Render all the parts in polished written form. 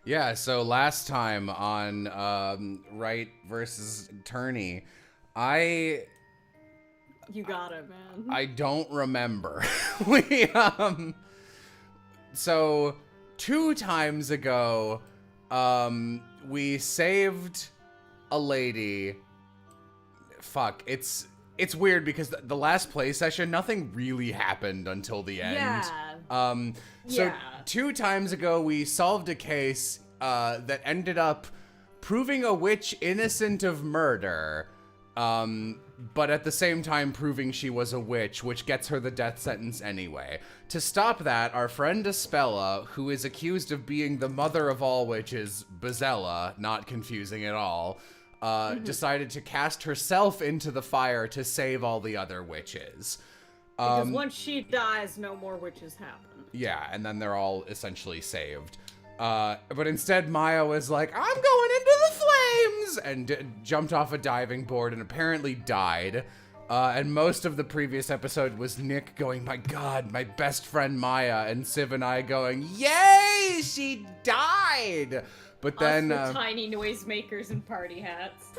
Yeah, so last time on Wright versus Turney, I You got it, man. I don't remember. we so 2 times ago, we saved a lady. Fuck, it's weird because the last play session, nothing really happened until the end. Yeah. So Yeah. 2 times ago, we solved a case that ended up proving a witch innocent of murder, but at the same time proving she was a witch, which gets her the death sentence anyway. To stop that, our friend Espella, who is accused of being the mother of all witches, Bezella, not confusing at all, decided to cast herself into the fire to save all the other witches. Because once she dies, no more witches happen. Yeah, and then they're all essentially saved. But instead, Maya was like, I'm going into the flames! And jumped off a diving board and apparently died. And most of the previous episode was Nick going, my god, my best friend Maya, and Civ and I going, yay, she died! But then, Us with tiny noisemakers and party hats.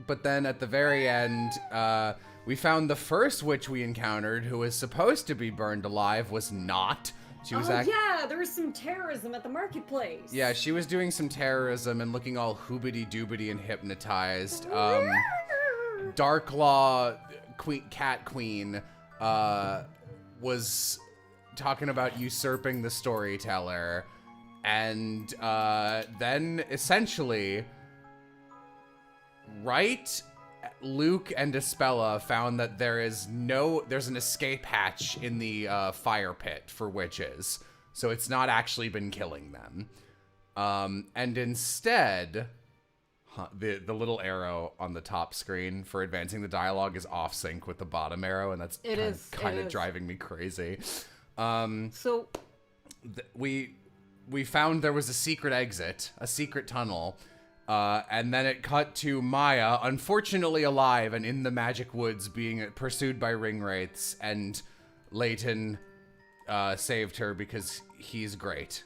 But then at the very end, we found the first witch we encountered, who was supposed to be burned alive, was not. She was yeah, there was some terrorism at the marketplace. Yeah, she was doing some terrorism and looking all hoobity-doobity and hypnotized. Darklaw Cat Queen was talking about usurping the storyteller. And then essentially, Wright, Luke, and Espella found that there's an escape hatch in the fire pit for witches. So it's not actually been killing them. And instead, the little arrow on the top screen for advancing the dialogue is off sync with the bottom arrow, and that's kind of driving me crazy. We found there was a secret exit, a secret tunnel, and then it cut to Maya, unfortunately alive and in the magic woods, being pursued by ring wraiths, and Layton saved her because he's great.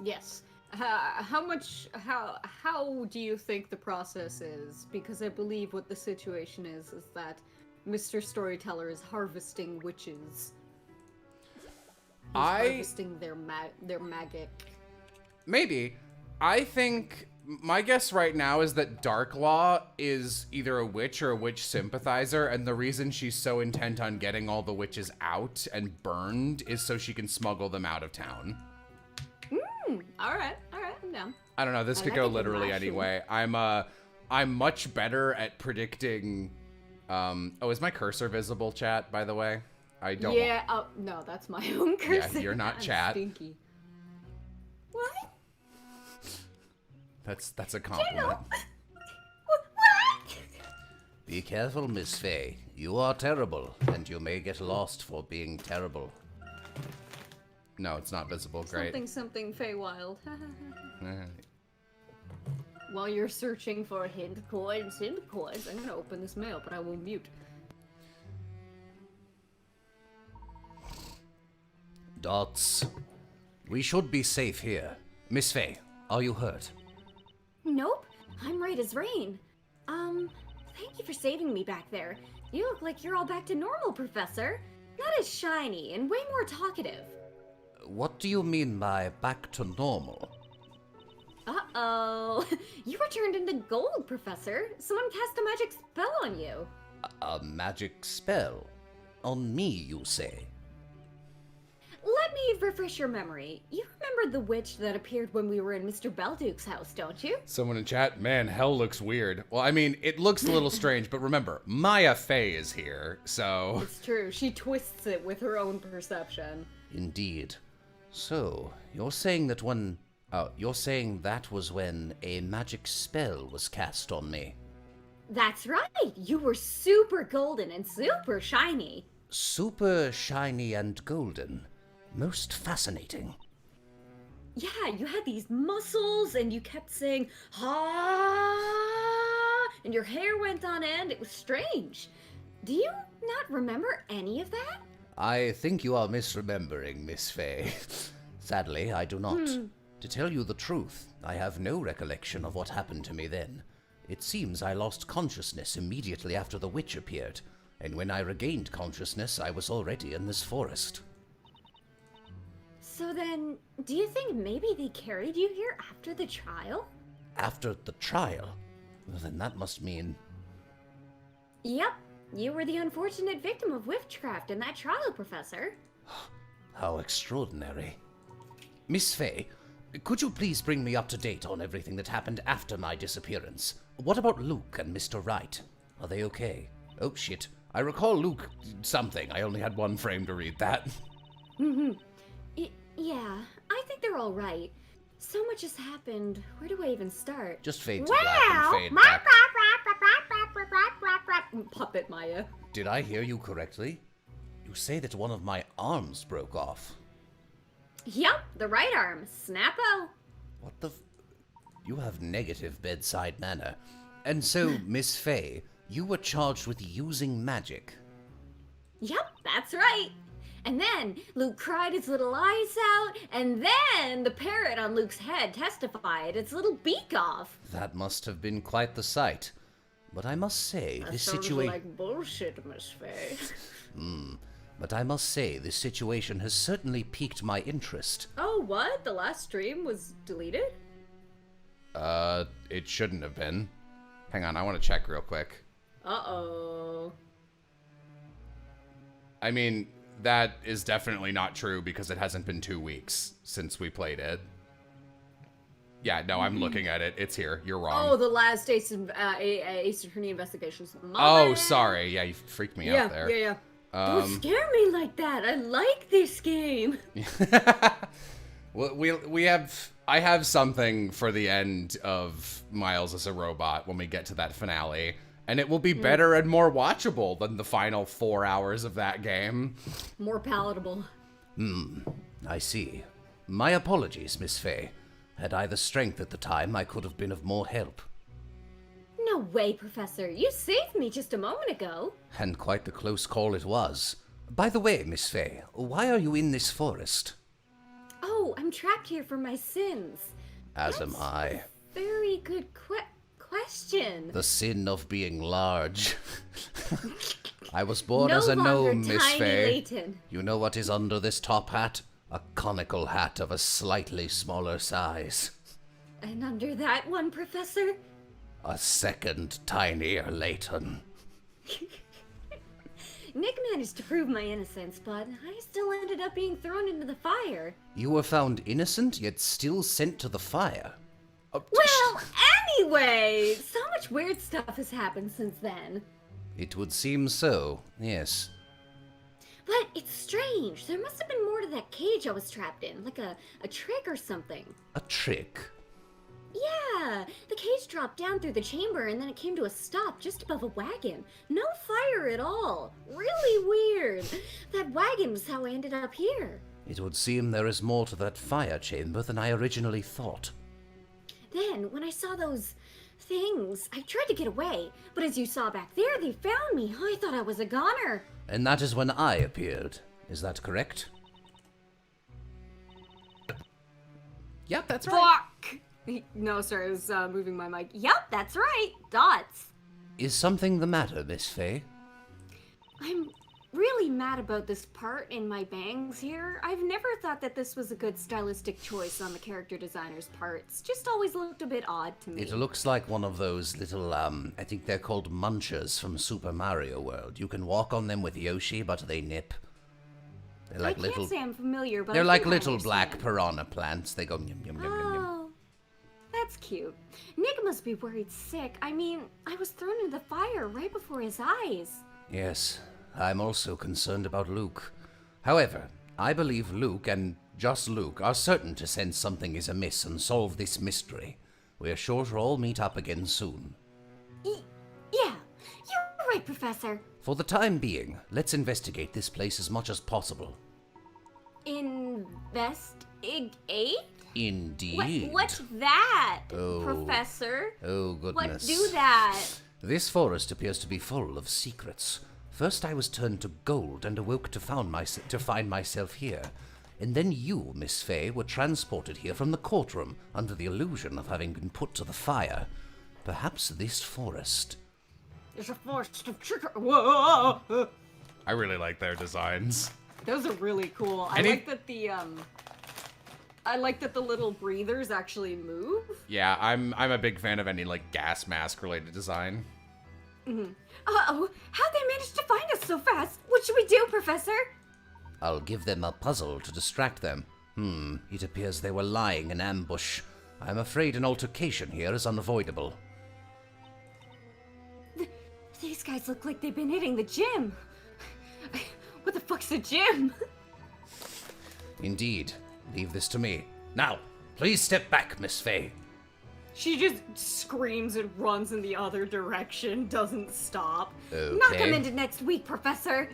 Yes. How do you think the process is? Because I believe what the situation is that Mr. Storyteller is harvesting witches. He's harvesting their magic. Maybe. I think my guess right now is that Darklaw is either a witch or a witch sympathizer, and the reason she's so intent on getting all the witches out and burned is so she can smuggle them out of town. All right, I'm down. I don't know, this could go literally anyway. I'm much better at predicting. Is my cursor visible, chat, by the way? I don't. Yeah, no, that's my own cursor. Yeah, you're not chat. Stinky. What? That's a compliment. What? Be careful, Miss Faye. You are terrible, and you may get lost for being terrible. No, it's not visible. Great. Something Feywild. While you're searching for hint coins, I'm gonna open this mail, but I will mute. Dots. We should be safe here. Miss Faye, are you hurt? Nope, I'm right as rain. Thank you for saving me back there. You look like you're all back to normal, Professor. Not as shiny and way more talkative. What do you mean by back to normal? Uh-oh. You were turned into gold, Professor. Someone cast a magic spell on you. A magic spell? On me, you say? Let me refresh your memory. You remember the witch that appeared when we were in Mr. Belduke's house, don't you? Someone in chat, man, hell looks weird. Well, I mean, it looks a little strange, but remember, Maya Faye is here, so... It's true. She twists it with her own perception. Indeed. So, you're saying that was when a magic spell was cast on me. That's right. You were super golden and super shiny. Super shiny and golden. Most fascinating. Yeah, you had these muscles and you kept saying, ha, and your hair went on end. It was strange. Do you not remember any of that? I think you are misremembering, Miss Faye. Sadly, I do not. To tell you the truth, I have no recollection of what happened to me then. It seems I lost consciousness immediately after the witch appeared, and when I regained consciousness, I was already in this forest. So then, do you think maybe they carried you here after the trial? After the trial? Well, then that must mean... Yep, you were the unfortunate victim of witchcraft in that trial, Professor. How extraordinary. Miss Fay, could you please bring me up to date on everything that happened after my disappearance? What about Luke and Mr. Wright? Are they okay? Oh, shit. I recall Luke something. I only had one frame to read that. Yeah, I think they're all right. So much has happened. Where do I even start? Just fade to black and fade back. Puppet Maya. Did I hear you correctly? You say that one of my arms broke off. Yep, the right arm. Snappo. What the You have negative bedside manner. And so, Miss Fay, you were charged with using magic. Yep, that's right. And then Luke cried his little eyes out, and then the parrot on Luke's head testified its little beak off. That must have been quite the sight. But I must say, this situation... like bullshit, Miss Fay. But I must say, this situation has certainly piqued my interest. Oh, what? The last stream was deleted? It shouldn't have been. Hang on, I want to check real quick. Uh-oh. I mean, that is definitely not true because it hasn't been 2 weeks since we played it. Yeah, no, I'm looking at it. It's here. You're wrong. Oh, the last Ace Attorney investigations. Oh, sorry. Yeah, you freaked me out there. Yeah. Don't scare me like that. I like this game. Well, I have something for the end of Miles as a Robot when we get to that finale. And it will be better and more watchable than the final 4 hours of that game. More palatable. I see. My apologies, Miss Fay. Had I the strength at the time, I could have been of more help. No way, Professor. You saved me just a moment ago. And quite the close call it was. By the way, Miss Fay, why are you in this forest? Oh, I'm trapped here for my sins. As am I. Very good question. The sin of being large. I was born No as a longer gnome, Miss Tiny Fay. Layton. You know what is under this top hat? A conical hat of a slightly smaller size. And under that one, Professor? A second tinier Layton. Nick managed to prove my innocence, but I still ended up being thrown into the fire. You were found innocent, yet still sent to the fire. Well, anyway, so much weird stuff has happened since then. It would seem so, yes. But it's strange. There must have been more to that cage I was trapped in, like a trick or something. A trick? Yeah, the cage dropped down through the chamber and then it came to a stop just above a wagon. No fire at all. Really weird. That wagon was how I ended up here. It would seem there is more to that fire chamber than I originally thought. Then, when I saw those things, I tried to get away. But as you saw back there, they found me. I thought I was a goner. And that is when I appeared. Is that correct? Yep, that's right. Fuck! No, sorry, I was moving my mic. Yep, that's right. Dots. Is something the matter, Miss Fay? I'm really mad about this part in my bangs here. I've never thought that this was a good stylistic choice on the character designer's part. It's just always looked a bit odd to me. It looks like one of those little, I think they're called munchers from Super Mario World. You can walk on them with Yoshi, but they nip. They're like I can't say I'm familiar, but They're I like think I little black understand. piranha plants. They go yum yum yum yum yum. Oh, that's cute. Nick must be worried sick. I mean, I was thrown into the fire right before his eyes. Yes, I'm also concerned about Luke. However, I believe Luke, and just Luke, are certain to sense something is amiss and solve this mystery. We are sure to all meet up again soon. Yeah, you're right, Professor. For the time being, let's investigate this place as much as possible. Investigate? Indeed. What's that, Oh. Professor? Oh, goodness. What do that? This forest appears to be full of secrets. First I was turned to gold and awoke to find myself here. and then you, Miss Fay, were transported here from the courtroom under the illusion of having been put to the fire. Perhaps this forest... There's a forest of trigger. Whoa! I really like their designs. Those are really cool. I like that the little breathers actually move. Yeah, I'm a big fan of any like gas mask related design. Uh-oh, how'd they manage to find us so fast? What should we do, Professor? I'll give them a puzzle to distract them. It appears they were lying in ambush. I'm afraid an altercation here is unavoidable. These guys look like they've been hitting the gym. What the fuck's a gym? Indeed. Leave this to me. Now, please step back, Miss Fay. She just screams and runs in the other direction, doesn't stop. Okay. Knock them into next week, Professor.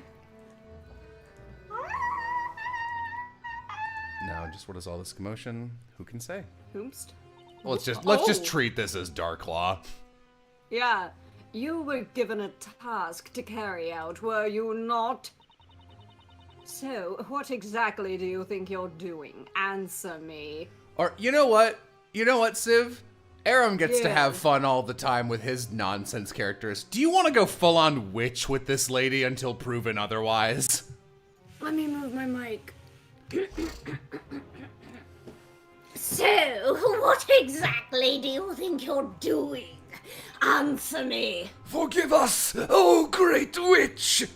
Now, just what is all this commotion? Who can say? Whomst? Well, let's just Oh. treat this as Darklaw. Yeah, you were given a task to carry out, were you not? So, what exactly do you think you're doing? Answer me. Or you know what? You know what, Civ? Aram gets to Yeah. have fun all the time with his nonsense characters. Do you want to go full on witch with this lady until proven otherwise? Let me move my mic. So, what exactly do you think you're doing? Answer me. Forgive us, oh great witch!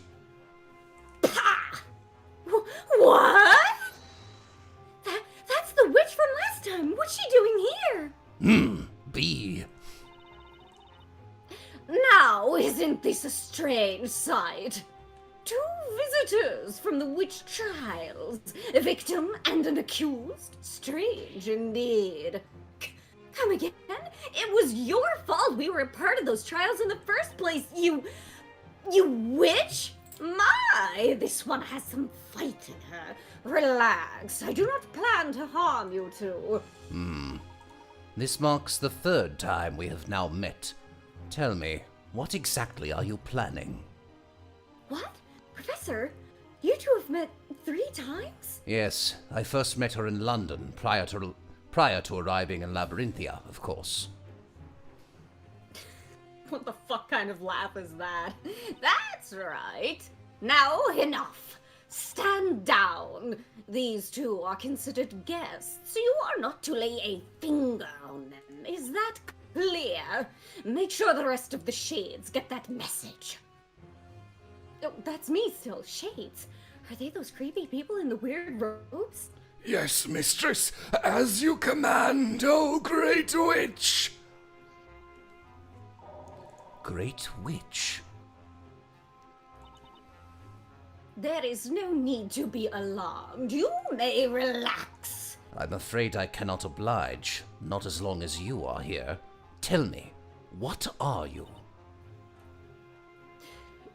What? That's the witch from last time. What's she doing here? Be. Now, isn't this a strange sight? Two visitors from the witch trials, a victim and an accused. Strange indeed. Come again? It was your fault we were a part of those trials in the first place, you witch? My, this one has some fight in her. Relax, I do not plan to harm you two. This marks the third time we have now met. Tell me, what exactly are you planning? What? Professor, you two have met 3 times? Yes, I first met her in London prior to arriving in Labyrinthia, of course. What the fuck kind of laugh is that? That's right. Now enough. Stand down. These two are considered guests, so you are not to lay a finger on them. Is that clear? Make sure the rest of the shades get that message. Oh, that's me still. Shades. Are they those creepy people in the weird robes? Yes, mistress, as you command, O great witch! Great witch? There is no need to be alarmed. You may relax. I'm afraid I cannot oblige, not as long as you are here. Tell me, what are you?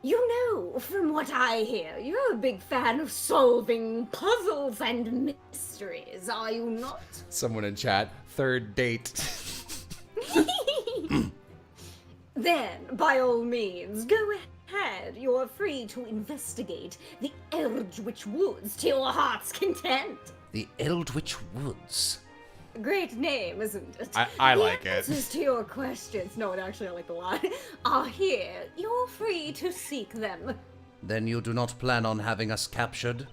You know, from what I hear, you're a big fan of solving puzzles and mysteries, are you not? Someone in chat, third date. Then, by all means, go ahead. You're free to investigate the Eldritch Woods to your heart's content. The Eldritch Woods. Great name, isn't it? I like The it. answers to your questions, no, actually I like the line, are here. You're free to seek them. Then you do not plan on having us captured?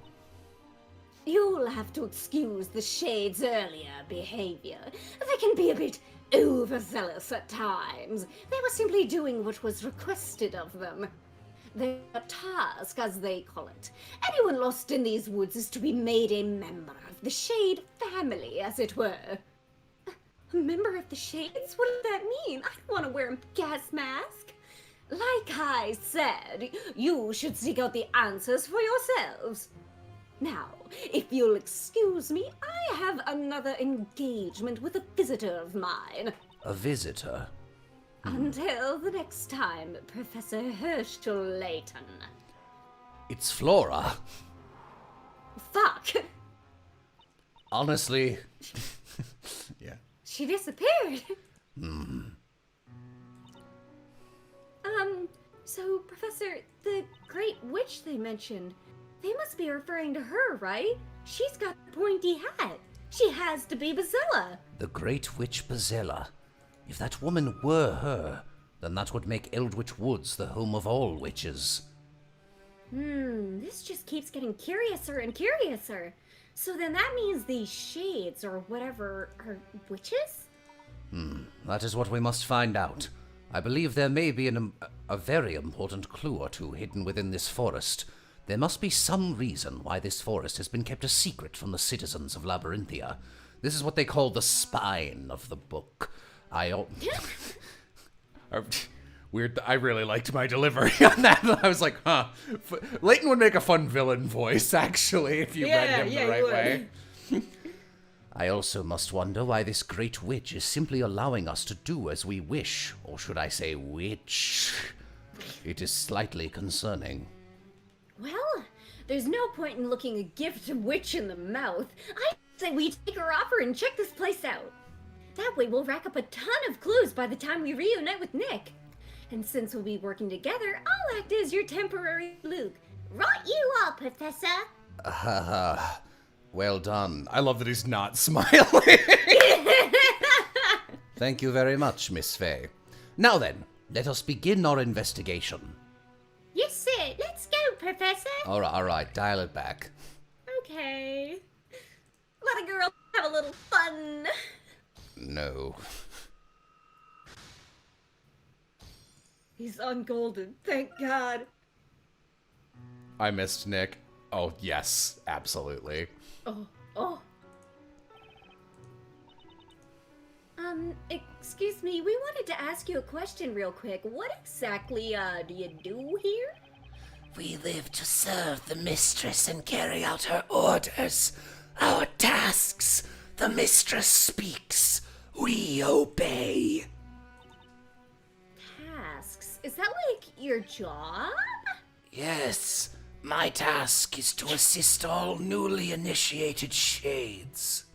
You'll have to excuse the Shade's earlier behavior. They can be a bit overzealous at times. They were simply doing what was requested of them. Their task, as they call it. Anyone lost in these woods is to be made a member of the Shade family, as it were. A member of the Shades? What does that mean? I don't want to wear a gas mask. Like I said, you should seek out the answers for yourselves. Now, if you'll excuse me, I have another engagement with a visitor of mine. A visitor? Until the next time, Professor Herschel Layton. It's Flora. Fuck! Honestly, Yeah. She disappeared. So, Professor, the Great Witch they mentioned, they must be referring to her, right? She's got the pointy hat. She has to be Bazilla. The Great Witch Bazilla. If that woman were her, then that would make Eldritch Woods the home of all witches. This just keeps getting curiouser and curiouser. So then that means these shades, or whatever, are witches? That is what we must find out. I believe there may be a very important clue or two hidden within this forest. There must be some reason why this forest has been kept a secret from the citizens of Labyrinthia. This is what they call the spine of the book. Weird. I really liked my delivery on that. I was like, huh. Layton would make a fun villain voice, actually, if you read him the right way. I also must wonder why this great witch is simply allowing us to do as we wish, or should I say witch? It is slightly concerning. Well, there's no point in looking a gift witch in the mouth. I say we take her offer and check this place out. That way we'll rack up a ton of clues by the time we reunite with Nick. And since we'll be working together, I'll act as your temporary Luke. Right you are, Professor. Well done. I love that he's not smiling. Thank you very much, Miss Fay. Now then, let us begin our investigation. Yes, sir. Let's go, Professor. All right, dial it back. Okay. Let a girl have a little fun. No. He's ungolden, thank God. I missed Nick. Oh, yes, absolutely. Oh. Excuse me, we wanted to ask you a question real quick. What exactly, do you do here? We live to serve the mistress and carry out her orders. Our tasks. The mistress speaks. We obey. Tasks? Is that like your job? Yes, my task is to assist all newly initiated shades.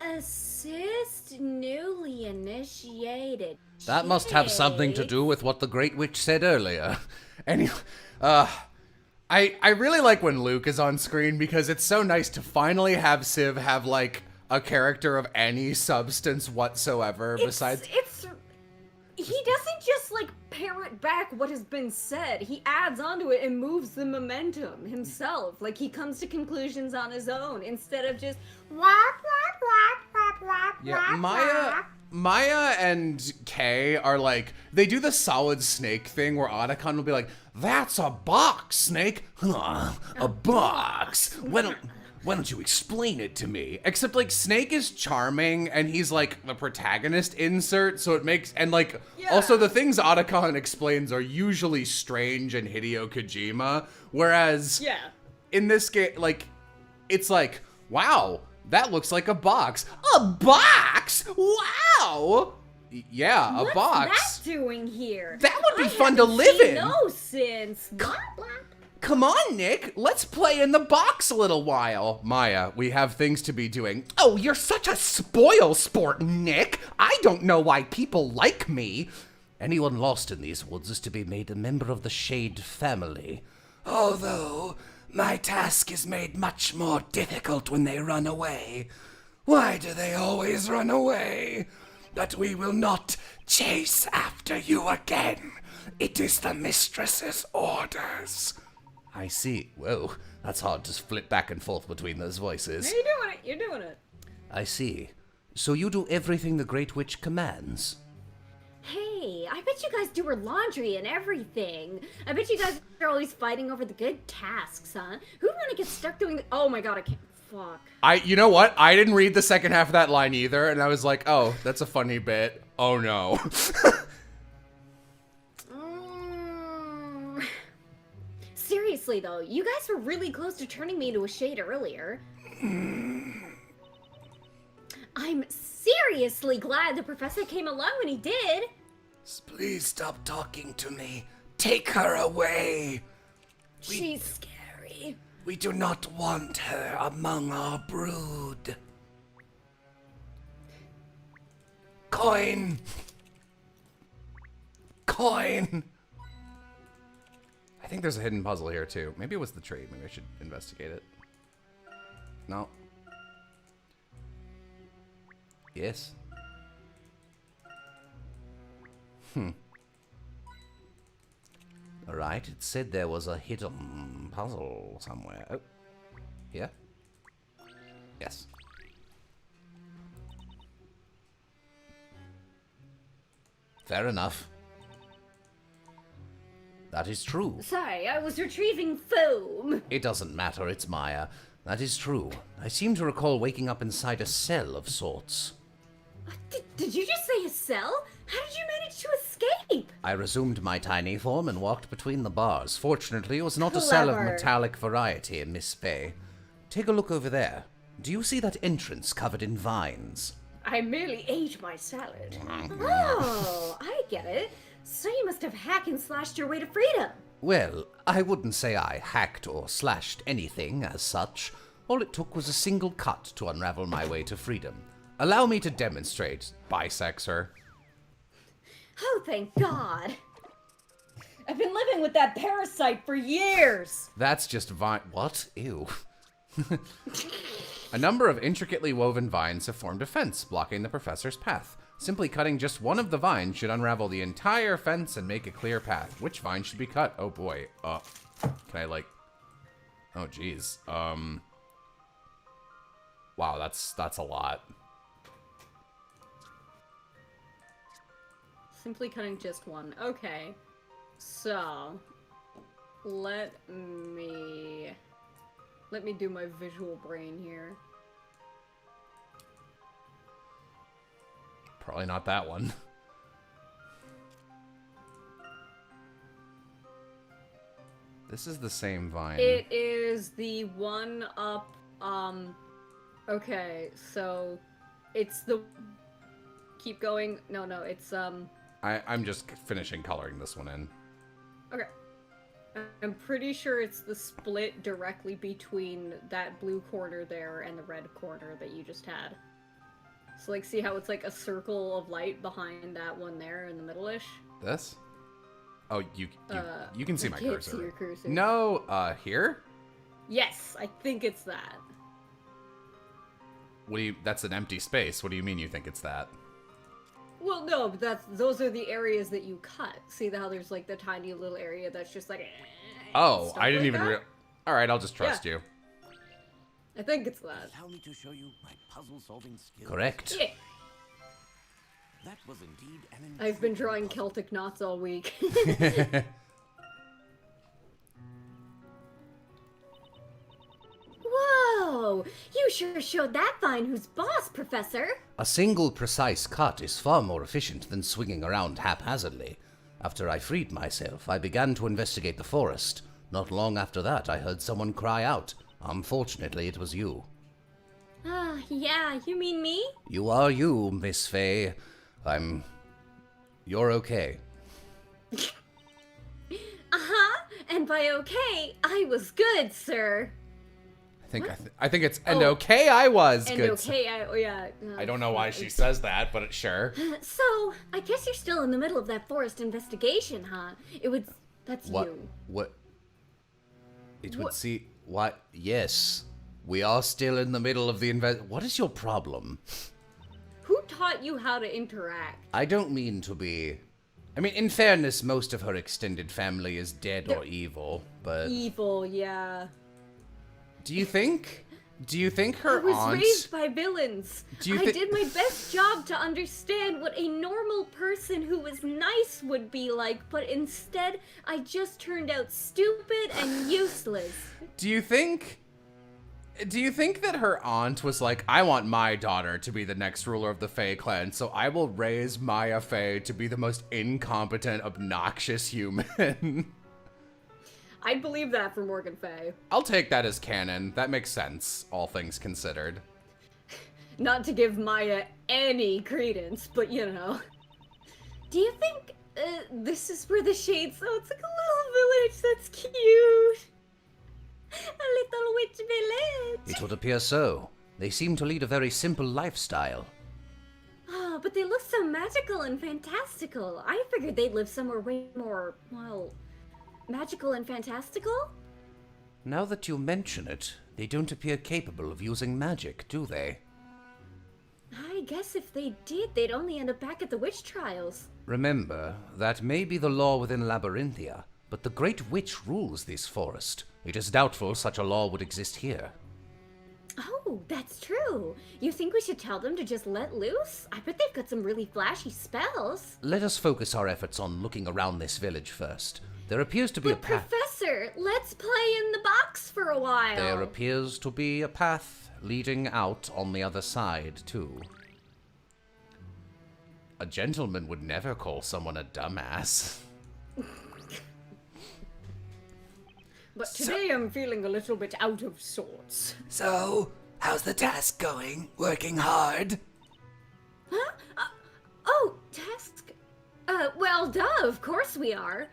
Assist newly initiated. That must have something to do with what the Great Witch said earlier. Anyway, I really like when Luke is on screen because it's so nice to finally have Civ have, like, a character of any substance whatsoever besides... He doesn't just, like, parrot back what has been said. He adds onto it and moves the momentum himself. Like, he comes to conclusions on his own instead of just... Yeah, Maya and Kay are like, they do the solid Snake thing where Otacon will be like, that's a box, Snake. Huh, a box. Why don't you explain it to me? Except, like, Snake is charming, and he's, like, the protagonist insert, so it makes... And, like, also the things Otacon explains are usually strange and Hideo Kojima, whereas... in this game, like, it's like, wow, that looks like a box. A box? Wow! Yeah, a box. What's that doing here? That would be fun to live in. No sense. Come on, Nick. Let's play in the box a little while. Maya, we have things to be doing. Oh, you're such a spoil sport, Nick. I don't know why people like me. Anyone lost in these woods is to be made a member of the Shade family. Although, my task is made much more difficult when they run away. Why do they always run away? But we will not chase after you again. It is the mistress's orders. I see. Whoa, that's hard to flip back and forth between those voices. You're doing it. I see. So you do everything the Great Witch commands? Hey, I bet you guys do her laundry and everything. I bet you guys are always fighting over the good tasks, huh? Who'd want to get stuck doing the... Oh my god, I can't... Fuck. You know what? I didn't read the second half of that line either, and I was like, oh, that's a funny bit. Oh no. Seriously though, you guys were really close to turning me into a shade earlier. I'm seriously glad the professor came along when he did. Please stop talking to me. Take her away. She's scary. We do not want her among our brood. Coin. Coin. I think there's a hidden puzzle here too. Maybe it was the tree. Maybe I should investigate it. No. Yes. Alright, it said there was a hidden puzzle somewhere. Oh. Here? Yes. Fair enough. That is true. Sorry, I was retrieving foam. It doesn't matter, it's Maya. That is true. I seem to recall waking up inside a cell of sorts. Did you just say a cell? How did you manage to escape? I resumed my tiny form and walked between the bars. Fortunately, it was not a cell of Clever. metallic variety, Miss Faye. Take a look over there. Do you see that entrance covered in vines? I merely ate my salad. Oh, I get it. So you must have hacked and slashed your way to freedom. Well, I wouldn't say I hacked or slashed anything as such. All it took was a single cut to unravel my way to freedom. Allow me to demonstrate, bisexer. Oh, thank God. I've been living with that parasite for years. That's just vine. What? Ew. A number of intricately woven vines have formed a fence, blocking the professor's path. Simply cutting just one of the vines should unravel the entire fence and make a clear path. Which vine should be cut? Oh boy. Can I like... Oh geez. Wow, that's a lot. Simply cutting just one. Okay. So, let me do my visual brain here. Probably not that one. This is the same vine. It is the one up, okay, so it's the, keep going, no, it's, I'm just finishing coloring this one in. okay. I'm pretty sure it's the split directly between that blue corner there and the red corner that you just had. So, like, see how it's like a circle of light behind that one there in the middle-ish? This? Oh, you can see my can't cursor. see your cursor. No, here? Yes, I think it's that. What do you... That's an empty space. What do you mean you think it's that? Well, no, but those are the areas that you cut. See how there's like the tiny little area that's just like. Oh, stuff I didn't like even... that? All right, I'll just trust you. I think it's that. Allow me to show you my puzzle-solving skills. Correct. Yeah, That was indeed an I've been intriguing drawing puzzle. Celtic knots all week. Whoa! You sure showed that vine who's boss, Professor. A single precise cut is far more efficient than swinging around haphazardly. After I freed myself, I began to investigate the forest. Not long after that, I heard someone cry out. Unfortunately, it was you. Ah, yeah, you mean me? You are you, Miss Faye. You're okay. Uh-huh, and by okay, I was good, sir. I think it's... And Oh. okay, I was And good. okay, I don't know why she says that, but sure. So, I guess you're still in the middle of that forest investigation, huh? That's What? you. What? It would What- see... What? Yes. We are still in the middle of the What is your problem? Who taught you how to interact? I don't mean to be... I mean, in fairness, most of her extended family is dead or evil, but... Evil, yeah. Do you think her I was aunt... raised by villains. Do you I thi- did my best job to understand what a normal person who was nice would be like, but instead, I just turned out stupid and useless. Do you think that her aunt was like, I want my daughter to be the next ruler of the Fae clan, so I will raise Maya Fae to be the most incompetent, obnoxious human? I'd believe that for Morgan Faye. I'll take that as canon. That makes sense, all things considered. Not to give Maya any credence, but you know. Do you think this is where the shades? So it's like a little village that's cute. A little witch village. It would appear so. They seem to lead a very simple lifestyle. Oh, but they look so magical and fantastical. I figured they'd live somewhere way more, well, magical and fantastical. Now that you mention it, they don't appear capable of using magic, do they? I guess if they did, they'd only end up back at the witch trials. Remember, that may be the law within Labyrinthia, but the Great Witch rules this forest. It is doubtful such a law would exist here. Oh, that's true. You think we should tell them to just let loose? I bet they've got some really flashy spells. Let us focus our efforts on looking around this village first. There appears to be a But path. Professor, let's play in the box for a while. There appears to be a path leading out on the other side, too. A gentleman would never call someone a dumbass. But today I'm feeling a little bit out of sorts. So, how's the task going? Working hard? Huh? Oh, task? Well, duh, of course we are.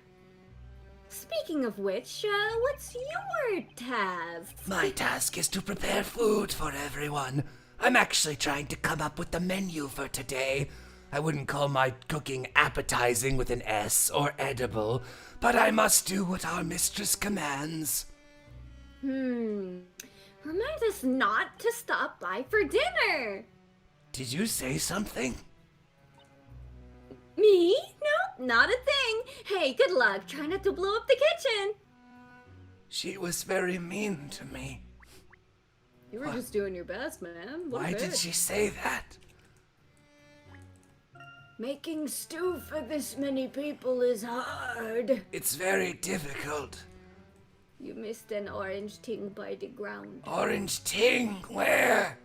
Speaking of which, what's your task? My task is to prepare food for everyone. I'm actually trying to come up with the menu for today. I wouldn't call my cooking appetizing with an S or edible, but I must do what our mistress commands. Remind us not to stop by for dinner. Did you say something? Me? No, not a thing. Hey, good luck. Try not to blow up the kitchen. She was very mean to me. You were just doing your best, man. What a Why did bitch. she say that? Making stew for this many people is hard. It's very difficult. You missed an orange ting by the ground. Orange ting, where?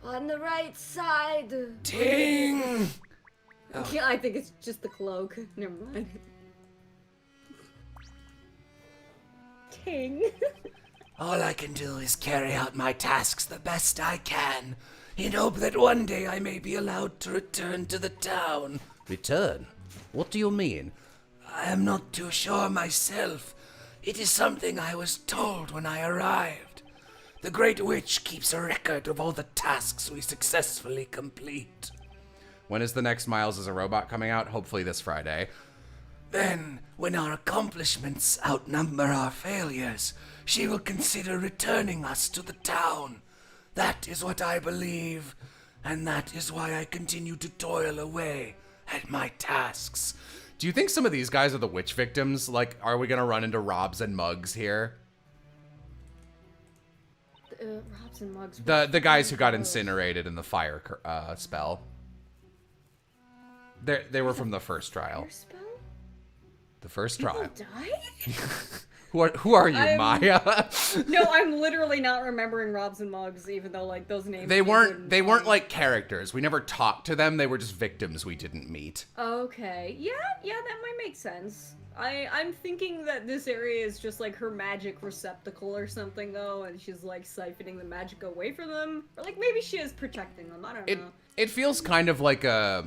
On the right side. Ting! Yeah, I think it's just the cloak. Never mind. Ting. All I can do is carry out my tasks the best I can, in hope that one day I may be allowed to return to the town. Return? What do you mean? I am not too sure myself. It is something I was told when I arrived. The Great Witch keeps a record of all the tasks we successfully complete. When is the next Miles as a Robot coming out? Hopefully this Friday. Then, when our accomplishments outnumber our failures, she will consider returning us to the town. That is what I believe, and that is why I continue to toil away at my tasks. Do you think some of these guys are the witch victims? Like, are we gonna run into Robs and Mugs here? Robs and Mugs. The guys who got incinerated in the fire spell. They were from the first trial. Spell? The first trial. Die? Who are you, I'm- Maya? No, I'm literally not remembering Robs and Mugs, even though like those names. They weren't wouldn't- like characters. We never talked to them. They were just victims we didn't meet. Okay, yeah, that might make sense. I'm thinking that this area is just like her magic receptacle or something though, and she's like siphoning the magic away from them, or like maybe she is protecting them. I don't know. It feels kind of like a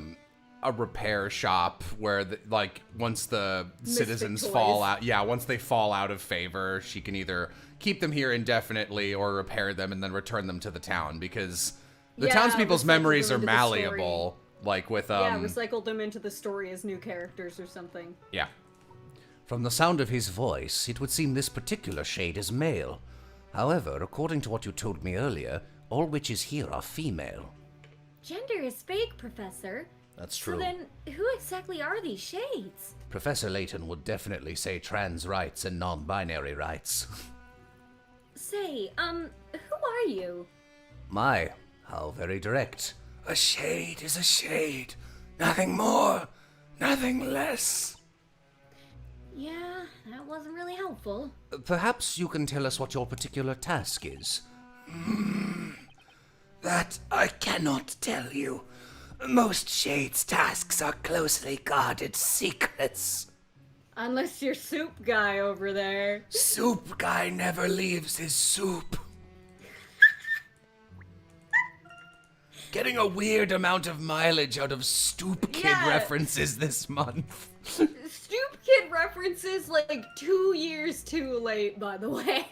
repair shop where like once the citizens toys. fall out, once they fall out of favor, she can either keep them here indefinitely or repair them and then return them to the town, because the Yeah, townspeople's recycle memories them are into the story. malleable, like with Yeah, recycle them into the story as new characters or something. yeah. From the sound of his voice, it would seem this particular shade is male. However, according to what you told me earlier, all witches here are female. Gender is fake, Professor. That's So true. then, who exactly are these shades? Professor Layton would definitely say trans rights and non-binary rights. Say, who are you? My, how very direct. A shade is a shade. Nothing more, nothing less. Yeah, that wasn't really helpful. Perhaps you can tell us what your particular task is. That I cannot tell you. Most shades' tasks are closely guarded secrets. Unless you're Soup Guy over there. Soup guy never leaves his soup. Getting a weird amount of mileage out of Stoop Kid Yeah. references this month. Stoop Kid references like 2 years too late, by the way.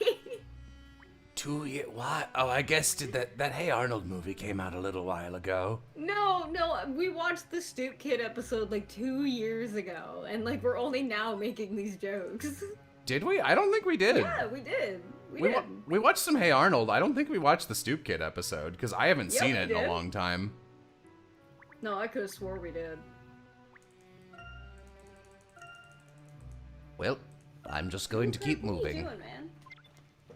2 years? Why? Oh, I guess did that Hey Arnold movie came out a little while ago. No, we watched the Stoop Kid episode like 2 years ago, and like we're only now making these jokes. Did we? I don't think we did. Yeah, we did. We watched some Hey Arnold. I don't think we watched the Stoop Kid episode, because I haven't Yep, seen we it in a did. long time. No, I could have swore we did. Well, I'm just going to keep What are you moving. doing, man?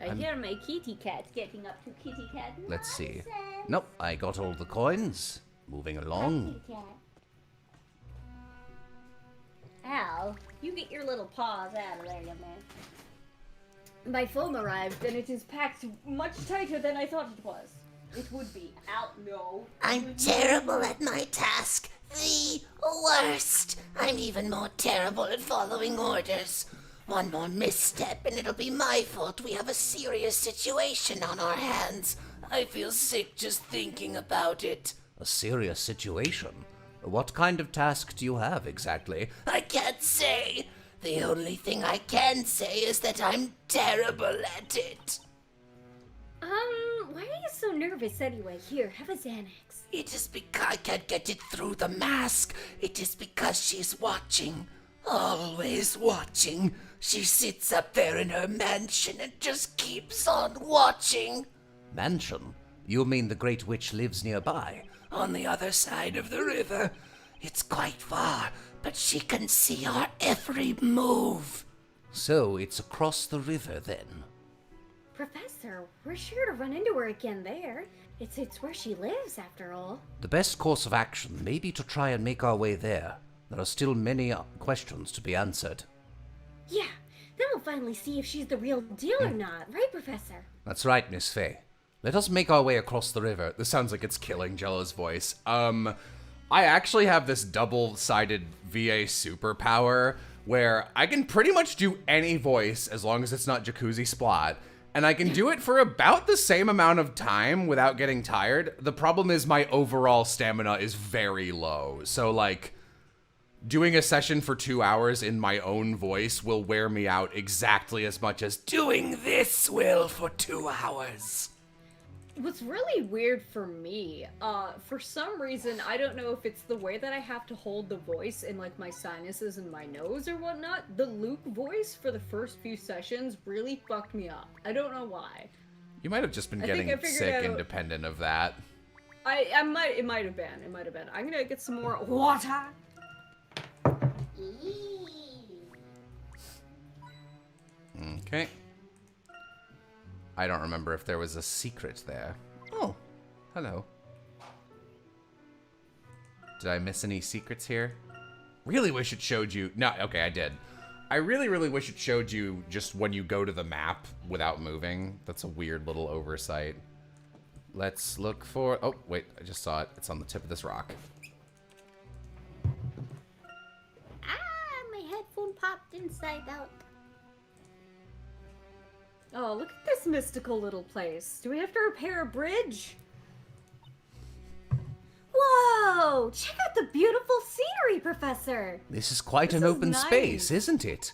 I hear my kitty cat getting up to kitty cat. Let's see. nonsense. Nope, I got all the coins. Moving along. Kitty cat. Al, you get your little paws out of there, young man. My phone arrived, and it is packed much tighter than I thought it was. It would be. Al, no. I'm terrible at my task. The worst. I'm even more terrible at following orders. One more misstep and it'll be my fault. We have a serious situation on our hands. I feel sick just thinking about it. A serious situation. What kind of task do you have exactly? I can't say. The only thing I can say is that I'm terrible at it. Why are you so nervous anyway? Here, have a Xanax. It is because I can't get it through the mask. It is because she's watching. Always watching. She sits up there in her mansion and just keeps on watching. Mansion? You mean the Great Witch lives nearby? On the other side of the river. It's quite far, but she can see our every move. So it's across the river then. Professor, we're sure to run into her again there. It's where she lives, after all. The best course of action may be to try and make our way there. There are still many questions to be answered. Yeah, then we'll finally see if she's the real deal or not, right, Professor? That's right, Miss Fey. Let us make our way across the river. This sounds like it's killing Jello's voice. I actually have this double-sided VA superpower where I can pretty much do any voice as long as it's not Jacuzzi Splot. And I can do it for about the same amount of time without getting tired. The problem is my overall stamina is very low. So, like, doing a session for 2 hours in my own voice will wear me out exactly as much as Doing this will for 2 hours. What's really weird for me, for some reason, I don't know if it's the way that I have to hold the voice in, like, my sinuses and my nose or whatnot. The Luke voice for the first few sessions really fucked me up. I don't know why. You might have just been I think getting I figured sick out- independent of that. It might have been. I'm gonna get some more water. Okay. I don't remember if there was a secret there. Oh, hello. Did I miss any secrets here? Really wish it showed you. No, okay, I did. I really, really wish it showed you just when you go to the map without moving. That's a weird little oversight. Let's look for... Oh, wait, I just saw it. It's on the tip of this rock. My headphone popped inside out. Oh, look at this mystical little place. Do we have to repair a bridge? Whoa! Check out the beautiful scenery, Professor! This is quite This an is open nice. space, isn't it?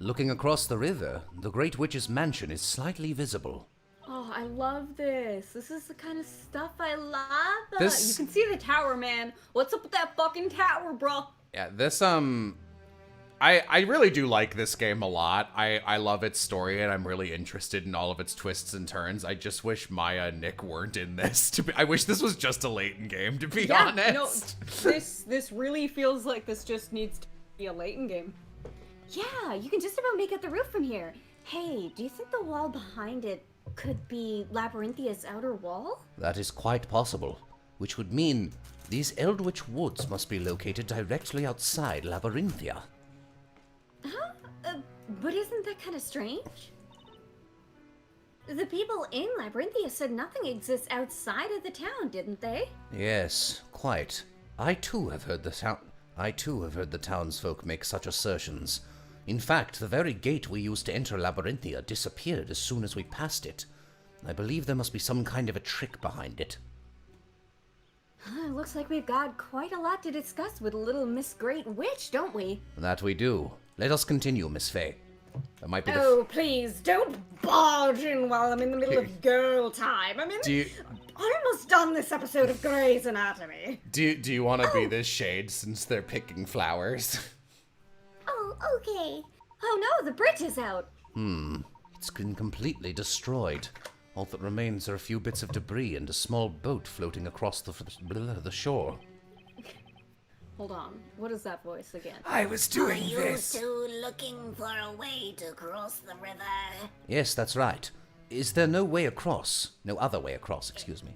Looking across the river, the Great Witch's mansion is slightly visible. Oh, I love this. This is the kind of stuff I love. This- You can see the tower, man. What's up with that fucking tower, bro? Yeah, this, I really do like this game a lot. I love its story, and I'm really interested in all of its twists and turns. I just wish Maya and Nick weren't in this. I wish this was just a Layton game, to be honest. No, this really feels like this just needs to be a Layton game. Yeah, you can just about make out the roof from here. Hey, do you think the wall behind it could be Labyrinthia's outer wall? That is quite possible, which would mean these Eldritch Woods must be located directly outside Labyrinthia. Huh? But isn't that kind of strange? The people in Labyrinthia said nothing exists outside of the town, didn't they? Yes, quite. I too have heard the townsfolk make such assertions. In fact, the very gate we used to enter Labyrinthia disappeared as soon as we passed it. I believe there must be some kind of a trick behind it. Looks like we've got quite a lot to discuss with little Miss Great Witch, don't we? That we do. Let us continue, Miss Fey. That might be the... Oh, please, don't barge in while I'm in the middle of girl time. I mean, Do you, almost done this episode of Grey's Anatomy. do you want to be this shade since they're picking flowers? Oh, okay. Oh no, the bridge is out. It It's been completely destroyed. All that remains are a few bits of debris and a small boat floating across the shore. Hold on. What is that voice again? I was Are doing you this. two looking for a way to cross the river? Yes, that's right. Is there no way across? No other way across, excuse me.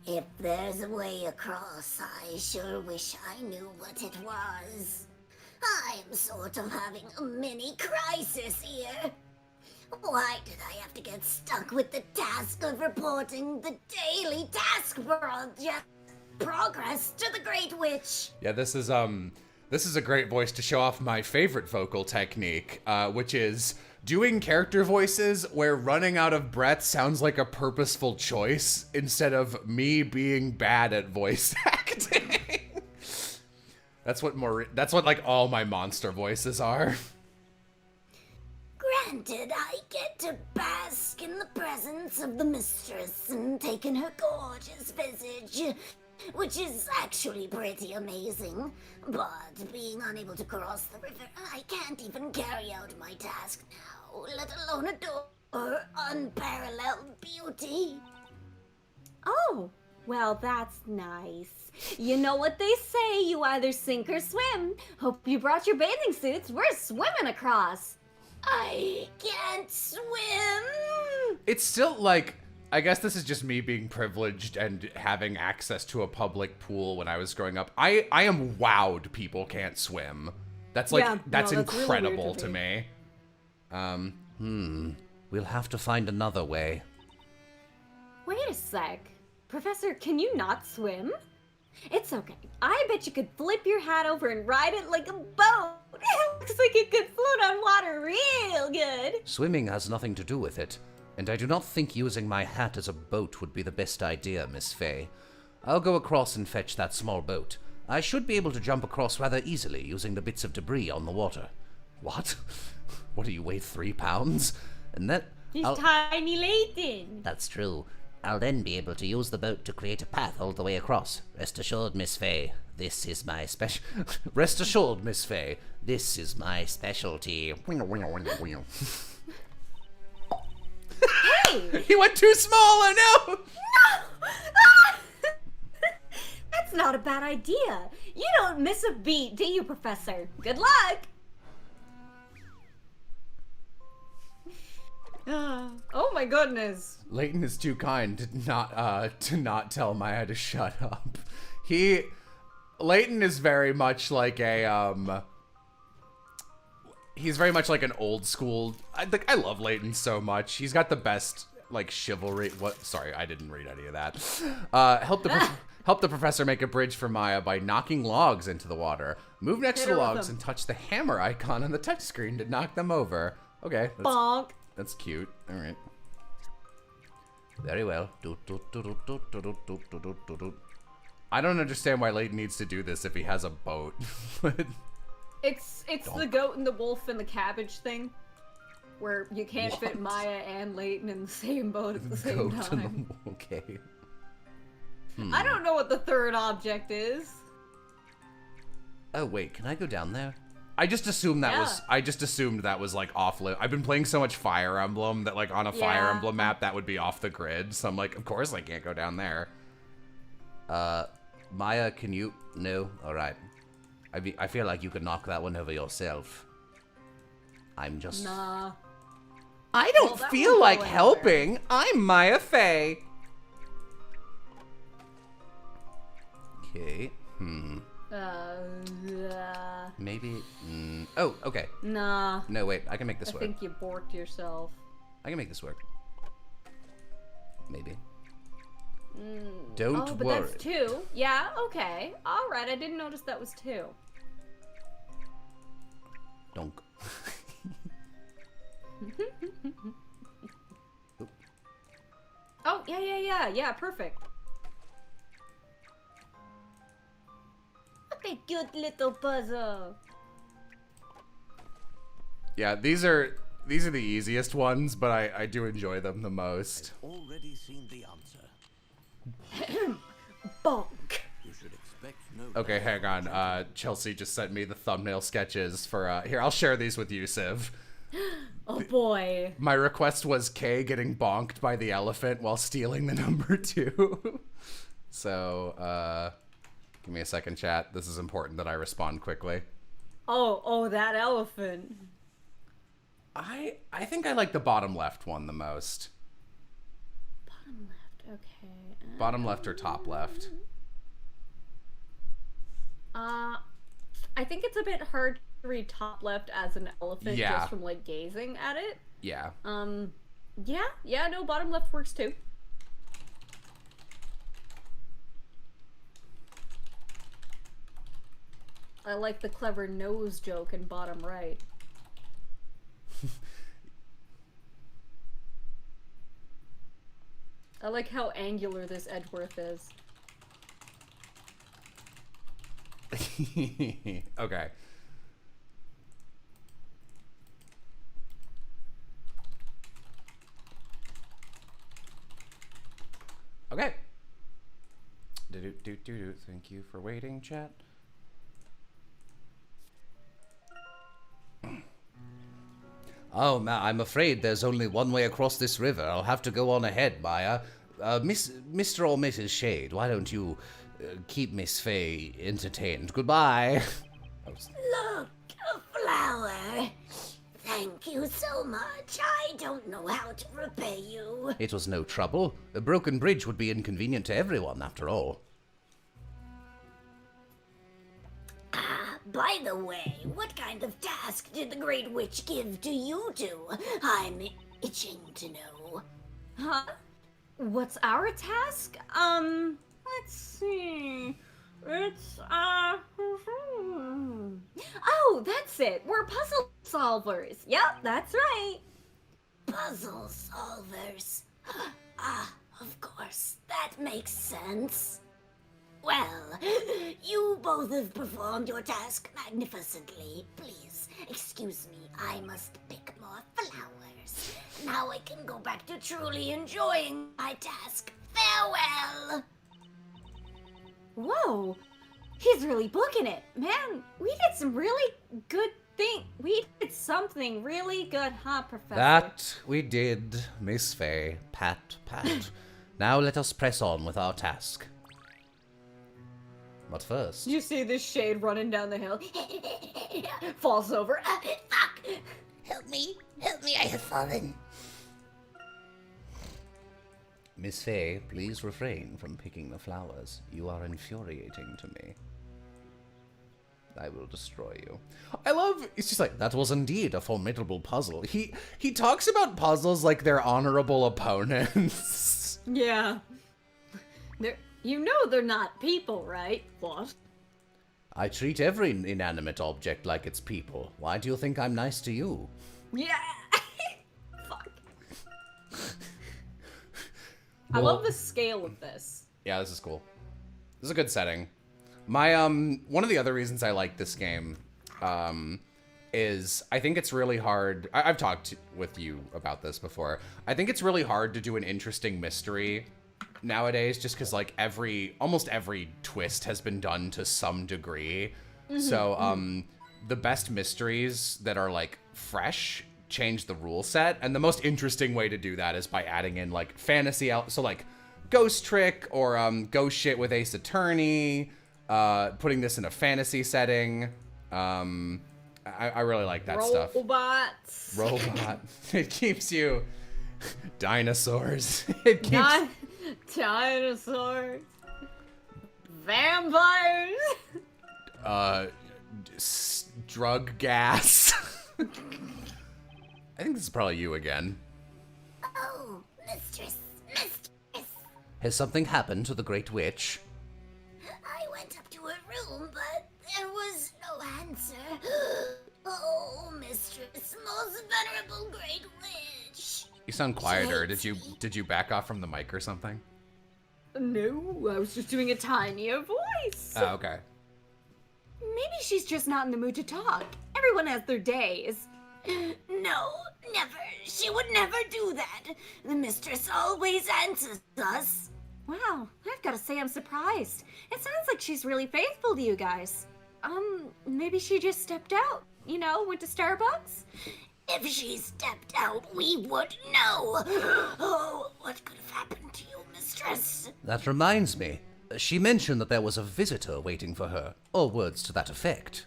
If there's a way across, I sure wish I knew what it was. I'm sort of having a mini crisis here. Why did I have to get stuck with the task of reporting the daily task progress to the Great Witch? Yeah, this is a great voice to show off my favorite vocal technique, which is doing character voices where running out of breath sounds like a purposeful choice instead of me being bad at voice acting. That's what like all my monster voices are. Granted, I get to bask in the presence of the mistress and take in her gorgeous visage, which is actually pretty amazing. But being unable to cross the river, I can't even carry out my task now, let alone adore her unparalleled beauty. Oh, well, that's nice. You know what they say, you either sink or swim. Hope you brought your bathing suits. We're swimming across. I can't swim. It's still like, I guess this is just me being privileged and having access to a public pool when I was growing up. I am wowed people can't swim. That's like, Yeah, no, that's that's really weird incredible to to me. We'll have to find another way. Wait a sec. Professor, can you not swim? It's okay. I bet you could flip your hat over and ride it like a boat. It looks like it could float on water real good. Swimming has nothing to do with it, and I do not think using my hat as a boat would be the best idea, Miss Fay. I'll go across and fetch that small boat. I should be able to jump across rather easily using the bits of debris on the water. What? What do you weigh, 3 pounds? And that... He's tiny Layton. That's true. I'll then be able to use the boat to create a path all the way across. Rest assured, Miss Fay, this is my special... Rest assured, Miss Fay, this is my specialty. Hey! He went too small, oh no! That's not a bad idea. You don't miss a beat, do you, Professor? Good luck! Oh my goodness. Layton is too kind to not tell Maya to shut up. Layton is very much like a he's very much like an old school. I love Layton so much. He's got the best like chivalry. What? Sorry, I didn't read any of that. Help the professor make a bridge for Maya by knocking logs into the water. Move next to the logs and touch the hammer icon on the touchscreen to knock them over. Okay. Bonk. That's cute. All right. Very well. I don't understand why Layton needs to do this if he has a boat. It's the goat and the wolf and the cabbage thing, where you can't fit Maya and Layton in the same boat at the same time. Okay. I don't know what the third object is. Oh wait, can I go down there? I just assumed that was. Yeah. I just assumed that was like off. I've been playing so much Fire Emblem that like on a Fire Yeah. Emblem map that would be off the grid. So I'm like, of course I can't go down there. Maya, can you? No? Alright. I feel like you could knock that one over yourself. I'm just... Nah. I don't that feel won't go like anywhere. helping. I'm Maya Fey. Okay. Maybe... Oh, okay. Nah. No, wait. I can make this I work. think you borked yourself. I can make this work. Maybe. Don't Oh, but worry. that's 2. Yeah, okay. Alright, I didn't notice that was 2. Donk. Oh, yeah, perfect. What a cute little puzzle. Yeah, these are the easiest ones, but I do enjoy them the most. Already seen the answer. Bonk. You should expect no. Okay, hang on. Chelsea just sent me the thumbnail sketches for. Here, I'll share these with you, Civ. Oh boy. My request was Kay getting bonked by the elephant while stealing the number 2. So, give me a second, chat. This is important that I respond quickly. Oh, that elephant. I think I like the bottom left one the most. Bottom left, okay. Bottom left or top left? I think it's a bit hard to read top left as an elephant Yeah. just from, like, gazing at it. Yeah. Yeah, no, bottom left works too. I like the clever nose joke in bottom right. I like how angular this Edgeworth is. Okay. Okay. Do. Thank you for waiting, chat. Oh, I'm afraid there's only one way across this river. I'll have to go on ahead, Maya. Mr. or Mrs. Shade, why don't you keep Miss Fay entertained? Goodbye. Look, a flower. Thank you so much. I don't know how to repay you. It was no trouble. A broken bridge would be inconvenient to everyone, after all. By the way, what kind of task did the Great Witch give to you two? I'm itching to know. Huh? What's our task? Let's see. It's, Oh, that's it. We're puzzle solvers. Yep, that's right. Puzzle solvers. Of course, that makes sense. Well, you both have performed your task magnificently. Please, excuse me, I must pick more flowers. Now I can go back to truly enjoying my task. Farewell! Whoa, he's really booking it. Man, we did some really good thing. We did something really good, huh, Professor? That we did, Miss Fay. Pat, pat. Now let us press on with our task. But first... You see this shade running down the hill? Falls over. Fuck! Help me, I have fallen. Miss Fay, please refrain from picking the flowers. You are infuriating to me. I will destroy you. I love, it's just like, that was indeed a formidable puzzle. He talks about puzzles like they're honorable opponents. Yeah. You know they're not people, right? What? I treat every inanimate object like it's people. Why do you think I'm nice to you? Yeah. Fuck. I love the scale of this. Yeah, this is cool. This is a good setting. My one of the other reasons I like this game is I think it's really hard. I've talked with you about this before. I think it's really hard to do an interesting mystery nowadays, just because like almost every twist has been done to some degree. So the best mysteries that are like fresh change the rule set, and the most interesting way to do that is by adding in like fantasy so like Ghost Trick or Ghost Shit with Ace Attorney, putting this in a fantasy setting. I really like that stuff. Robot. It keeps you dinosaurs. It keeps Dinosaurs. Vampires. Drug gas. I think this is probably you again. Oh, mistress. Has something happened to the Great Witch? I went up to her room, but there was no answer. Oh, mistress, most venerable Great Witch. You sound quieter. Did you back off from the mic or something? No, I was just doing a tinier voice. Oh, okay. Maybe she's just not in the mood to talk. Everyone has their days. No, never. She would never do that. The mistress always answers us. Wow, I've got to say I'm surprised. It sounds like she's really faithful to you guys. Maybe she just stepped out, went to Starbucks? If she stepped out, we would know. Oh, what could have happened to you, mistress? That reminds me. She mentioned that there was a visitor waiting for her, or words to that effect.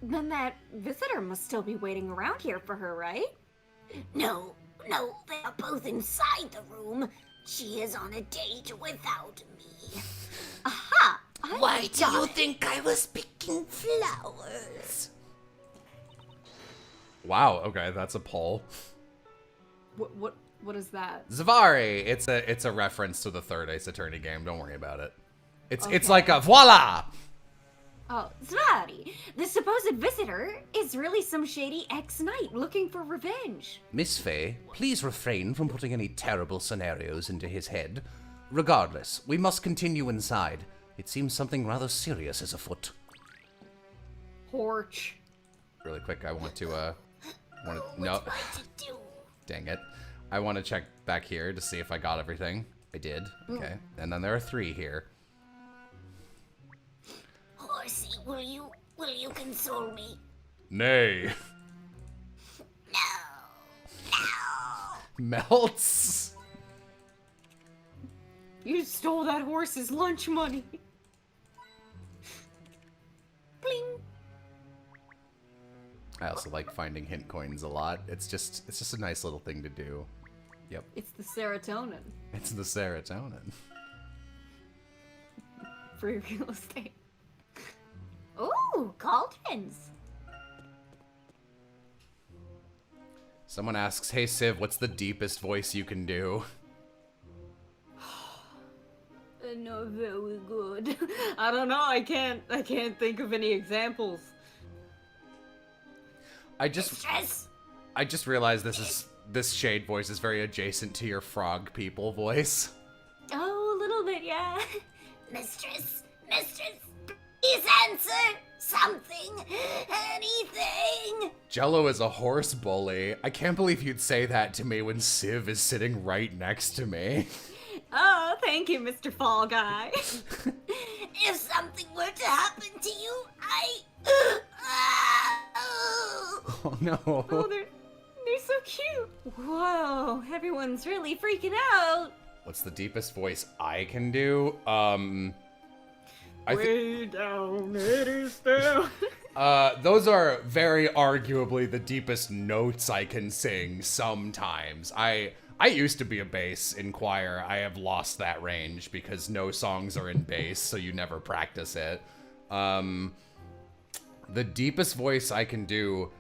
Then that visitor must still be waiting around here for her, right? No, they are both inside the room. She is on a date without me. Aha! Why do you think I was picking flowers? Wow, okay, that's a poll. What is that? Zavari, it's a reference to the third Ace Attorney game. Don't worry about it. It's Okay. like a voila. Oh, Zvari, the supposed visitor is really some shady ex-knight looking for revenge. Miss Fey, please refrain from putting any terrible scenarios into his head. Regardless, we must continue inside. It seems something rather serious is afoot. Porch. Really quick, I want to no. What to do? Dang it. I want to check back here to see if I got everything. I did. Okay. And then there are 3 here. Horsey, will you console me? Nay. No. Melts. You stole that horse's lunch money. Bling. I also like finding hint coins a lot. It's just a nice little thing to do. Yep. It's the serotonin. It's the serotonin. Free real estate. Ooh, cauldrons. Someone asks, "Hey Civ, what's the deepest voice you can do?" Not very good. I don't know. I can't think of any examples. I just Mistress, realized this shade voice is very adjacent to your frog people voice. Oh, a little bit, yeah. mistress, please answer something, anything. Jello is a horse bully. I can't believe you'd say that to me when Civ is sitting right next to me. Oh, thank you, Mr. Fall Guy. If something were to happen to you, Oh no. Oh, they're so cute. Whoa, everyone's really freaking out. What's the deepest voice I can do? I think Way down, it is down. those are very arguably the deepest notes I can sing sometimes. I used to be a bass in choir. I have lost that range because no songs are in bass, so you never practice it. The deepest voice I can do,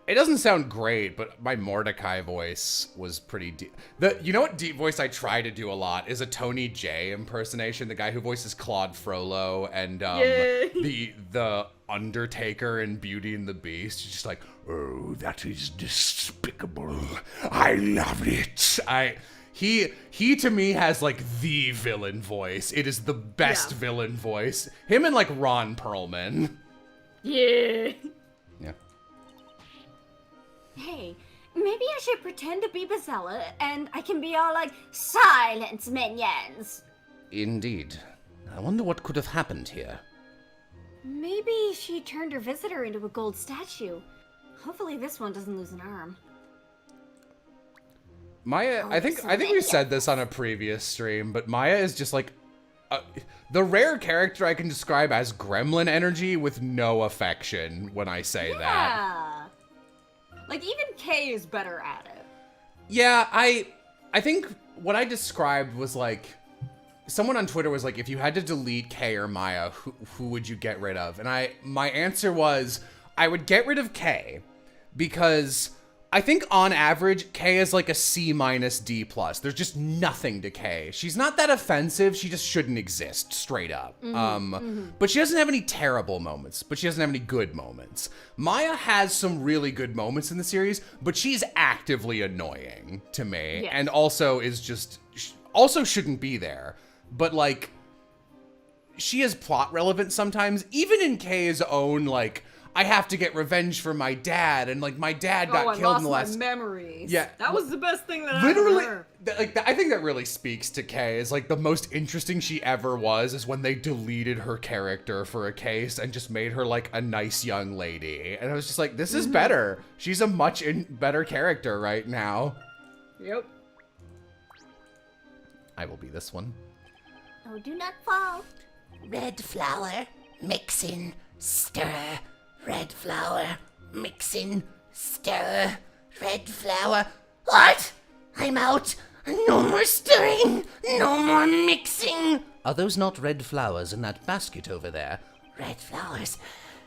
it doesn't sound great, but my Mordecai voice was pretty deep. You know what deep voice I try to do a lot is a Tony J impersonation, the guy who voices Claude Frollo and the Undertaker in Beauty and the Beast. He's just like, "Oh, that is despicable. I love it." He to me has like the villain voice. It is the best villain voice. Him and like Ron Perlman. Yeah. Yeah. Hey, maybe I should pretend to be Bazella, and I can be all like, "Silence, minions." Indeed. I wonder what could have happened here. Maybe she turned her visitor into a gold statue. Hopefully this one doesn't lose an arm. Maya, I think we said this on a previous stream, but Maya is just like the rare character I can describe as gremlin energy with no affection when I say that. Yeah. Like even Kay is better at it. Yeah, I think what I described was like someone on Twitter was like, if you had to delete Kay or Maya, who would you get rid of? And my answer was I would get rid of Kay because I think on average, Kay is like a C- D+. There's just nothing to Kay. She's not that offensive. She just shouldn't exist, straight up. But she doesn't have any terrible moments, but she doesn't have any good moments. Maya has some really good moments in the series, but she's actively annoying to me. Yes. And also also shouldn't be there. But like, she is plot relevant sometimes, even in Kay's own like, I have to get revenge for my dad, and like my dad got I killed lost in the last. my memories. Yeah, that was the best thing that Literally, I ever I think that really speaks to Kay. Is like the most interesting she ever was is when they deleted her character for a case and just made her like a nice young lady. And I was just like, this is better. She's a much better character right now. Yep. I will be this one. Oh, do not fall. Red flour, mix in, stir. Red flour, mix in, stir. Red flour. What? I'm out. No more stirring. No more mixing. Are those not red flowers in that basket over there? Red flowers.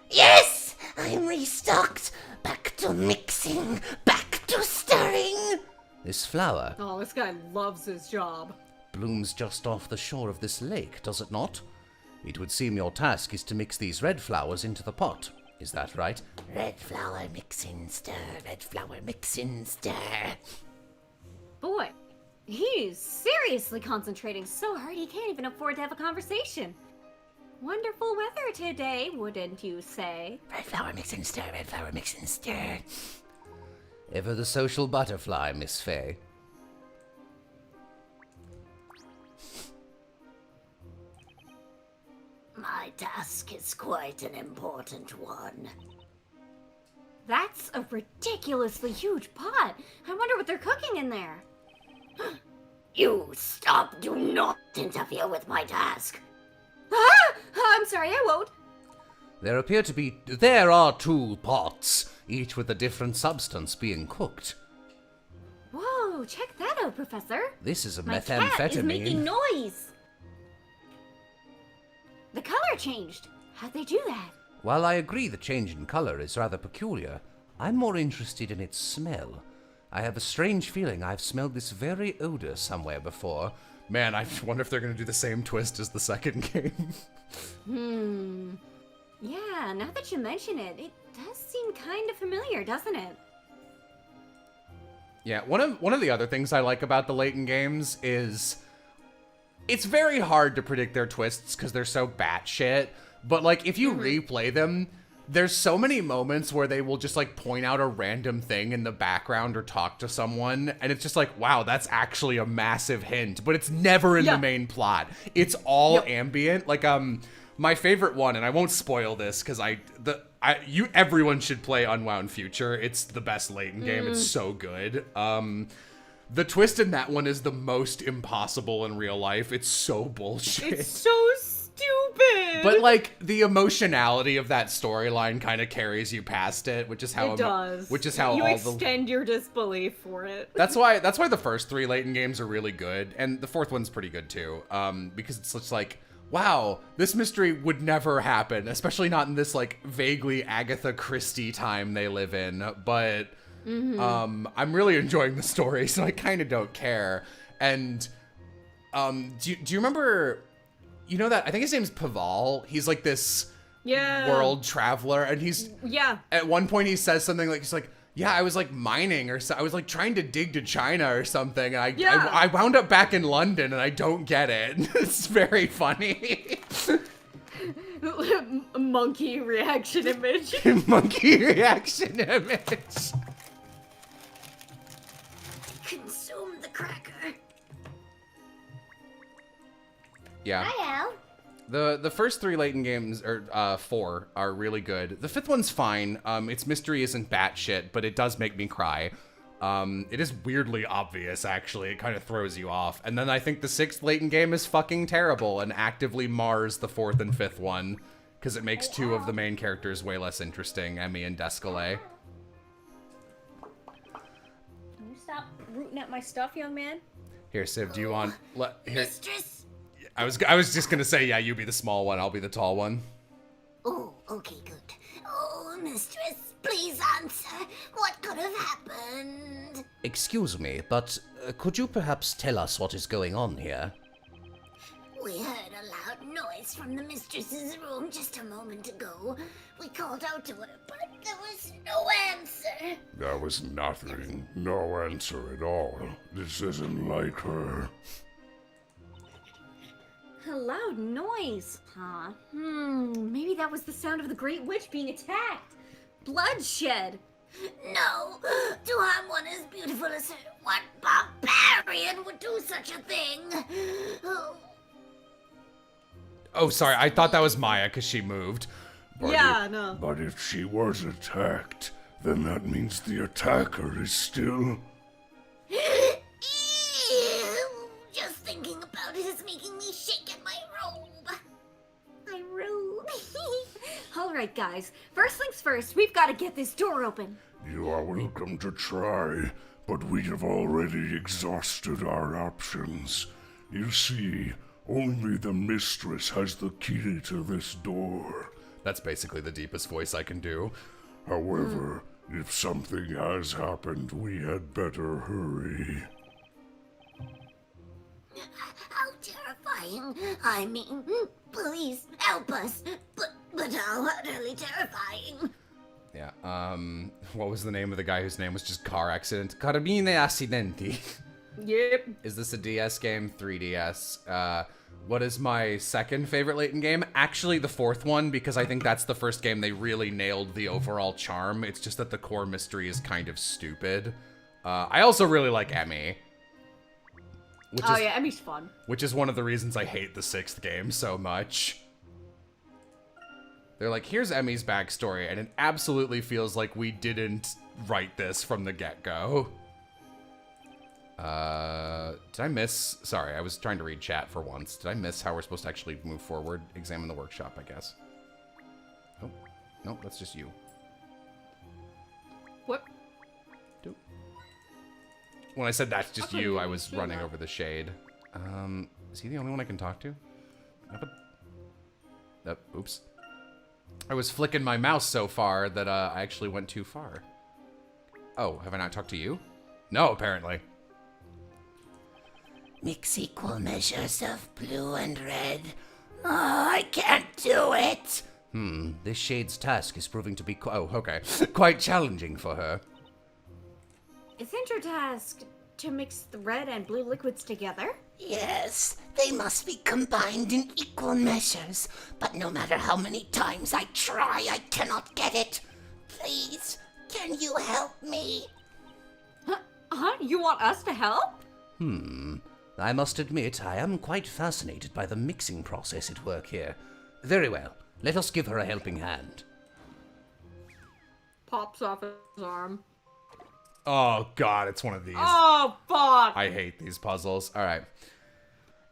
Yes! I'm restocked. Back to mixing. Back to stirring. This flower Oh, this guy loves his job. blooms just off the shore of this lake, does it not? It would seem your task is to mix these red flowers into the pot. Is that right? Red flour, mix in, stir. Red flour, mix in, stir. Boy, he's seriously concentrating so hard he can't even afford to have a conversation. Wonderful weather today, wouldn't you say? Red flour, mix in, stir. Red flour, mix in, stir. Ever the social butterfly, Miss Fay. My task is quite an important one. That's a ridiculously huge pot. I wonder what they're cooking in there. You stop. Do not interfere with my task. Ah! I'm sorry, I won't. There are 2 pots, each with a different substance being cooked. Whoa, check that out, Professor. This is a My cat is making methamphetamine. noise. The color changed. How'd they do that? While I agree the change in color is rather peculiar, I'm more interested in its smell. I have a strange feeling I've smelled this very odor somewhere before. Man, I wonder if they're gonna do the same twist as the second game. Yeah, now that you mention it, it does seem kind of familiar, doesn't it? Yeah, one of the other things I like about the Layton games is it's very hard to predict their twists because they're so batshit. But like if you replay them, there's so many moments where they will just like point out a random thing in the background or talk to someone, and it's just like, wow, that's actually a massive hint. But it's never in the main plot. It's all ambient. Like my favorite one, and I won't spoil this because everyone should play Unwound Future. It's the best Layton game. It's so good. The twist in that one is the most impossible in real life. It's so bullshit. It's so stupid. But like the emotionality of that storyline kind of carries you past it, which is how it does. Which is how you all extend your disbelief for it. That's why the first 3 Layton games are really good, and the 4th one's pretty good too. Because it's just like, wow, this mystery would never happen, especially not in this like vaguely Agatha Christie time they live in. But I'm really enjoying the story, so I kind of don't care. And do you remember? You know that I think his name's Paval. He's like this world traveler, and he's at one point he says something like, he's like, yeah, I was like mining or so. I was like trying to dig to China or something. And I wound up back in London, and I don't get it. It's very funny. Monkey reaction image. Monkey reaction image. Consume the cracker. Yeah. Hi, Al. The first 3 Layton games, or 4, are really good. The 5th one's fine. Its mystery isn't batshit, but it does make me cry. It is weirdly obvious, actually. It kind of throws you off. And then I think the 6th Layton game is fucking terrible and actively mars the 4th and 5th one, because it makes 2 of the main characters way less interesting, Emmy and Descalay. Can you stop rooting at my stuff, young man? Here, Civ, do you want... Here, Mistress. I was just gonna say, yeah, you be the small one, I'll be the tall one. Oh, okay, good. Oh, mistress, please answer. What could have happened? Excuse me, but could you perhaps tell us what is going on here? We heard a loud noise from the mistress's room just a moment ago. We called out to her, but there was no answer. There was nothing. No answer at all. This isn't like her. A loud noise, huh? Maybe that was the sound of the Great Witch being attacked. bloodshed. No, to harm one as beautiful as her. What barbarian would do such a thing? Oh, Oh, sorry. I thought that was Maya because she moved. Yeah, no. But if she was attacked, then that means the attacker is still... ew, just thinking about it is making me shake in my robe. My robe. Alright, guys. First things first, we've got to get this door open. You are welcome to try, but we have already exhausted our options. You see, only the mistress has the key to this door. That's basically the deepest voice I can do. However, if something has happened, we had better hurry. How terrifying. I mean, please help us. But how utterly terrifying. Yeah, what was the name of the guy whose name was just car accident? Carabine accidenti. Yep. Is this a DS game? 3DS. What is my second favorite Layton game? Actually, the fourth one, because I think that's the first game they really nailed the overall charm. It's just that the core mystery is kind of stupid. I also really like Emmy. Yeah, Emmy's fun. Which is one of the reasons I hate the sixth game so much. They're like, here's Emmy's backstory, and it absolutely feels like we didn't write this from the get-go. Did I miss? Sorry, I was trying to read chat for once. Did I miss how we're supposed to actually move forward? Examine the workshop, I guess. Oh, no, that's just you. What? When I said that's just Okay, you, I was yeah. running over the shade. Is he the only one I can talk to? Oops. I was flicking my mouse so far that I actually went too far. Oh, have I not talked to you? No, apparently. Mix equal measures of blue and red. Oh, I can't do it. This shade's task is proving to be quite challenging for her. Isn't your task to mix the red and blue liquids together? Yes, they must be combined in equal measures. But no matter how many times I try, I cannot get it. Please, can you help me? Huh? You want us to help? I must admit, I am quite fascinated by the mixing process at work here. Very well, let us give her a helping hand. Pops off his arm. Oh, God, it's one of these. Oh, fuck! I hate these puzzles. All right.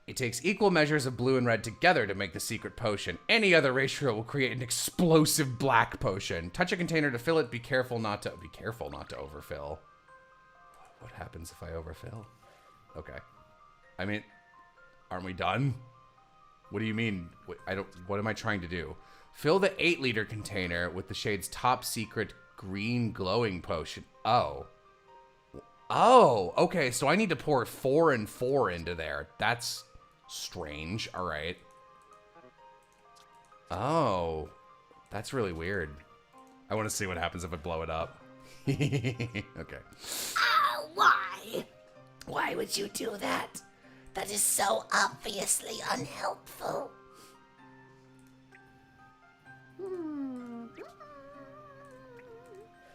It takes equal measures of blue and red together to make the secret potion. Any other ratio will create an explosive black potion. Touch a container to fill it. Be careful not to overfill. What happens if I overfill? Okay. I mean, aren't we done? What do you mean? What am I trying to do? Fill the 8-liter container with the shade's top secret green glowing potion. Oh, okay, so I need to pour 4 and 4 into there. That's strange. All right. Oh, that's really weird. I want to see what happens if I blow it up. Okay. Why? Why would you do that? That is so obviously unhelpful.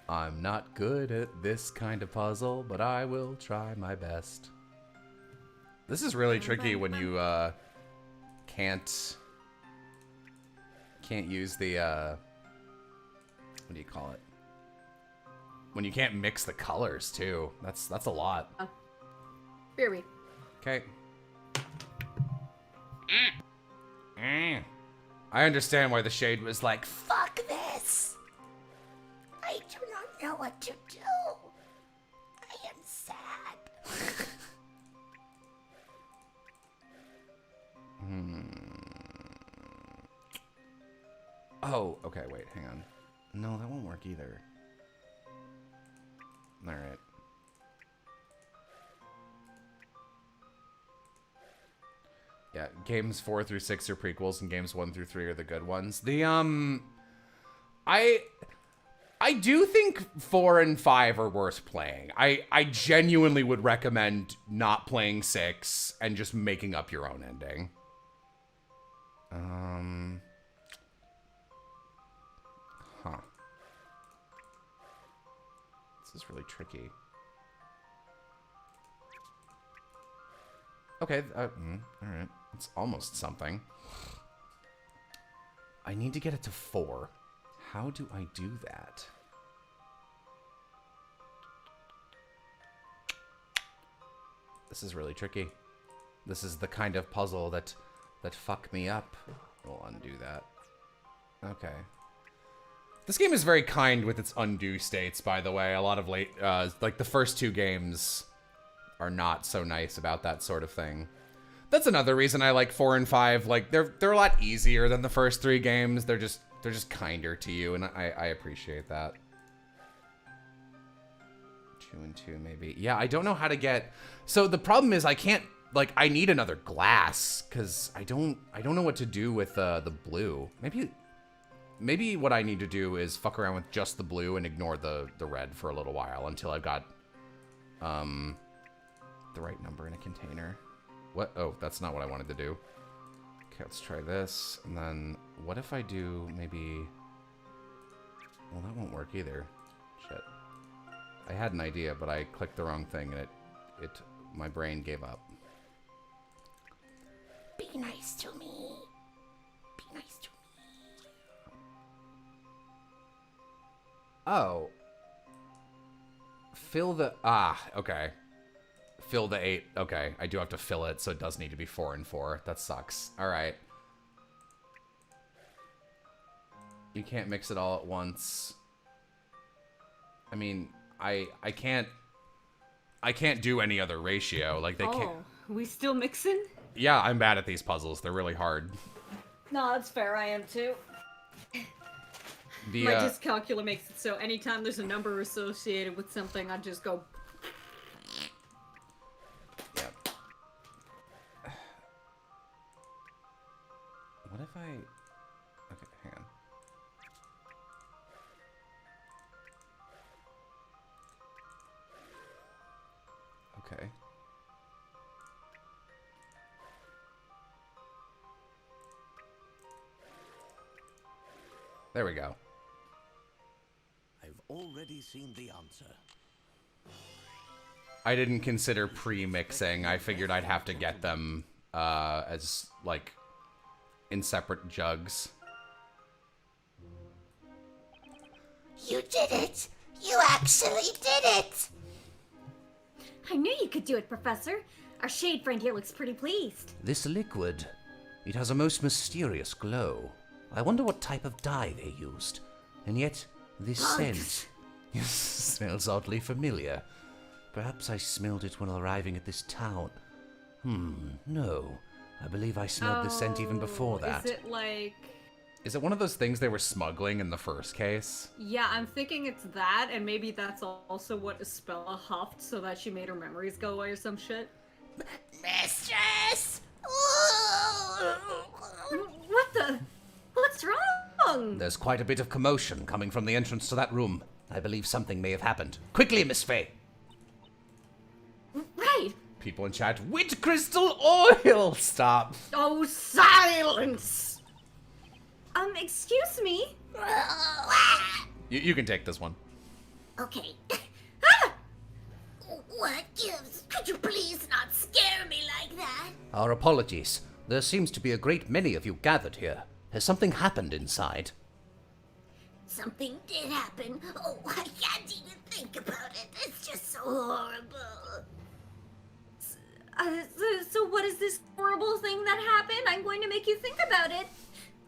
I'm not good at this kind of puzzle, but I will try my best. This is really tricky when you can't use the what do you call it? When you can't mix the colors too. That's a lot. Fear me. Okay. I understand why the shade was like, Fuck this. I do not know what to do. I am sad. oh, okay, wait, hang on. No, that won't work either. All right. Yeah, games 4 through 6 are prequels, and games 1 through 3 are the good ones. I do think 4 and 5 are worth playing. I genuinely would recommend not playing 6 and just making up your own ending. Huh. This is really tricky. Okay, alright. It's almost something. I need to get it to 4. How do I do that? This is really tricky. This is the kind of puzzle that fuck me up. We'll undo that. Okay. This game is very kind with its undo states, by the way. A lot of like the first 2 games are not so nice about that sort of thing. That's another reason I like 4 and 5. Like they're a lot easier than the first 3 games. They're just kinder to you, and I appreciate that. 2 and 2 maybe. Yeah, I don't know how to get. So the problem is I can't. Like I need another glass because I don't know what to do with the blue. Maybe what I need to do is fuck around with just the blue and ignore the red for a little while until I've got the right number in a container. What? Oh, that's not what I wanted to do. Okay, let's try this. And then what if I do maybe... Well, that won't work either. Shit. I had an idea, but I clicked the wrong thing and my brain gave up. Be nice to me. Be nice to me. Oh. Fill the... okay. Fill the 8. Okay, I do have to fill it, so it does need to be 4 and 4. That sucks. Alright. You can't mix it all at once. I mean, I can't do any other ratio. Like, they can't... we still mixing? Yeah, I'm bad at these puzzles. They're really hard. No, that's fair. I am too. My dyscalculia makes it so anytime there's a number associated with something, I just go... Yep. What if I... Okay, hang on. Okay. There we go. I've already seen the answer. I didn't consider pre-mixing. I figured I'd have to get them as, like, in separate jugs. You did it! You actually did it! I knew you could do it, Professor. Our shade friend here looks pretty pleased. This liquid, it has a most mysterious glow. I wonder what type of dye they used. And yet, this scent smells oddly familiar. Perhaps I smelled it when arriving at this town. No. I believe I smelled the scent even before that. Is it like... Is it one of those things they were smuggling in the first case? Yeah, I'm thinking it's that, and maybe that's also what Espella huffed so that she made her memories go away or some shit. Mistress! What the? What's wrong? There's quite a bit of commotion coming from the entrance to that room. I believe something may have happened. Quickly, Miss Fay! Right. People in chat, wit crystal oil! Stop. Oh, silence! Excuse me? You can take this one. Okay. What gives? Could you please not scare me like that? Our apologies. There seems to be a great many of you gathered here. Has something happened inside? Something did happen. Oh, I can't even think about it. It's just so horrible. So what is this horrible thing that happened? I'm going to make you think about it.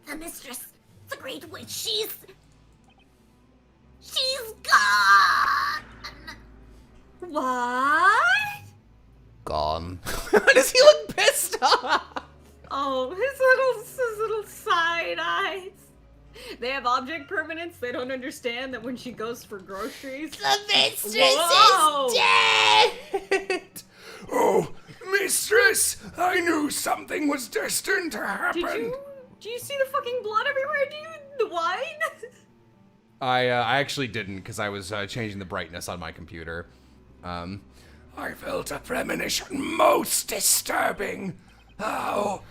The mistress, the great witch, she's gone. What? Gone. Why does he look pissed off? Oh, his little side eyes. They have object permanence. They don't understand that when she goes for groceries. The mistress Whoa! is dead. Oh, mistress! I knew something was destined to happen. Do you see the fucking blood everywhere? The wine? I actually didn't because I was changing the brightness on my computer. I felt a premonition most disturbing. How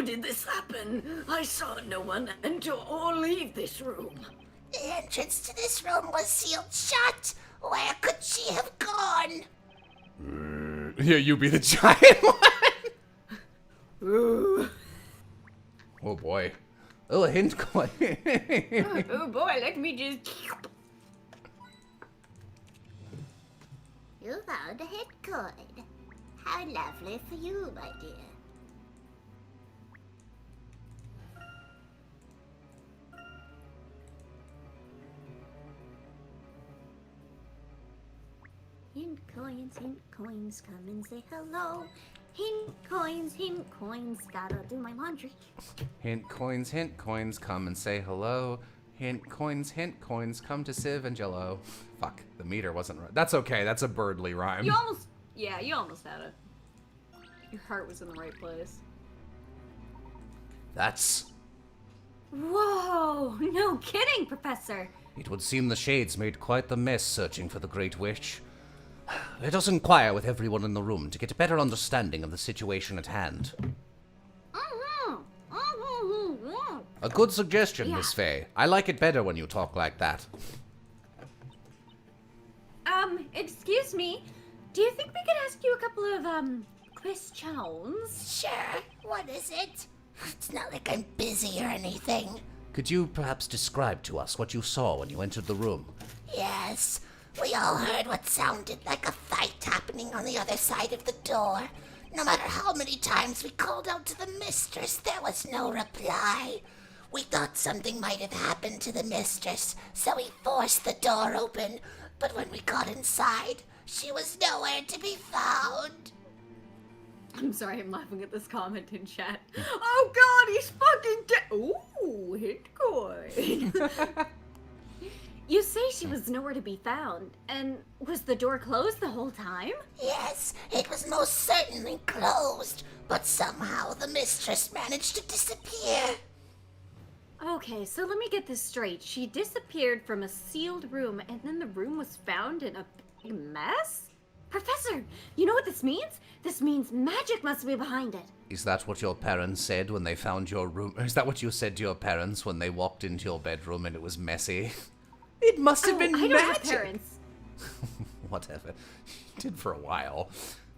did this happen? I saw no one enter or leave this room. The entrance to this room was sealed shut. Where could she have gone? Yeah, you be the giant one. Ooh. Oh boy. Oh, a hint coin. Oh boy, let me just. You found a hit coin. How lovely for you, my dear. Hint coins, come and say hello. Hint coins, gotta do my laundry. Hint coins, come and say hello. Hint coins, come to Civ and Jello. Fuck, the meter wasn't right. That's okay, that's a birdly rhyme. You almost. Yeah, you almost had it. Your heart was in the right place. That's... Whoa! No kidding, Professor! It would seem the Shades made quite the mess searching for the Great Witch. Let us inquire with everyone in the room to get a better understanding of the situation at hand. A good suggestion, Miss Fey. I like it better when you talk like that. Excuse me. Do you think we could ask you a couple of, questions? Sure, what is it? It's not like I'm busy or anything. Could you perhaps describe to us what you saw when you entered the room? Yes, we all heard what sounded like a fight happening on the other side of the door. No matter how many times we called out to the mistress, there was no reply. We thought something might have happened to the mistress, so we forced the door open. But when we got inside, she was nowhere to be found. I'm sorry, I'm laughing at this comment in chat. Oh god, he's fucking dead! Ooh, hit coin. You say she was nowhere to be found, and was the door closed the whole time? Yes, it was most certainly closed, but somehow the mistress managed to disappear. Okay, so let me get this straight. She disappeared from a sealed room, and then the room was found in a big mess? Professor, you know what this means? This means magic must be behind it. Is that what your parents said when they found your room? Is that what you said to your parents when they walked into your bedroom and it was messy? It must have been I don't have magic. parents. Whatever. She did for a while.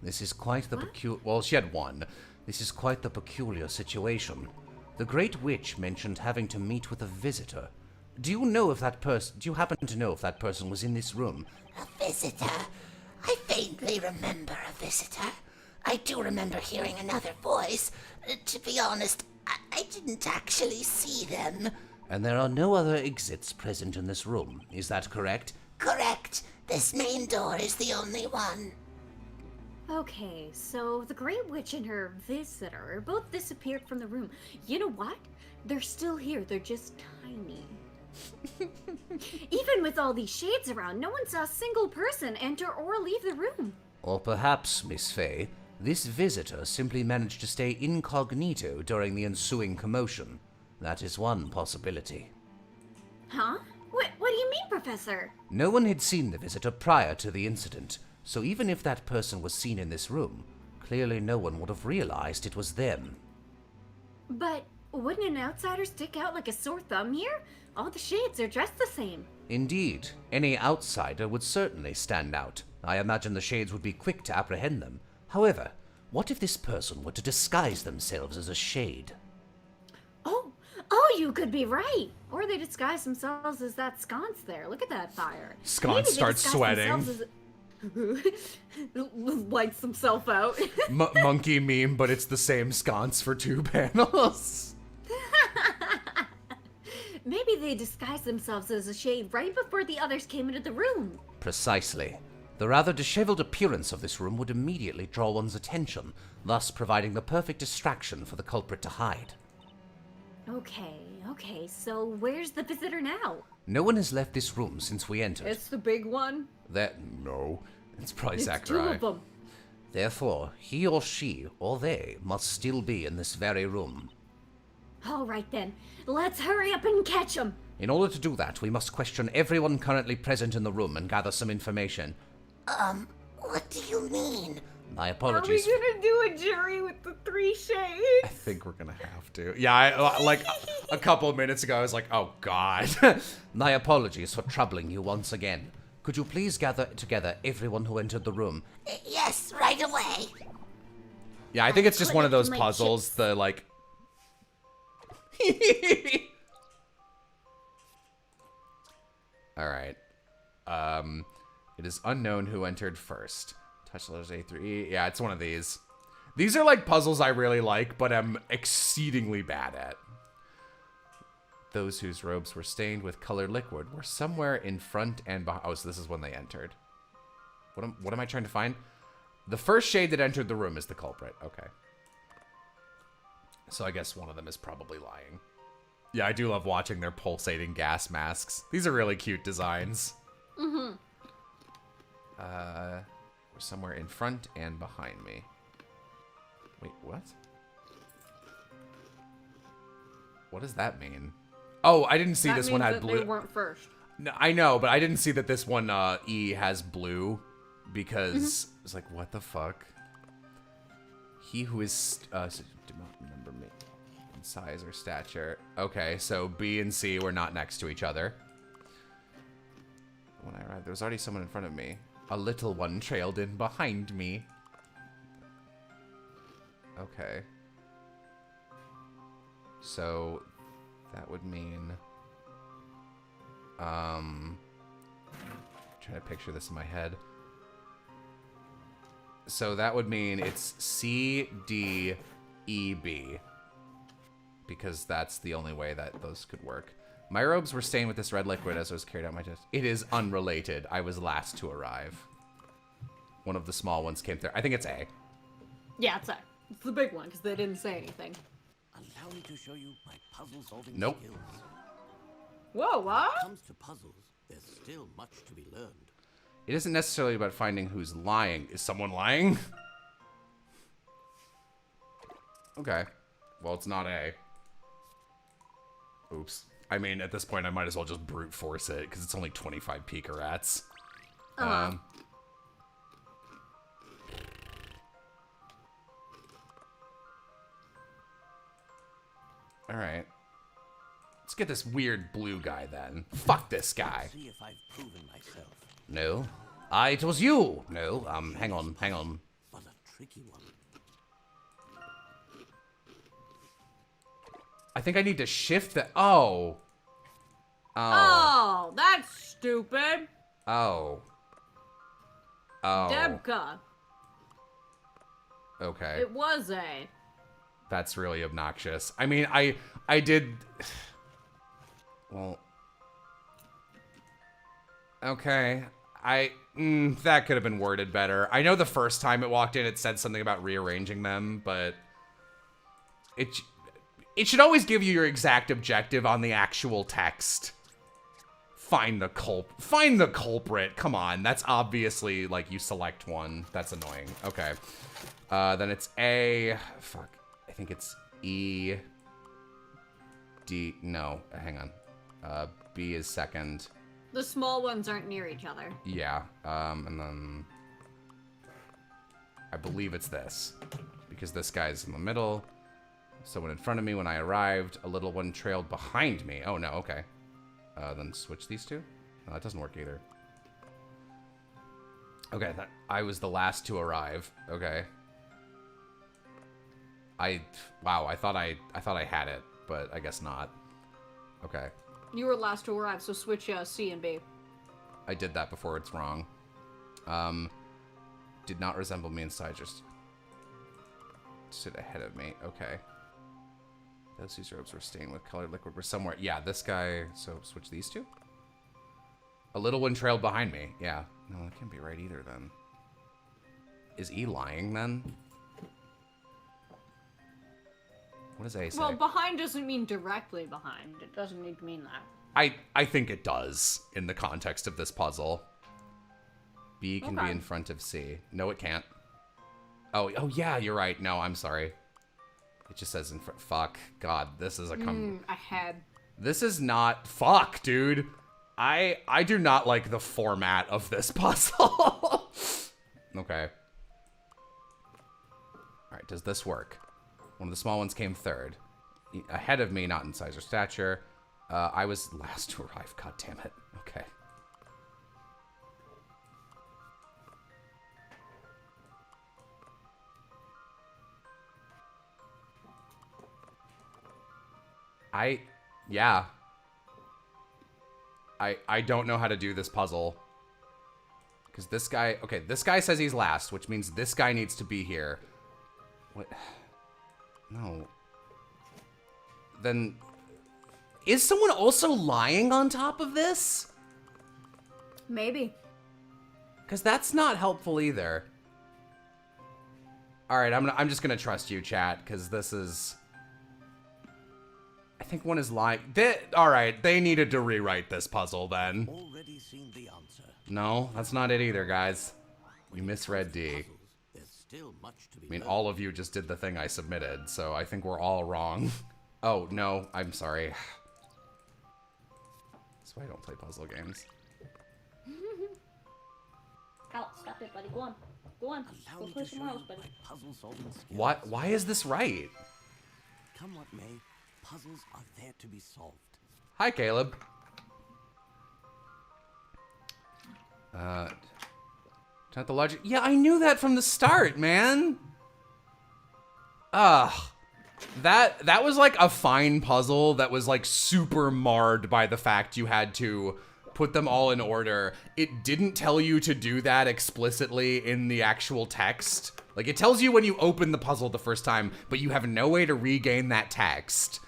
This is quite the peculiar... Well, she had one. This is quite the peculiar situation. The Great Witch mentioned having to meet with a visitor. Do you know if that person... Do you happen to know if that person was in this room? A visitor? I faintly remember a visitor. I do remember hearing another voice. To be honest, I didn't actually see them. And there are no other exits present in this room. Is that correct? Correct. This main door is the only one. Okay, so the Great Witch and her visitor both disappeared from the room. You know what? They're still here, they're just tiny. Even with all these shades around, no one saw a single person enter or leave the room. Or perhaps, Miss Fey, this visitor simply managed to stay incognito during the ensuing commotion. That is one possibility. Huh? What do you mean, Professor? No one had seen the visitor prior to the incident, so even if that person was seen in this room, clearly no one would have realized it was them. But wouldn't an outsider stick out like a sore thumb here? All the shades are dressed the same. Indeed, any outsider would certainly stand out. I imagine the shades would be quick to apprehend them. However, what if this person were to disguise themselves as a shade? Oh, you could be right. Or they disguise themselves as that sconce there. Look at that fire. Sconce Maybe they starts disguise sweating. themselves as Lights himself out. Monkey meme, but it's the same sconce for 2 panels. Maybe they disguised themselves as a shade right before the others came into the room. Precisely. The rather disheveled appearance of this room would immediately draw one's attention, thus providing the perfect distraction for the culprit to hide. Okay, so where's the visitor now? No one has left this room since we entered. It's the big one. No. It's probably It's 2 Zachariah. of them. Therefore, he or she, or they, must still be in this very room. All right then, let's hurry up and catch them. In order to do that, we must question everyone currently present in the room and gather some information. What do you mean? My Are we apologies. gonna do a jury with the 3 shades? I think we're gonna have to. Yeah, like a couple of minutes ago, I was like, oh god. My apologies for troubling you once again. Could you please gather together everyone who entered the room? Yes, right away. Yeah, I think it's just one of those my puzzles. chips. The like. All right. It is unknown who entered first. Touch the letters A through E. Yeah, it's one of these. These are like puzzles I really like, but I'm exceedingly bad at. Those whose robes were stained with colored liquid were somewhere in front and behind. Oh, so this is when they entered. What am I trying to find? The first shade that entered the room is the culprit. Okay. So I guess one of them is probably lying. Yeah, I do love watching their pulsating gas masks. These are really cute designs. Mm-hmm. Somewhere in front and behind me. Wait, what? What does that mean? Oh, I didn't see That this one means had that blue. They weren't first. No, I know, but I didn't see that this one E has blue because it's like, what the fuck? He who is do not remember me in size or stature. Okay, so B and C were not next to each other. When I arrived, there was already someone in front of me. A little one trailed in behind me. Okay. So that would mean trying to picture this in my head. So that would mean it's C, D, E, B. Because that's the only way that those could work. My robes were stained with this red liquid as I was carried out my chest. It is unrelated. I was last to arrive. One of the small ones came through. I think it's A. Yeah, it's A. It's the big one, because they didn't say anything. Allow me to show you my puzzle-solving Nope. skills. Whoa, what? When it comes to puzzles, there's still much to be learned. It isn't necessarily about finding who's lying. Is someone lying? Okay. Well, it's not A. Oops. I mean, at this point, I might as well just brute force it, because it's only 25 Pika Rats. Alright. Let's get this weird blue guy, then. Fuck this guy. See if I've proven myself. No. It was you. No, hang on. But a tricky one. I think I need to shift the... Oh. Oh, that's stupid. Oh. Oh. Debka. Okay. It was A. That's really obnoxious. I mean, I did... Well... Okay. That could have been worded better. I know the first time it walked in, it said something about rearranging them, but... It should always give you your exact objective on the actual text. Find the culprit. Come on. That's obviously, like, you select one. That's annoying. Okay. Then it's A. Fuck. I think it's E. D. No. Hang on. B is second. The small ones aren't near each other. Yeah. And then... I believe it's this. Because this guy's in the middle. Someone in front of me when I arrived. A little one trailed behind me. Oh, no. Okay. Then switch these two? No, that doesn't work either. Okay, I was the last to arrive. Okay. Wow, I thought I had it, but I guess not. Okay. You were last to arrive, so switch C and B. I did that before it's wrong. Did not resemble me inside, just sit ahead of me. Okay. Those whose robes were stained with colored liquid were somewhere. Yeah, this guy. So switch these two. A little one trailed behind me. Yeah. No, that can't be right either then. Is E lying then? What does A say? Well, behind doesn't mean directly behind. It doesn't need to mean that. I think it does in the context of this puzzle. B can be in front of C. No, it can't. Oh yeah, you're right. No, I'm sorry. It just says in front. Fuck. God, this is a Ahead. This is not. Fuck, dude. I do not like the format of this puzzle. Okay. Alright, does this work? One of the small ones came third. Ahead of me, not in size or stature. I was last to arrive. God damn it. Okay. Yeah. I don't know how to do this puzzle. Because this guy, okay, this guy says he's last, which means this guy needs to be here. What? No. Then, is someone also lying on top of this? Maybe. Because that's not helpful either. All right, I'm just gonna trust you, chat, because this is. I think one is lying. All right, they needed to rewrite this puzzle then. Already seen the answer. No, that's not it either, guys. You misread D. Puzzles, there's still much to be I mean, learned. all of you just did the thing I submitted, so I think we're all wrong. Oh, no, I'm sorry. That's why I don't play puzzle games. Out, stop it, buddy. Go on. Go on. Allow Go me play to show somewhere you else, buddy. my puzzle-solving skills. What? Why is this right? Come what may, puzzles are there to be solved. Hi, Caleb. Not the logic. Yeah, I knew that from the start, man. Ugh. That was like a fine puzzle that was like super marred by the fact you had to put them all in order. It didn't tell you to do that explicitly in the actual text. Like, it tells you when you open the puzzle the first time, but you have no way to regain that text.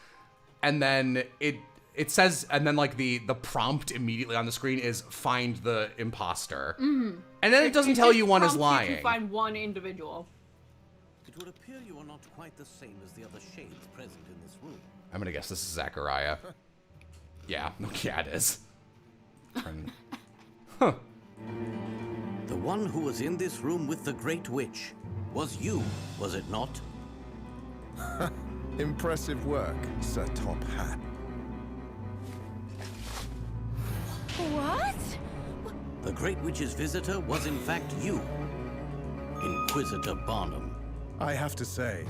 And then it says, and then like the prompt immediately on the screen is find the imposter. And then it doesn't tell you one is prompts you lying. to find one individual. It would appear you are not quite the same as the other shades present in this room. I'm gonna guess this is Zachariah. Yeah, yeah, it is. Huh. The one who was in this room with the Great Witch was you, was it not? Impressive work, Sir Top Hat. What? The Great Witch's visitor was in fact you, Inquisitor Barnum. I have to say,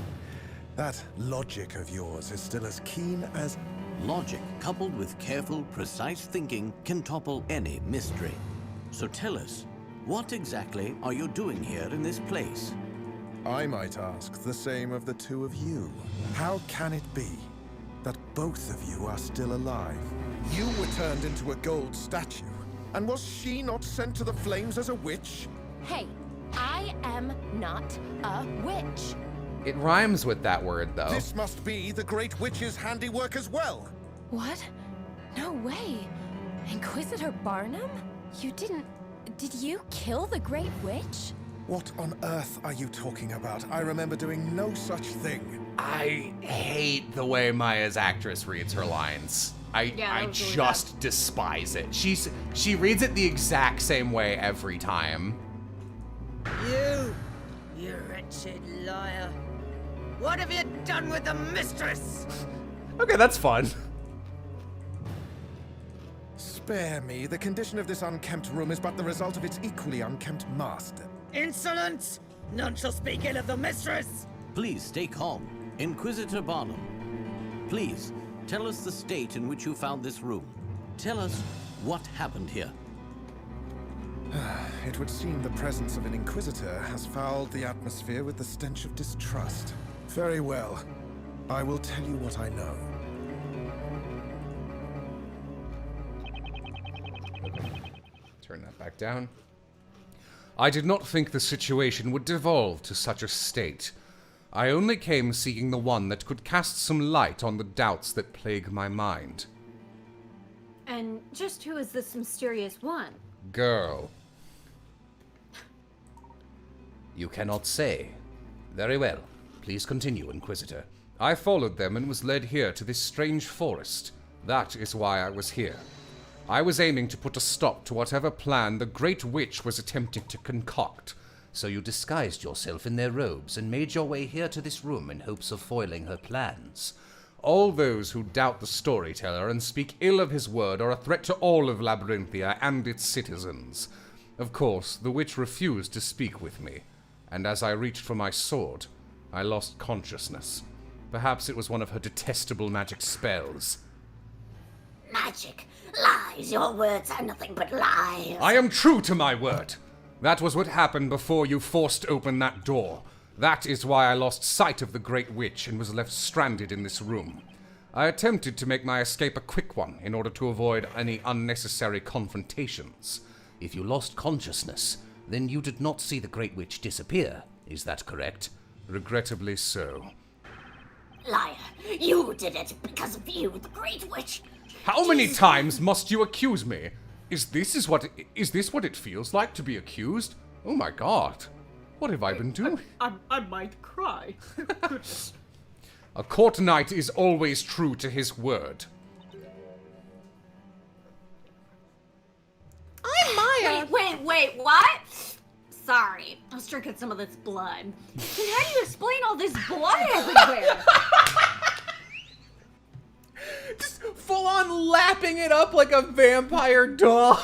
that logic of yours is still as keen as... Logic, coupled with careful, precise thinking, can topple any mystery. So tell us, what exactly are you doing here in this place? I might ask the same of the two of you. How can it be that both of you are still alive? You were turned into a gold statue, and was she not sent to the flames as a witch? Hey, I am not a witch. It rhymes with that word, though. This must be the Great Witch's handiwork as well. What? No way. Inquisitor Barnum? Did you kill the Great Witch? What on earth are you talking about? I remember doing no such thing. I hate the way Maya's actress reads her lines. I that was really just despise it. She reads it the exact same way every time. You wretched liar. What have you done with the mistress? Okay, that's fun. Spare me. The condition of this unkempt room is but the result of its equally unkempt master. Insolence! None shall speak ill of the mistress! Please stay calm. Inquisitor Barnum, please tell us the state in which you found this room. Tell us what happened here. It would seem the presence of an Inquisitor has fouled the atmosphere with the stench of distrust. Very well. I will tell you what I know. Turn that back down. I did not think the situation would devolve to such a state. I only came seeking the one that could cast some light on the doubts that plague my mind. And just who is this mysterious one? Girl. You cannot say. Very well. Please continue, Inquisitor. I followed them and was led here to this strange forest. That is why I was here. I was aiming to put a stop to whatever plan the Great Witch was attempting to concoct. So you disguised yourself in their robes and made your way here to this room in hopes of foiling her plans. All those who doubt the storyteller and speak ill of his word are a threat to all of Labyrinthia and its citizens. Of course, the witch refused to speak with me, and as I reached for my sword, I lost consciousness. Perhaps it was one of her detestable magic spells. Magic. Lies. Your words are nothing but lies. I am true to my word. That was what happened before you forced open that door. That is why I lost sight of the Great Witch and was left stranded in this room. I attempted to make my escape a quick one in order to avoid any unnecessary confrontations. If you lost consciousness, then you did not see the Great Witch disappear. Is that correct? Regrettably so. Liar. You did it because of you, the Great Witch. How many times must you accuse me? Is this what it feels like to be accused? Oh my god. What have I been doing? I might cry. Goodness. A court knight is always true to his word. I'm Maya. Wait, what? Sorry, I was drinking some of this blood. And how do you explain all this blood everywhere? Just full on lapping it up like a vampire dog.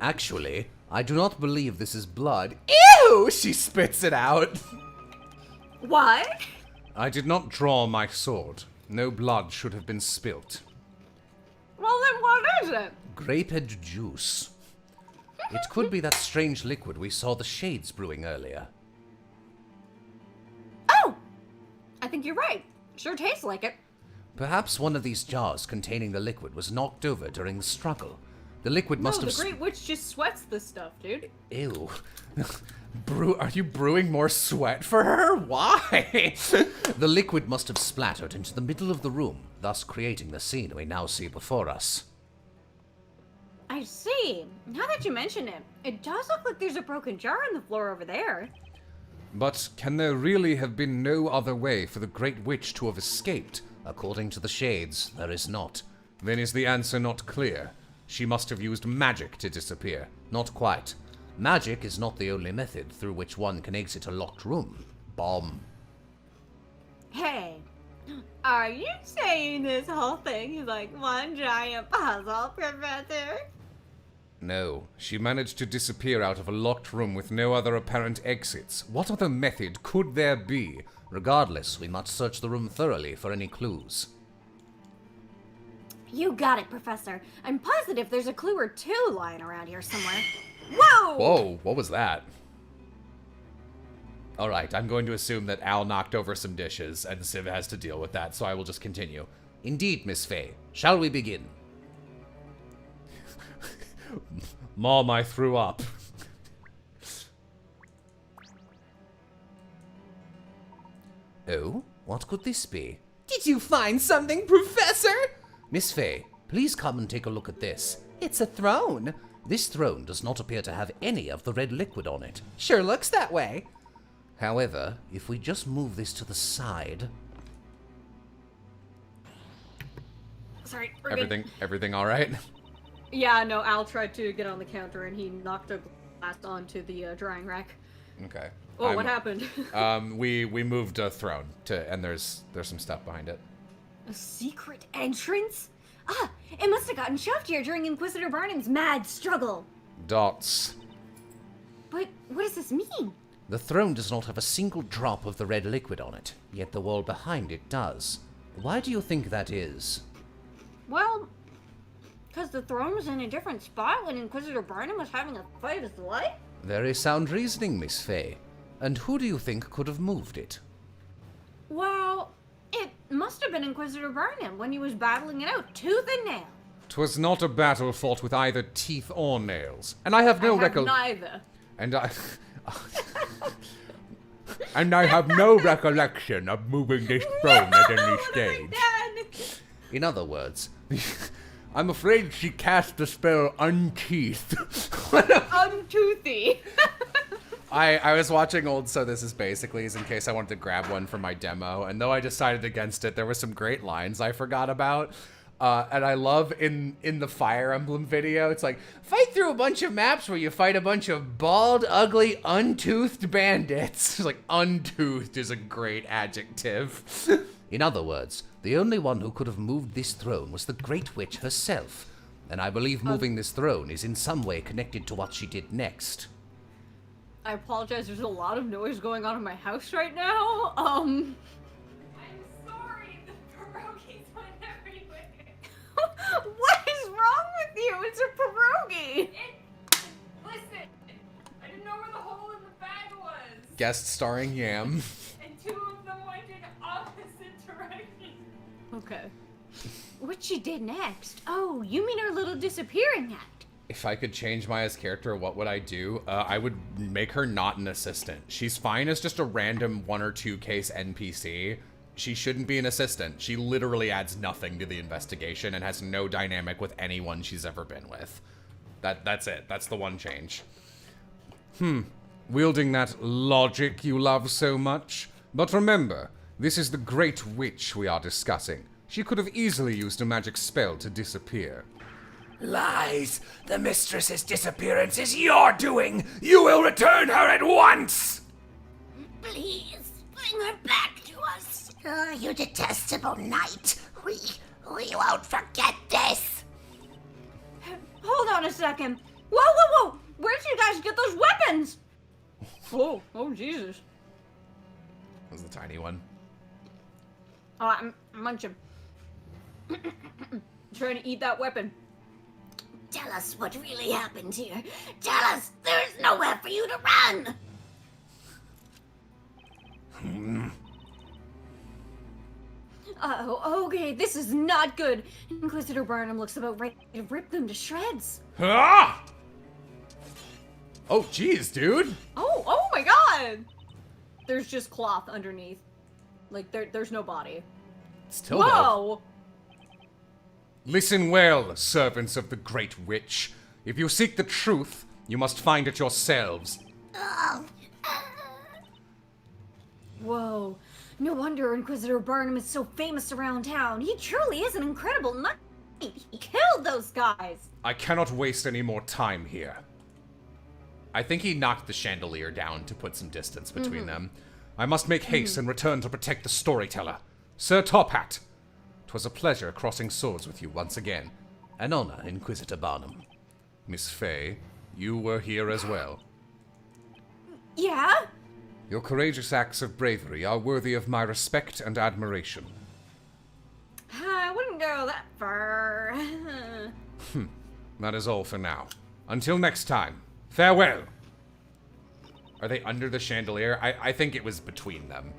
Actually, I do not believe this is blood. Ew! She spits it out. What? I did not draw my sword. No blood should have been spilt. Well, then what is it? Grapehead juice. It could be that strange liquid we saw the shades brewing earlier. Oh! I think you're right. Sure tastes like it. Perhaps one of these jars containing the liquid was knocked over during the struggle. The liquid must No, have... the Great Witch just sweats this stuff, dude. Ew. Are you brewing more sweat for her? Why? The liquid must have splattered into the middle of the room, thus creating the scene we now see before us. I see. Now that you mention it, it does look like there's a broken jar on the floor over there. But can there really have been no other way for the Great Witch to have escaped? According to the shades, there is not. Then is the answer not clear? She must have used magic to disappear. Not quite. Magic is not the only method through which one can exit a locked room. Bomb. Hey, are you saying this whole thing is like one giant puzzle, Professor? No, she managed to disappear out of a locked room with no other apparent exits. What other method could there be? Regardless, we must search the room thoroughly for any clues. You got it, Professor. I'm positive there's a clue or two lying around here somewhere. Whoa! Whoa, what was that? Alright, I'm going to assume that Al knocked over some dishes, and Civ has to deal with that, so I will just continue. Indeed, Miss Fey. Shall we begin? Mom, I threw up. Oh? What could this be? Did you find something, Professor? Miss Fey, please come and take a look at this. It's a throne. This throne does not appear to have any of the red liquid on it. Sure looks that way. However, if we just move this to the side... Sorry, we're good. Everything all right? Yeah, no, Al tried to get on the counter and he knocked a glass onto the drying rack. Okay. Oh, what happened? We moved a throne and there's some stuff behind it. A secret entrance? Ah, it must have gotten shoved here during Inquisitor Barnum's mad struggle. Dots. But what does this mean? The throne does not have a single drop of the red liquid on it, yet the wall behind it does. Why do you think that is? Well, because the throne was in a different spot when Inquisitor Barnum was having a fight of his life? Very sound reasoning, Miss Fey. And who do you think could have moved it? Well, it must have been Inquisitor Barnum when he was battling it out tooth and nail. 'Twas not a battle fought with either teeth or nails, and I have no Neither. And I have no recollection of moving this throne at any stage. In other words, I'm afraid she cast the spell Unteeth. Untoothy. I was watching old So This Is Basically's in case I wanted to grab one for my demo, and though I decided against it, there were some great lines I forgot about. And I love in the Fire Emblem video, it's like, fight through a bunch of maps where you fight a bunch of bald, ugly, untoothed bandits. It's like, untoothed is a great adjective. in other words, the only one who could have moved this throne was the Great Witch herself. And I believe moving this throne is in some way connected to what she did next. I apologize, there's a lot of noise going on in my house right now. I'm sorry, the pierogies went everywhere. What is wrong with you? It's a pierogi! Listen, I didn't know where the hole in the bag was. Guest starring Yam. And two of them went in opposite directions. Okay. What she did next? Oh, you mean her little disappearing act? If I could change Maya's character, what would I do? I would make her not an assistant. She's fine as just a random 1 or 2 case NPC. She shouldn't be an assistant. She literally adds nothing to the investigation and has no dynamic with anyone she's ever been with. That's it. That's the one change. Wielding that logic you love so much. But remember, this is the Great Witch we are discussing. She could have easily used a magic spell to disappear. Lies! The mistress's disappearance is your doing! You will return her at once! Please, bring her back to us. Oh, you detestable knight. We won't forget this. Hold on a second. Whoa! Where'd you guys get those weapons? Oh, Jesus. That was the tiny one. Oh, I'm munching. Trying to eat that weapon. Tell us what really happened here. Tell us there is nowhere for you to run. Oh, okay, this is not good. Inquisitor Barnum looks about ready to rip them to shreds. Ah! Oh, jeez, dude. Oh my god! There's just cloth underneath. Like, there's no body. Still though. Whoa! Listen well, servants of the Great Witch. If you seek the truth, you must find it yourselves. Whoa. No wonder Inquisitor Barnum is so famous around town. He truly is an incredible knight. He killed those guys. I cannot waste any more time here. I think he knocked the chandelier down to put some distance between them. I must make haste and return to protect the storyteller. Sir Top Hat, 'twas a pleasure crossing swords with you once again. An honor, Inquisitor Barnum. Miss Fay, you were here as well. Yeah? Your courageous acts of bravery are worthy of my respect and admiration. I wouldn't go that far. That is all for now. Until next time, farewell! Are they under the chandelier? I think it was between them.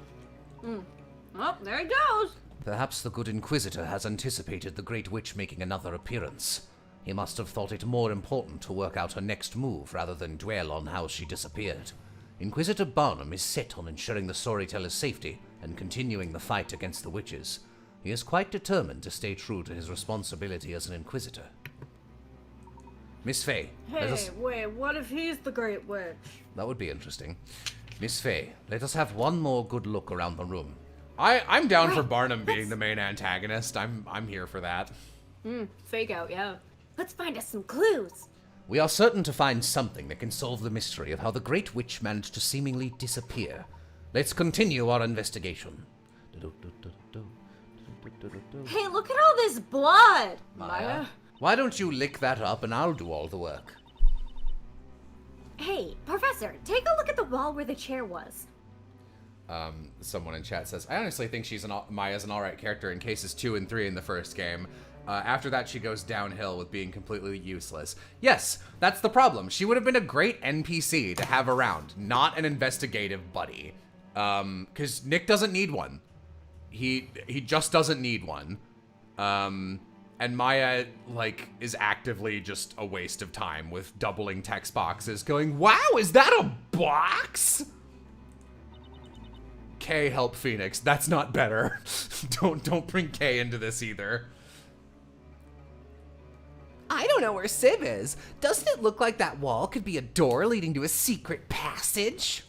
Oh, there he goes. Perhaps the good Inquisitor has anticipated the Great Witch making another appearance. He must have thought it more important to work out her next move rather than dwell on how she disappeared. Inquisitor Barnum is set on ensuring the storyteller's safety and continuing the fight against the witches. He is quite determined to stay true to his responsibility as an Inquisitor. Miss Fay, let us... Wait, what if he's the Great Witch? That would be interesting. Miss Fay, let us have one more good look around the room. I'm down for Barnum being the main antagonist. I'm here for that. Fake out, yeah. Let's find us some clues. We are certain to find something that can solve the mystery of how the Great Witch managed to seemingly disappear. Let's continue our investigation. Hey, look at all this blood. Maya, why don't you lick that up and I'll do all the work? Hey, Professor, take a look at the wall where the chair was. Someone in chat says, I honestly think Maya's an alright character in cases 2 and 3 in the first game. After that, she goes downhill with being completely useless. Yes, that's the problem. She would have been a great NPC to have around, not an investigative buddy. Because Nick doesn't need one. He just doesn't need one. And Maya, like, is actively just a waste of time with doubling text boxes going, wow, is that a box? Kay, help Phoenix. That's not better. Don't bring Kay into this either. I don't know where Civ is. Doesn't it look like that wall could be a door leading to a secret passage?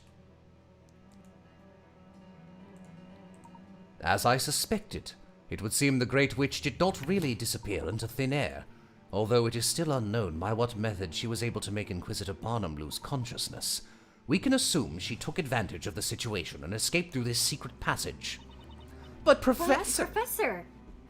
As I suspected, it would seem the Great Witch did not really disappear into thin air, although it is still unknown by what method she was able to make Inquisitor Barnum lose consciousness. We can assume she took advantage of the situation and escaped through this secret passage. But Professor... Professor,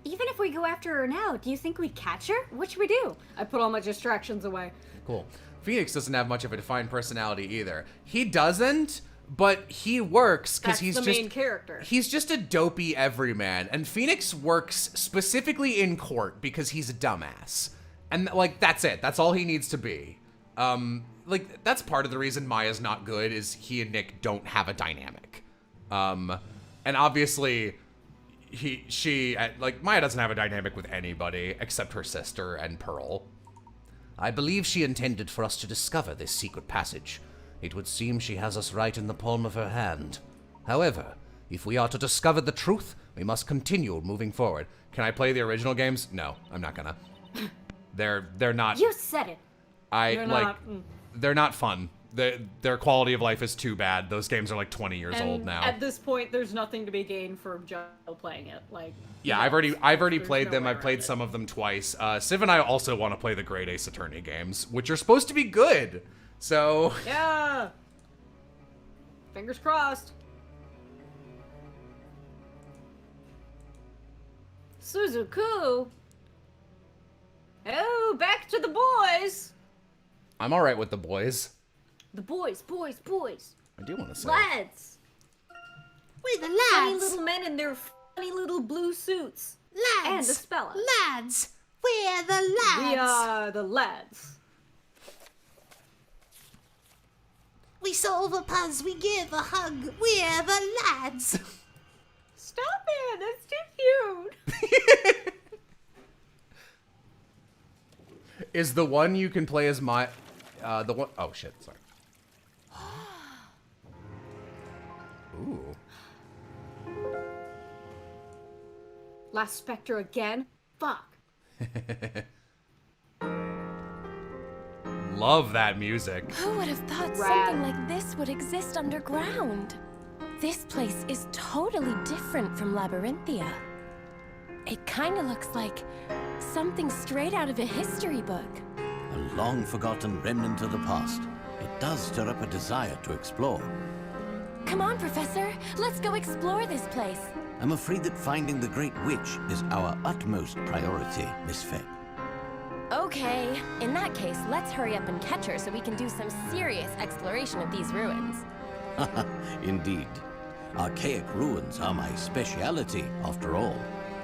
Even if we go after her now, do you think we'd catch her? What should we do? I put all my distractions away. Cool. Phoenix doesn't have much of a defined personality either. He doesn't, but he works because he's the just main character. He's just a dopey everyman, and Phoenix works specifically in court because he's a dumbass, and like that's it. That's all he needs to be. Like that's part of the reason Maya's not good is he and Nick don't have a dynamic, and obviously. Maya doesn't have a dynamic with anybody except her sister and Pearl. I believe she intended for us to discover this secret passage. It would seem she has us right in the palm of her hand. However, if we are to discover the truth, we must continue moving forward. Can I play the original games? No, I'm not gonna. They're not. You said it. They're not fun. Their quality of life is too bad. Those games are like 20 years old now. At this point, there's nothing to be gained for Jello playing it. Yeah, I've already played no them. way I've played around some of them twice. Civ and I also want to play the Great Ace Attorney games, which are supposed to be good. So Yeah. Fingers crossed. Suzuku. Oh, back to the boys. I'm all right with the boys. The boys. I do want to say. Lads. We're the Funny lads. little men in their funny little blue suits. Lads. And the Spella. Lads. We're the lads. We are the lads. We solve a puzzle, we give a hug. We're the lads. Stop it! That's too cute. Is the one you can play as my, the one, oh shit, sorry. Ooh. Last Spectre again? Fuck. Love that music. Who would have thought Rad. something like this would exist underground? This place is totally different from Labyrinthia. It kind of looks like something straight out of a history book. A long-forgotten remnant of the past. It does stir up a desire to explore. Come on, Professor. Let's go explore this place. I'm afraid that finding the Great Witch is our utmost priority, Miss Fay. Okay, in that case, let's hurry up and catch her so we can do some serious exploration of these ruins. Indeed. Archaic ruins are my speciality, after all.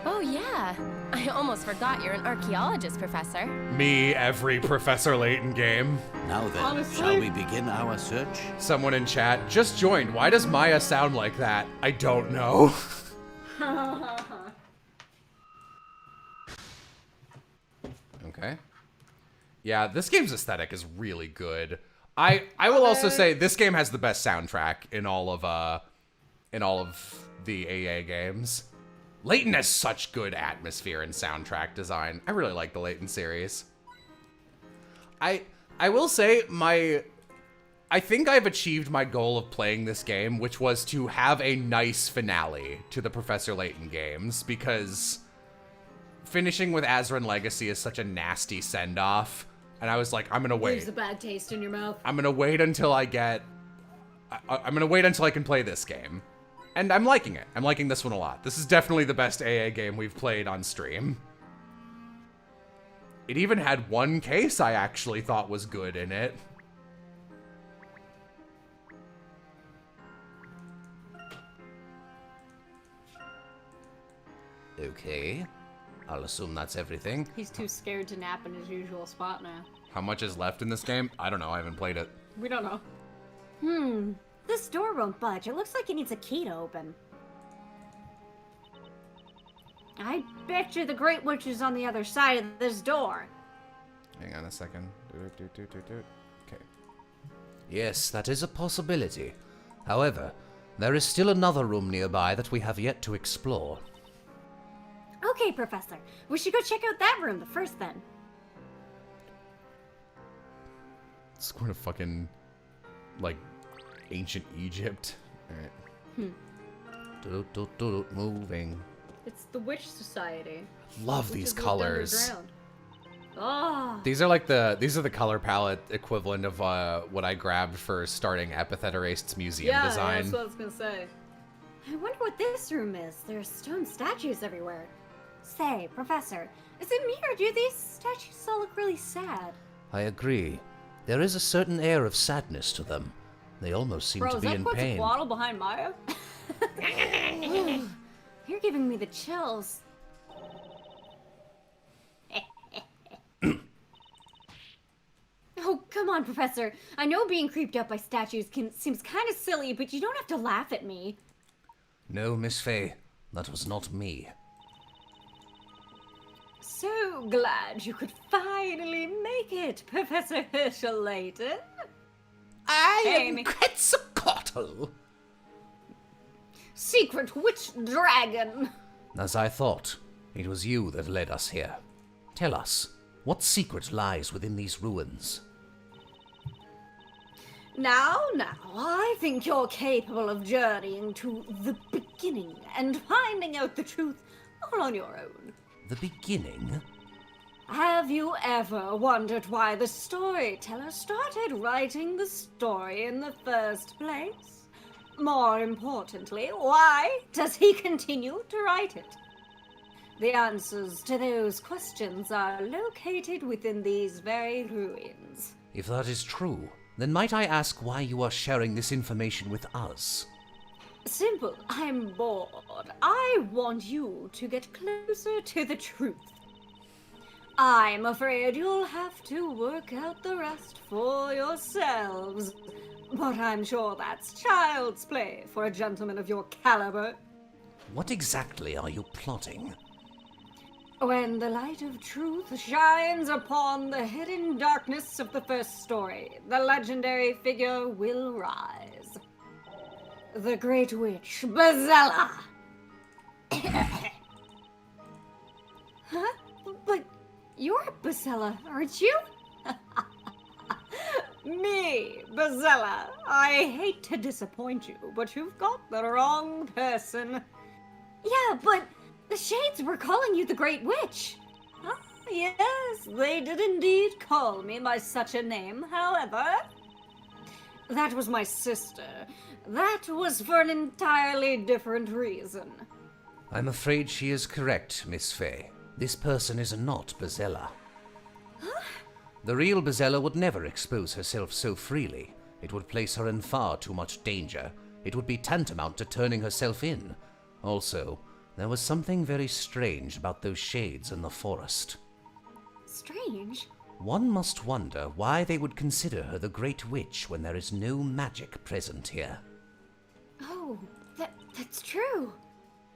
Oh yeah, I almost forgot you're an archaeologist, Professor. Me, every Professor Layton game. Now then, Honestly? shall we begin our search? Someone in chat just joined. Why does Maya sound like that? I don't know. Okay. Yeah, this game's aesthetic is really good. I will also say this game has the best soundtrack in all of the AA games. Layton has such good atmosphere and soundtrack design. I really like the Layton series. I will say I think I've achieved my goal of playing this game, which was to have a nice finale to the Professor Layton games, because finishing with Azran Legacy is such a nasty send-off, and I was like, I'm gonna wait. Leaves a bad taste in your mouth. I'm gonna wait until I get... I'm gonna wait until I can play this game. And I'm liking it. I'm liking this one a lot. This is definitely the best AA game we've played on stream. It even had one case I actually thought was good in it. Okay. I'll assume that's everything. He's too scared to nap in his usual spot now. How much is left in this game? I don't know. I haven't played it. We don't know. This door won't budge. It looks like it needs a key to open. I bet you the Great Witch is on the other side of this door. Hang on a second. Okay. Yes, that is a possibility. However, there is still another room nearby that we have yet to explore. Okay, Professor. We should go check out that room first then. It's going to fucking, like, ancient Egypt. Alright. Moving. It's the Witch Society. Love which these is lived colors. underground. Oh, These are like these are the color palette equivalent of what I grabbed for starting Epithet Erased museum yeah, design. that's what I was gonna say. I wonder what this room is. There's stone statues everywhere. Say, Professor, is it me or do these statues all look really sad? I agree. There is a certain air of sadness to them. They almost seem to be in pain. Quetzalcoatl behind Maya? You're giving me the chills. Oh, come on, Professor. I know being creeped out by statues seems kind of silly, but you don't have to laugh at me. No, Miss Fey, that was not me. So glad you could finally make it, Professor Layton. I Amy. am Quetzalcoatl. Secret witch dragon. As I thought, it was you that led us here. Tell us, what secret lies within these ruins? Now, I think you're capable of journeying to the beginning and finding out the truth all on your own. The beginning? Have you ever wondered why the storyteller started writing the story in the first place? More importantly, why does he continue to write it? The answers to those questions are located within these very ruins. If that is true, then might I ask why you are sharing this information with us? Simple, I'm bored. I want you to get closer to the truth. I'm afraid you'll have to work out the rest for yourselves. But I'm sure that's child's play for a gentleman of your caliber. What exactly are you plotting? When the light of truth shines upon the hidden darkness of the first story, the legendary figure will rise. The Great Witch, Bazella! Huh? But you're Bazella, aren't you? Me, Bazella. I hate to disappoint you, but you've got the wrong person. Yeah, but the Shades were calling you the Great Witch. Ah, yes, they did indeed call me by such a name, however. That was my sister. That was for an entirely different reason. I'm afraid she is correct, Miss Fey. This person is not Bazella. Huh? The real Bazella would never expose herself so freely. It would place her in far too much danger. It would be tantamount to turning herself in. Also, there was something very strange about those shades in the forest. Strange? One must wonder why they would consider her the Great Witch when there is no magic present here. Oh, that's true.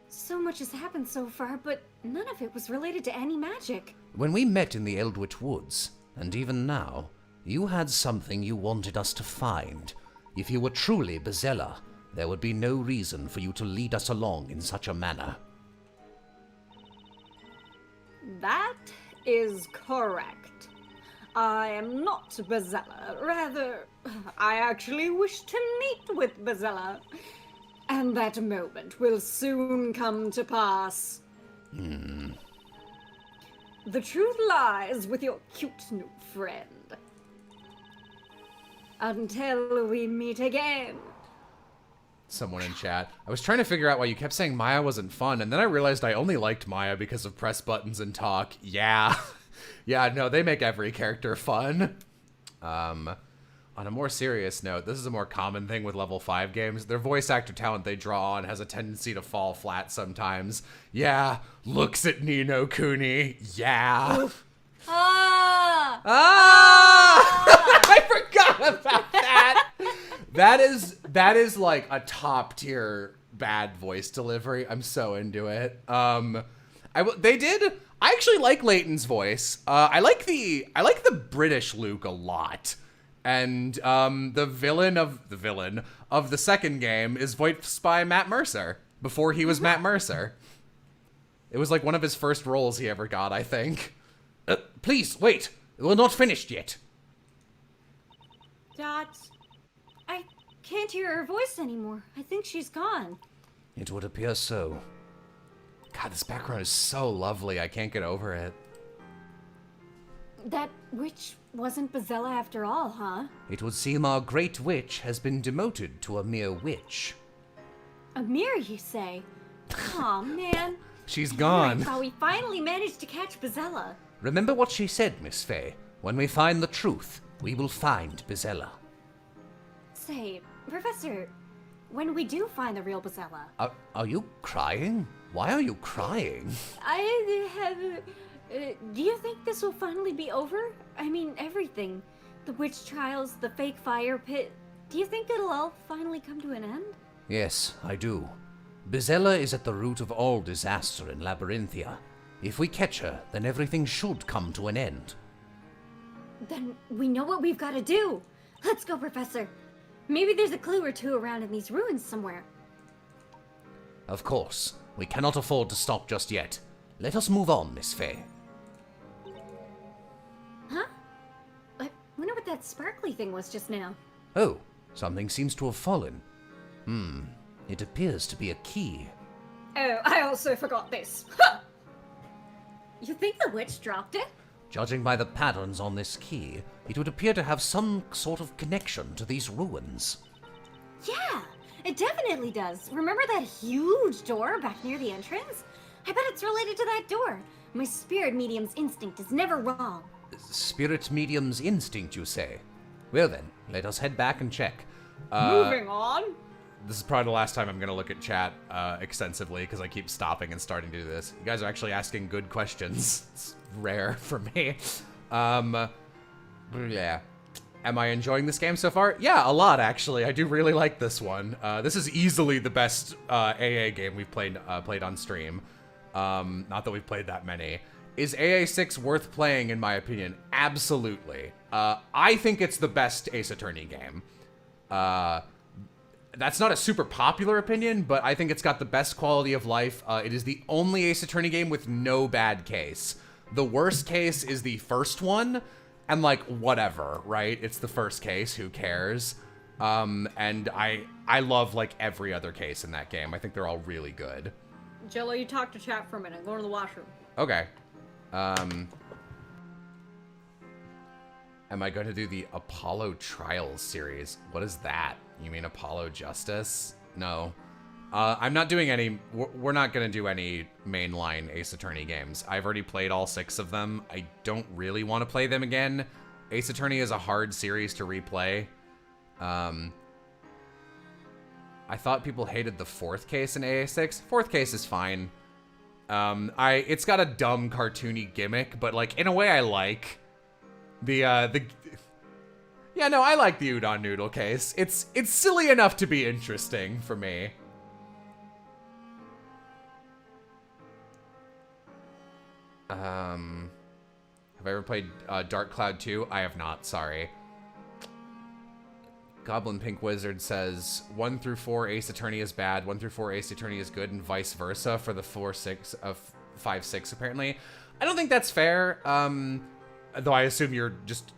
So much has happened so far, but none of it was related to any magic. When we met in the Eldritch Woods, and even now, you had something you wanted us to find. If you were truly Bazella, there would be no reason for you to lead us along in such a manner. That is correct. I am not Bazella. Rather, I actually wish to meet with Bazella. And that moment will soon come to pass. The truth lies with your cute new friend. Until we meet again. Someone in chat. I was trying to figure out why you kept saying Maya wasn't fun, and then I realized I only liked Maya because of press buttons and talk. Yeah. Yeah, no, they make every character fun. On a more serious note, this is a more common thing with level 5 games. Their voice actor talent they draw on has a tendency to fall flat sometimes. Yeah, looks at Ni no Kuni. Yeah. Ah! I forgot about that. That is like a top tier bad voice delivery. I'm so into it. I actually like Layton's voice. I like the British Luke a lot. And the villain of the second game is voiced by Matt Mercer before he was Matt Mercer. It was like one of his first roles he ever got, I think. Please wait, we're not finished yet. Dot, I can't hear her voice anymore. I think she's gone. It would appear so. God, this background is so lovely. I can't get over it. That witch wasn't Bazella after all, huh? It would seem our Great Witch has been demoted to a mere witch. A mirror, you say? Aw, man. She's gone. I thought we finally managed to catch Bizella. Remember what she said, Miss Fey. When we find the truth, we will find Bizella. Say, Professor, when we do find the real Bizella, Are you crying? Why are you crying? I have... do you think this will finally be over? I mean, everything. The witch trials, the fake fire pit. Do you think it'll all finally come to an end? Yes, I do. Bizella is at the root of all disaster in Labyrinthia. If we catch her, then everything should come to an end. Then we know what we've got to do. Let's go, Professor. Maybe there's a clue or two around in these ruins somewhere. Of course. We cannot afford to stop just yet. Let us move on, Miss Fey. Huh? I wonder what that sparkly thing was just now. Oh, something seems to have fallen. It appears to be a key. Oh, I also forgot this. Ha! You think the witch dropped it? Judging by the patterns on this key, it would appear to have some sort of connection to these ruins. Yeah, it definitely does. Remember that huge door back near the entrance? I bet it's related to that door. My spirit medium's instinct is never wrong. Spirit medium's instinct, you say? Well then, let us head back and check. Moving on. This is probably the last time I'm going to look at chat extensively because I keep stopping and starting to do this. You guys are actually asking good questions. It's rare for me. Yeah. Am I enjoying this game so far? Yeah, a lot, actually. I do really like this one. This is easily the best AA game we've played on stream. Not that we've played that many. Is AA6 worth playing, in my opinion? Absolutely. I think it's the best Ace Attorney game. That's not a super popular opinion, but I think it's got the best quality of life. It is the only Ace Attorney game with no bad case. The worst case is the first one, and like, whatever, right? It's the first case, who cares? And I love like every other case in that game. I think they're all really good. Jello, you talk to chat for a minute. Go to the washroom. Okay. Am I going to do the Apollo Trials series? What is that? You mean Apollo Justice? No. I'm not doing any... We're not going to do any mainline Ace Attorney games. I've already played all 6 of them. I don't really want to play them again. Ace Attorney is a hard series to replay. I thought people hated the 4th case in AA6. 4th case is fine. It's got a dumb cartoony gimmick, but like, in a way I like. Yeah, no, I like the Udon Noodle case. It's silly enough to be interesting for me. Have I ever played Dark Cloud 2? I have not, sorry. Goblin Pink Wizard says 1 through 4 Ace Attorney is bad, 1 through 4 Ace Attorney is good, and vice versa for the 5-6 apparently. I don't think that's fair, though I assume you're just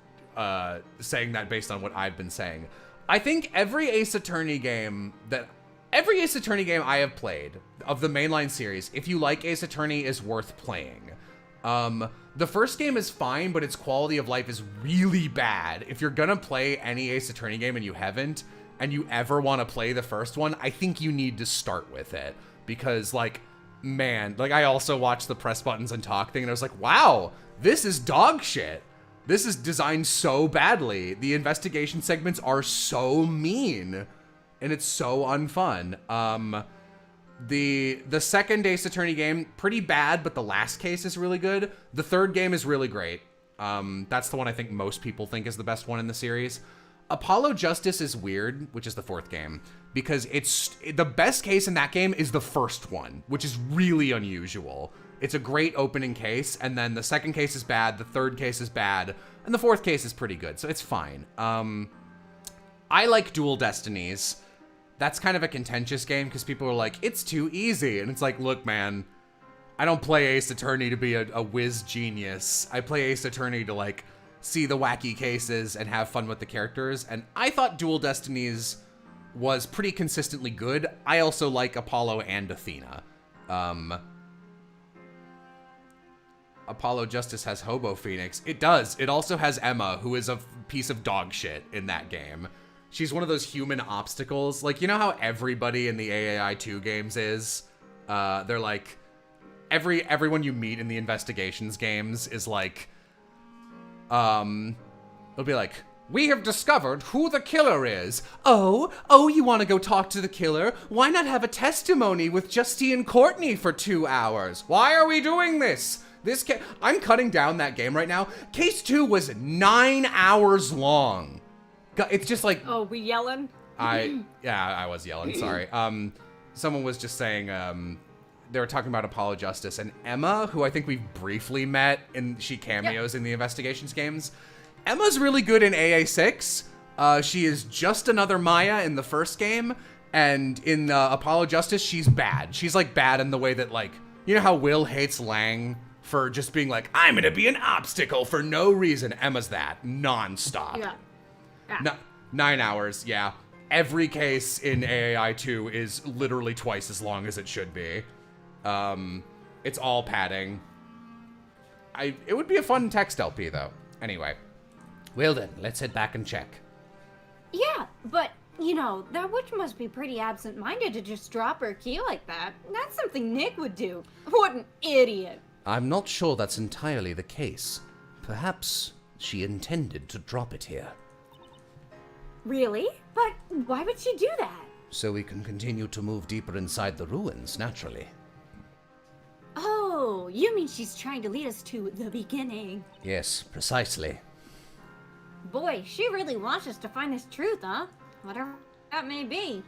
saying that based on what I've been saying. I think every Ace Attorney game I have played of the mainline series, if you like Ace Attorney, is worth playing. The first game is fine, but its quality of life is really bad. If you're gonna play any Ace Attorney game and you haven't, and you ever want to play the first one, I think you need to start with it. Because, like, man, like, I also watched the press buttons and talk thing, and I was like, wow, this is dog shit. This is designed so badly. The investigation segments are so mean, and it's so unfun. The second Ace Attorney game, pretty bad, but the last case is really good. The third game is really great. That's the one I think most people think is the best one in the series. Apollo Justice is weird, which is the 4th game, because the best case in that game is the first one, which is really unusual. It's a great opening case, and then the second case is bad, the third case is bad, and the 4th case is pretty good, so it's fine. I like Dual Destinies. That's kind of a contentious game because people are like, it's too easy. And it's like, look, man, I don't play Ace Attorney to be a whiz genius. I play Ace Attorney to, like, see the wacky cases and have fun with the characters. And I thought Dual Destinies was pretty consistently good. I also like Apollo and Athena. Apollo Justice has Hobo Phoenix. It does. It also has Emma, who is a piece of dog shit in that game. She's one of those human obstacles. Like, you know how everybody in the AAI 2 games is? They're like, everyone you meet in the investigations games is like, it'll be like, we have discovered who the killer is. Oh, you want to go talk to the killer? Why not have a testimony with Justine Courtney for 2 hours? Why are we doing this? I'm cutting down that game right now. Case 2 was 9 hours long. It's just like... Oh, we yelling? I was yelling, sorry. Someone was just saying, they were talking about Apollo Justice, and Emma, who I think we've briefly met, and she cameos in the investigations games. Emma's really good in AA6. She is just another Maya in the first game, and in Apollo Justice, she's bad. She's like bad in the way that, like, you know how Will hates Lang for just being like, I'm gonna be an obstacle for no reason. Emma's that, non-stop. Yeah. 9 hours, yeah. Every case in AAI 2 is literally twice as long as it should be. It's all padding. It would be a fun text LP, though. Anyway. Well then, let's head back and check. Yeah, but, you know, that witch must be pretty absent-minded to just drop her key like that. That's something Nick would do. What an idiot. I'm not sure that's entirely the case. Perhaps she intended to drop it here. Really? But why would she do that? So we can continue to move deeper inside the ruins, naturally. Oh, you mean she's trying to lead us to the beginning? Yes, precisely. Boy, she really wants us to find this truth, huh? Whatever that may be.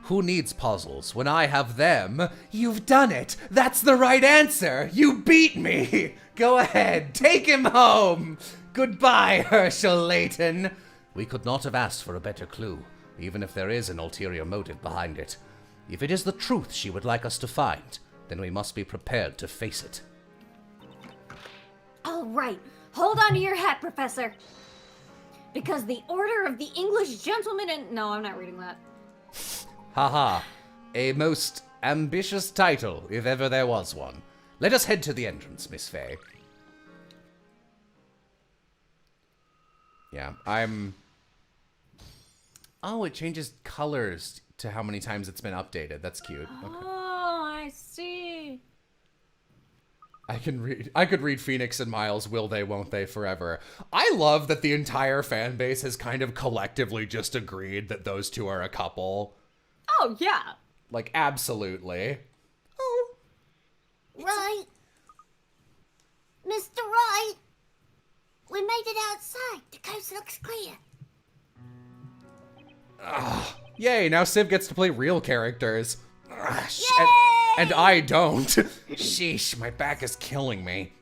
Who needs puzzles when I have them? You've done it! That's the right answer! You beat me! Go ahead, take him home! Goodbye, Herschel Layton! We could not have asked for a better clue, even if there is an ulterior motive behind it. If it is the truth she would like us to find, then we must be prepared to face it. All right, hold on to your hat, Professor. Because the Order of the English Gentleman and... No, I'm not reading that. Haha, a most ambitious title, if ever there was one. Let us head to the entrance, Miss Fay. Yeah, Oh, it changes colors to how many times it's been updated. That's cute. Okay. Oh, I see. I could read Phoenix and Miles, will they, won't they, forever. I love that the entire fan base has kind of collectively just agreed that those two are a couple. Oh, yeah. Like, absolutely. Oh. Right. Mr. Wright. We made it outside. The coast looks clear. Yay, now Civ gets to play real characters. And I don't. Sheesh, my back is killing me.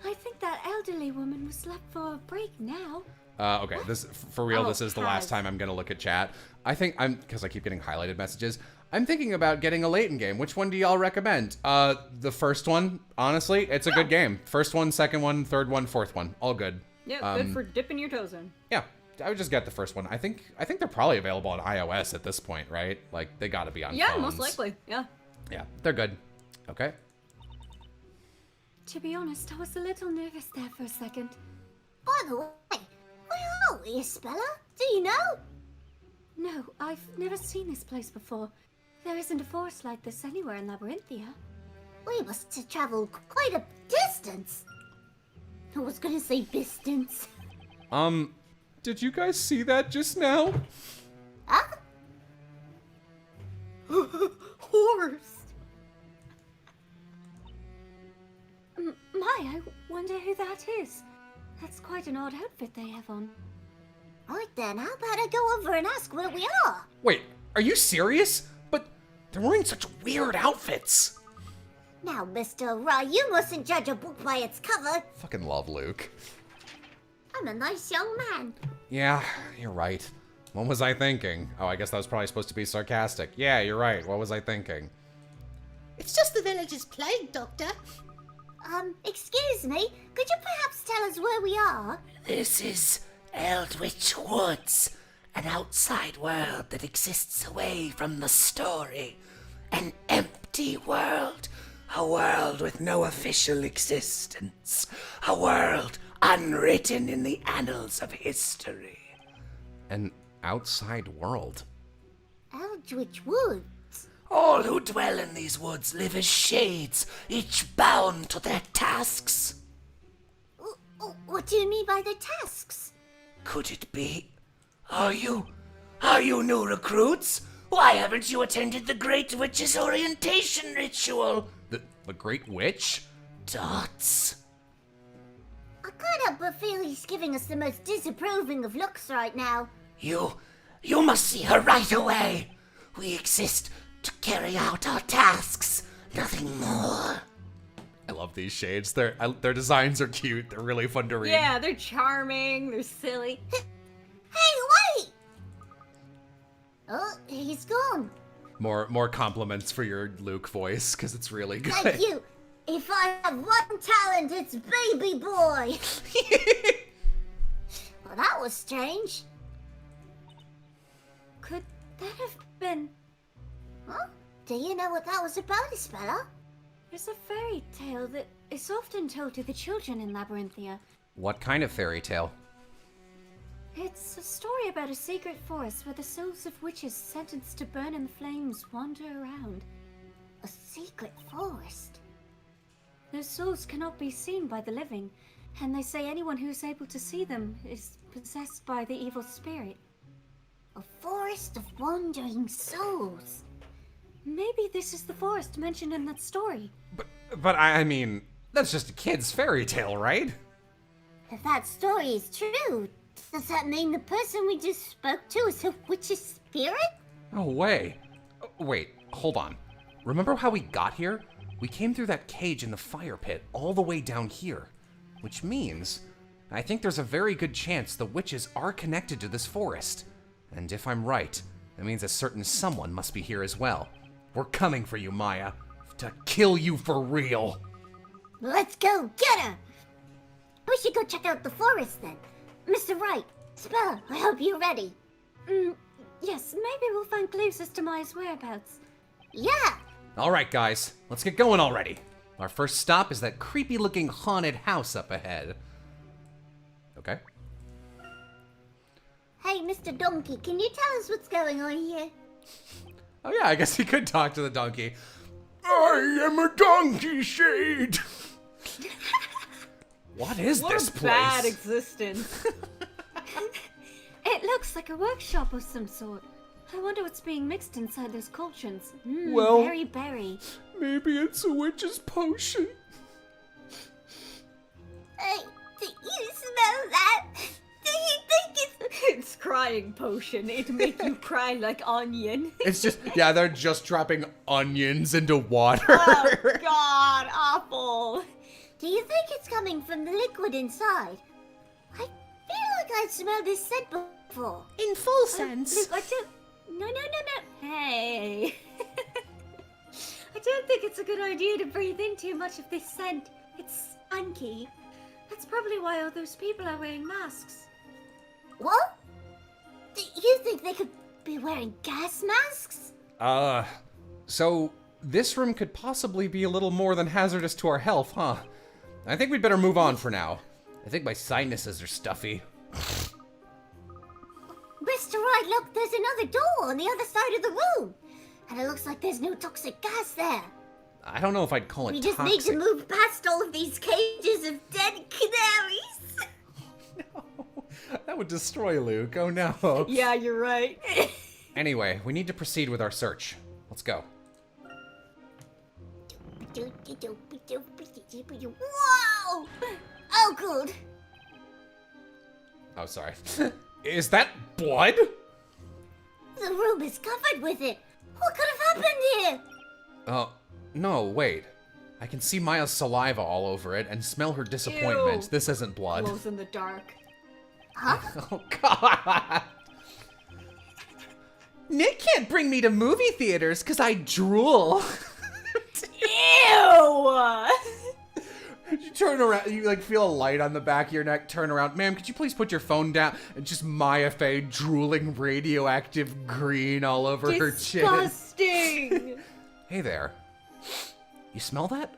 I think that elderly woman was left for a break now. Okay, this for real, this is the last time I'm gonna look at chat. Because I keep getting highlighted messages. I'm thinking about getting a Layton game. Which one do y'all recommend? The first one, honestly, it's a good game. First one, second one, third one, fourth one, all good. Yeah, good for dipping your toes in. Yeah, I would just get the first one. I think they're probably available on iOS at this point, right? Like, they gotta be on Yeah, phones. most likely, yeah. Yeah, they're good. Okay. To be honest, I was a little nervous there for a second. By the way, where are we, Isabella? Do you know? No, I've never seen this place before. There isn't a forest like this anywhere in Labyrinthia. We must have travelled quite a distance. I was gonna say distance. Did you guys see that just now? Huh? Horse! I wonder who that is. That's quite an odd outfit they have on. Right then, how about I go over and ask where we are? Wait, are you serious? But they're wearing such weird outfits. Now, Mr. Wright, you mustn't judge a book by its cover. Fucking love Luke. I'm a nice young man. Yeah, you're right. What was I thinking? Oh, I guess that was probably supposed to be sarcastic. Yeah, you're right. What was I thinking? It's just the village's plague, Doctor. Excuse me, could you perhaps tell us where we are? This is Eldritch Woods, an outside world that exists away from the story. An empty world. A world with no official existence. A world unwritten in the annals of history. An outside world. Eldritch Woods? All who dwell in these woods live as shades, each bound to their tasks. What do you mean by the tasks? Could it be? Are you new recruits? Why haven't you attended the Great Witch's orientation ritual? The Great Witch? Dots. I can't help but feel he's giving us the most disapproving of looks right now. You must see her right away. We exist to carry out our tasks, nothing more. I love these shades. Their designs are cute. They're really fun to read. Yeah, they're charming. They're silly. Hey, wait! Oh, he's gone. More compliments for your Luke voice, because it's really good. Thank you. If I have one talent, it's baby boy. Well, that was strange. Could that have been... Huh? Do you know what that was about, Isabella? There's a fairy tale that is often told to the children in Labyrinthia. What kind of fairy tale? It's a story about a secret forest where the souls of witches sentenced to burn in the flames wander around. A secret forest? Their souls cannot be seen by the living, and they say anyone who's able to see them is possessed by the evil spirit. A forest of wandering souls. Maybe this is the forest mentioned in that story. But I mean, that's just a kid's fairy tale, right? If that story is true, does that mean the person we just spoke to is a witch's spirit? No way. Wait, hold on. Remember how we got here? We came through that cage in the fire pit all the way down here. Which means, I think there's a very good chance the witches are connected to this forest. And if I'm right, that means a certain someone must be here as well. We're coming for you, Maya. To kill you for real. Let's go get her! We should go check out the forest then. Mr. Wright, Spell, I hope you're ready. Yes, maybe we'll find clues as to Maya's whereabouts. Yeah! Alright, guys, let's get going already. Our first stop is that creepy looking haunted house up ahead. Okay. Hey, Mr. Donkey, can you tell us what's going on here? Oh yeah, I guess he could talk to the donkey. I am a donkey shade. What is this place? What a bad existence. It looks like a workshop of some sort. I wonder what's being mixed inside those cauldrons. Well, Very berry. Maybe it's a witch's potion. Hey, do you smell that? Do you think it's... It's crying potion. It'd make you cry like onion. It's just, yeah, they're just dropping onions into water. Oh, God, awful. Do you think it's coming from the liquid inside? I feel like I've smelled this scent before. In full sense. Look, I don't... No. Hey. I don't think it's a good idea to breathe in too much of this scent. It's stanky. That's probably why all those people are wearing masks. What? Do you think they could be wearing gas masks? So this room could possibly be a little more than hazardous to our health, huh? I think we'd better move on for now. I think my sinuses are stuffy. Mr. Wright, look, there's another door on the other side of the room. And it looks like there's no toxic gas there. I don't know if I'd call it We just toxic. need to move past all of these cages of dead canaries. No, that would destroy Luke. Oh no. Yeah, you're right. Anyway, we need to proceed with our search. Let's go. Whoa! Oh, good. Oh, sorry. Is that blood? The room is covered with it. What could have happened here? No, wait. I can see Maya's saliva all over it and smell her disappointment. Ew. This isn't blood. Glows in the dark. Huh? Oh, God. Nick can't bring me to movie theaters because I drool. Ew! You turn around, you like feel a light on the back of your neck, turn around. Ma'am, could you please put your phone down? And just Maya Fey drooling radioactive green all over her chin. Disgusting! Hey there. You smell that?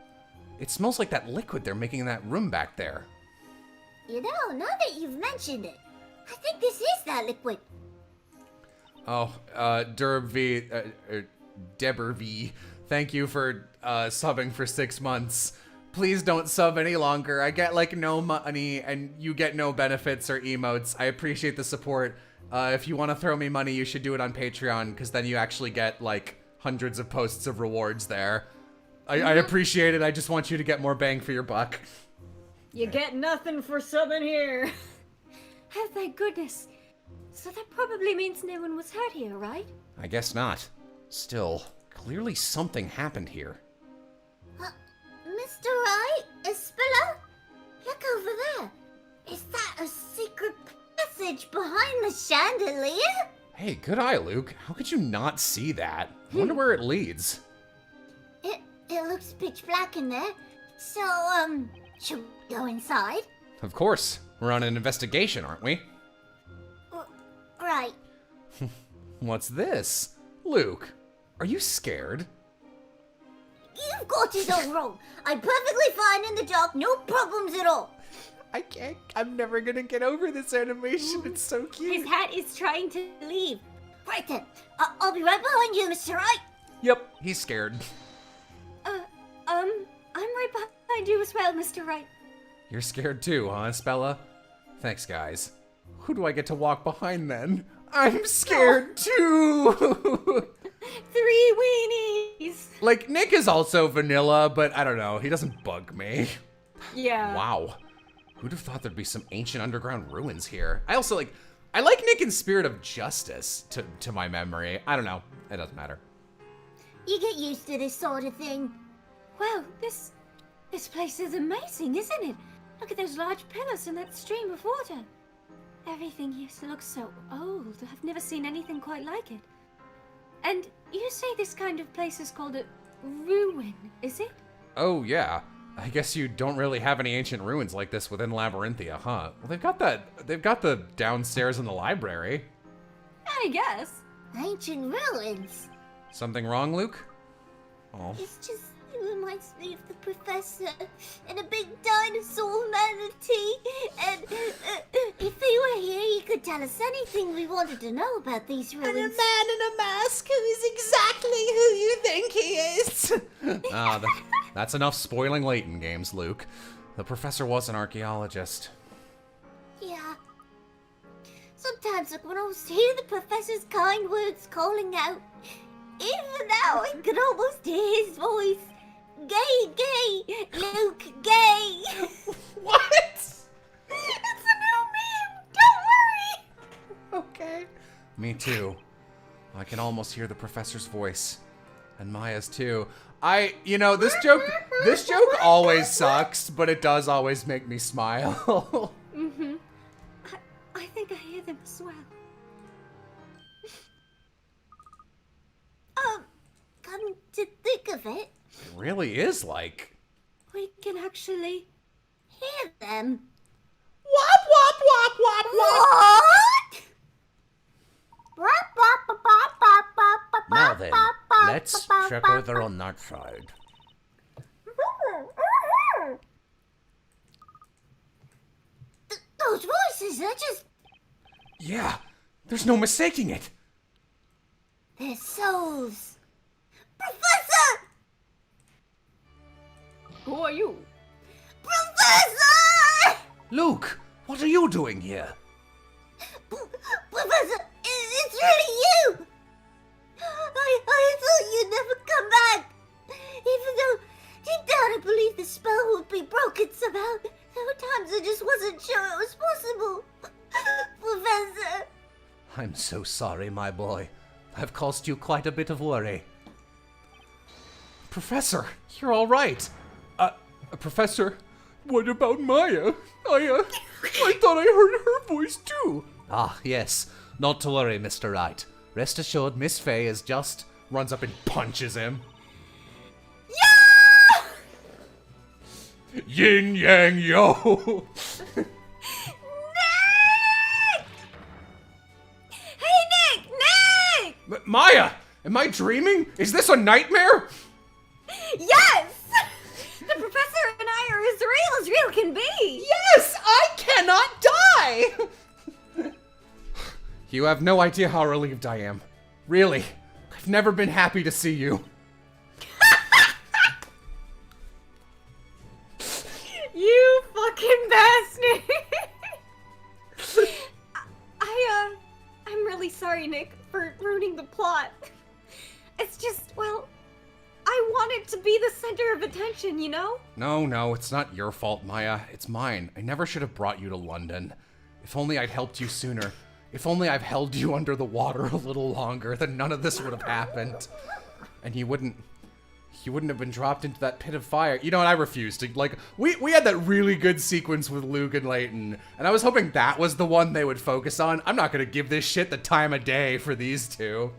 It smells like that liquid they're making in that room back there. You know, now that you've mentioned it, I think this is that liquid. Oh, Derb V, Deber V, thank you for subbing for 6 months. Please don't sub any longer. I get like no money and you get no benefits or emotes. I appreciate the support. If you want to throw me money, you should do it on Patreon, because then you actually get like hundreds of posts of rewards there. I appreciate it. I just want you to get more bang for your buck. You get nothing for subbing here. Oh, thank goodness. So that probably means no one was hurt here, right? I guess not. Still, clearly something happened here. Mr. Wright, Espilla, look over there. Is that a secret passage behind the chandelier? Hey, good eye, Luke. How could you not see that? I wonder where it leads. It looks pitch black in there. So, should we go inside? Of course. We're on an investigation, aren't we? Right. What's this? Luke, are you scared? You've got it all wrong. I'm perfectly fine in the dark, no problems at all. I can't. I'm never gonna get over this animation. It's so cute. His hat is trying to leave. Right then, I'll be right behind you, Mr. Wright. Yep, he's scared. I'm right behind you as well, Mr. Wright. You're scared too, huh, Spella? Thanks, guys. Who do I get to walk behind then? I'm scared too! 3 weenies! Like, Nick is also vanilla, but I don't know, he doesn't bug me. Yeah. Wow. Who'd have thought there'd be some ancient underground ruins here? I also I like Nick in Spirit of Justice, to my memory. I don't know, it doesn't matter. You get used to this sort of thing. Wow, this place is amazing, isn't it? Look at those large pillars and that stream of water. Everything here looks so old. I've never seen anything quite like it. And you say this kind of place is called a ruin, is it? Oh, yeah. I guess you don't really have any ancient ruins like this within Labyrinthia, huh? Well, they've got the downstairs in the library. I guess. Ancient ruins. Something wrong, Luke? Oh. It's just, it reminds me of the professor and a big dinosaur manatee. And if he were here, he could tell us anything we wanted to know about these ruins. And a man in a mask who is exactly who you think he is. That's enough spoiling Layton games, Luke. The professor was an archaeologist. Yeah. Sometimes, like, when I was hear the professor's kind words calling out, even now I could almost hear his voice. Gay, gay, Luke, gay. What? It's a new meme. Don't worry. Okay. Me too. I can almost hear the professor's voice. And Maya's too. This joke always sucks, but it does always make me smile. Mm-hmm. I think I hear them as well. Come to think of it, It really is like... We can actually... hear them. Wop, wop, wop, wop, wop. What? Now then, let's check over on that side. Those voices, they're just... Yeah, there's no mistaking it. They're souls. Professor! Who are you? Professor! Luke, what are you doing here? Professor, it's really you! I thought you'd never come back! Even though, deep down I believed the spell would be broken somehow. There were times I just wasn't sure it was possible. Professor! I'm so sorry, my boy. I've caused you quite a bit of worry. Professor, you're all right. Professor, what about Maya? I thought I heard her voice too. Ah, yes. Not to worry, Mr. Wright. Rest assured, Miss Fey is just... Runs up and punches him. Yeah! Yin yang yo. Nick! Hey, Nick! Maya, am I dreaming? Is this a nightmare? Yes! The professor and I are as real can be! Yes, I cannot die! You have no idea how relieved I am. Really. I've never been happy to see you. You fucking bastard! I'm really sorry, Nick, for ruining the plot. It's just, well, I wanted to be the center of attention, you know? No, it's not your fault, Maya. It's mine. I never should have brought you to London. If only I'd helped you sooner. If only I've held you under the water a little longer, then none of this would have happened. And you wouldn't have been dropped into that pit of fire. You know what, I refuse to, like, we had that really good sequence with Luke and Layton, and I was hoping that was the one they would focus on. I'm not gonna give this shit the time of day for these two.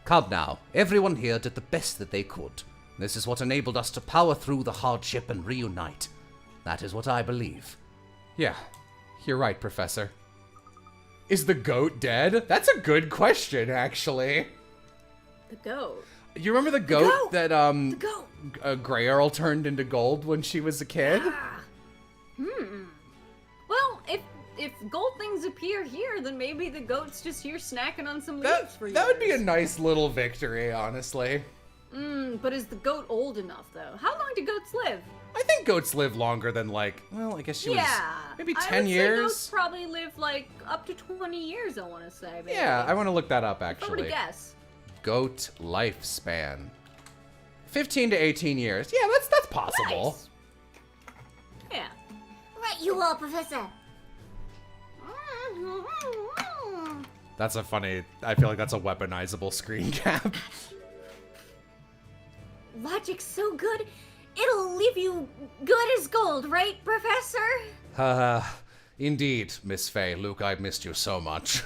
Come now, everyone here did the best that they could. This is what enabled us to power through the hardship and reunite. That is what I believe. Yeah, you're right, Professor. Is the goat dead? That's a good question, actually. The goat. You remember the goat that, The goat. Grey Earl turned into gold when she was a kid? Well, if gold things appear here, then maybe the goat's just here snacking on some leaves for you. That would be a nice little victory, honestly. But is the goat old enough, though? How long do goats live? I think goats live longer than, like, well, I guess she was maybe 10 I would years. say goats probably live, like, up to 20 years, I want to say. Maybe. Yeah, I want to look that up, If I were to actually. guess. Goat lifespan. 15 to 18 years. Yeah, that's possible. Nice. Yeah. Right, you all, Professor. That's a funny, I feel like that's a weaponizable screen cap. Logic's so good, it'll leave you good as gold, right, Professor? Indeed, Miss Faye. Luke, I missed you so much.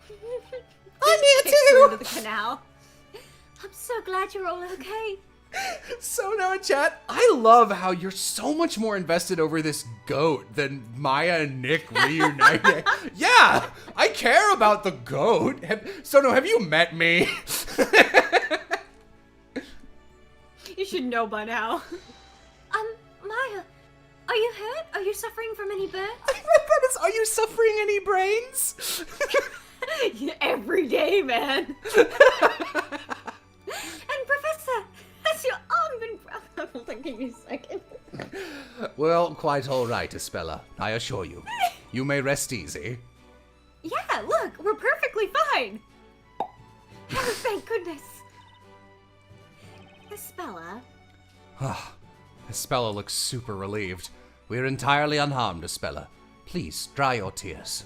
I'm here too! Into the canal. I'm so glad you're all okay. So now, chat, I love how you're so much more invested over this goat than Maya and Nick reuniting. Yeah, I care about the goat. Have you met me? You should know by now. Maya, are you hurt? Are you suffering from any burns? I read that as, are you suffering any brains? Every day, man. And Professor, has your arm been broken? Give me a second. Well, quite all right, Espella. I assure you. You may rest easy. Yeah, look, we're perfectly fine. Oh, thank goodness. Espella. Espella looks super relieved. We're entirely unharmed, Espella. Please, dry your tears.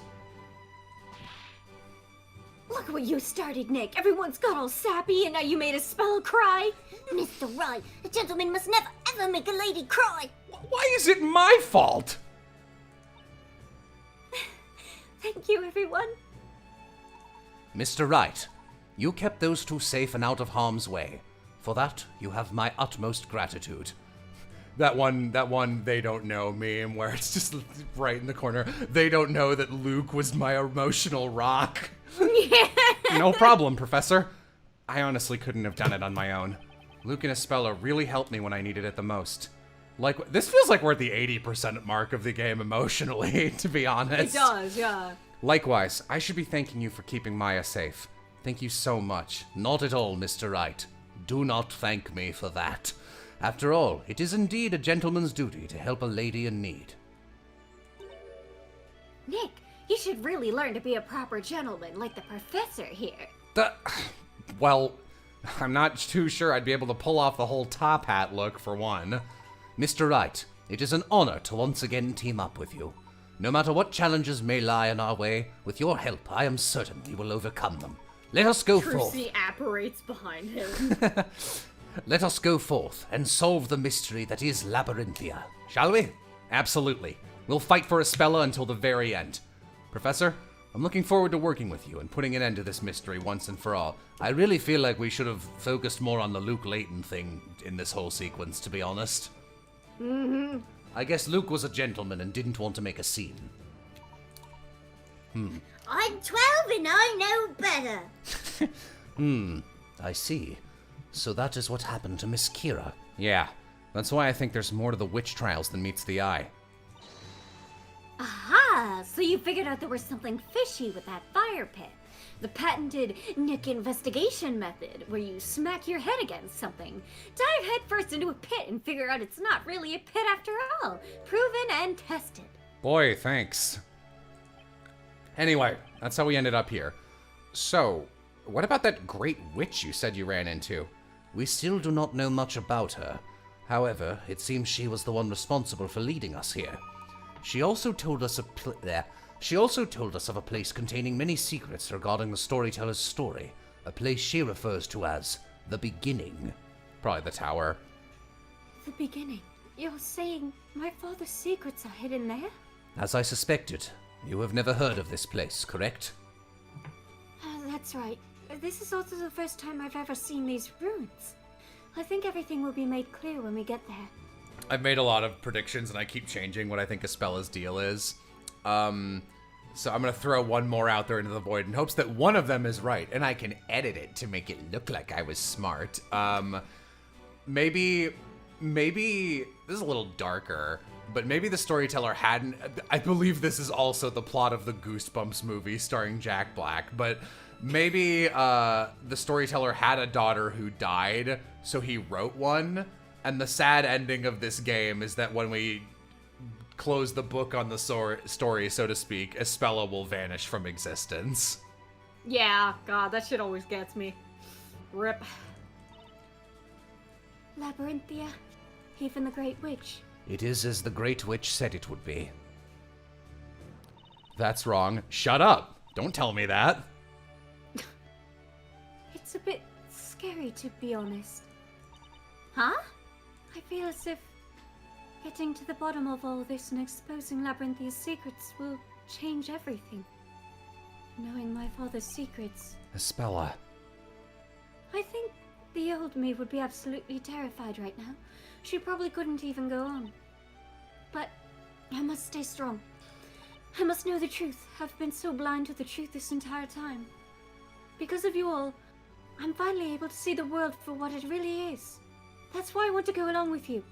Look what you started, Nick. Everyone's got all sappy and now you made Espella cry. Mr. Wright, a gentleman must never ever make a lady cry. Why is it my fault? Thank you, everyone. Mr. Wright, you kept those two safe and out of harm's way. For that, you have my utmost gratitude. That one they don't know meme where it's just right in the corner. They don't know that Luke was my emotional rock. Yeah. No problem, Professor. I honestly couldn't have done it on my own. Luke and Espella really helped me when I needed it the most. Like, this feels like we're at the 80% mark of the game emotionally, to be honest. It does, yeah. Likewise, I should be thanking you for keeping Maya safe. Thank you so much. Not at all, Mr. Wright. Do not thank me for that. After all, it is indeed a gentleman's duty to help a lady in need. Nick, you should really learn to be a proper gentleman like the professor here. Well, I'm not too sure I'd be able to pull off the whole top hat look, for one. Mr. Wright, it is an honor to once again team up with you. No matter what challenges may lie in our way, with your help, I am certain we will overcome them. Let us go forth. Trucy apparates behind him. Let us go forth and solve the mystery that is Labyrinthia. Shall we? Absolutely. We'll fight for Espella until the very end. Professor, I'm looking forward to working with you and putting an end to this mystery once and for all. I really feel like we should have focused more on the Luke Layton thing in this whole sequence, to be honest. Mm-hmm. I guess Luke was a gentleman and didn't want to make a scene. I'm 12 and I know better. I see. So that is what happened to Miss Kira. Yeah, that's why I think there's more to the witch trials than meets the eye. So you figured out there was something fishy with that fire pit. The patented Nick investigation method, where you smack your head against something, dive headfirst into a pit and figure out it's not really a pit after all. Proven and tested. Boy, thanks. Anyway, that's how we ended up here. So, what about that great witch you said you ran into? We still do not know much about her. However, it seems she was the one responsible for leading us here. She also told us of a place containing many secrets regarding the storyteller's story, a place she refers to as the beginning. Probably the tower. The beginning? You're saying my father's secrets are hidden there? As I suspected, you have never heard of this place, correct? That's right. This is also the first time I've ever seen these ruins. I think everything will be made clear when we get there. I've made a lot of predictions and I keep changing what I think Aspella's deal is. So I'm gonna throw one more out there into the void in hopes that one of them is right, and I can edit it to make it look like I was smart. Maybe this is a little darker, but maybe the storyteller hadn't. I believe this is also the plot of the Goosebumps movie starring Jack Black, but maybe the storyteller had a daughter who died, so he wrote one. And the sad ending of this game is that when we close the book on the story, so to speak, Espella will vanish from existence. Yeah, God, that shit always gets me. Rip. Labyrinthia, even the Great Witch. It is as the Great Witch said it would be. That's wrong. Shut up. Don't tell me that. It's a bit scary, to be honest. Huh? I feel as if getting to the bottom of all this and exposing Labyrinthia's secrets will change everything. Knowing my father's secrets. Espella. I think the old me would be absolutely terrified right now. She probably couldn't even go on. But I must stay strong. I must know the truth. I've been so blind to the truth this entire time. Because of you all, I'm finally able to see the world for what it really is. That's why I want to go along with you.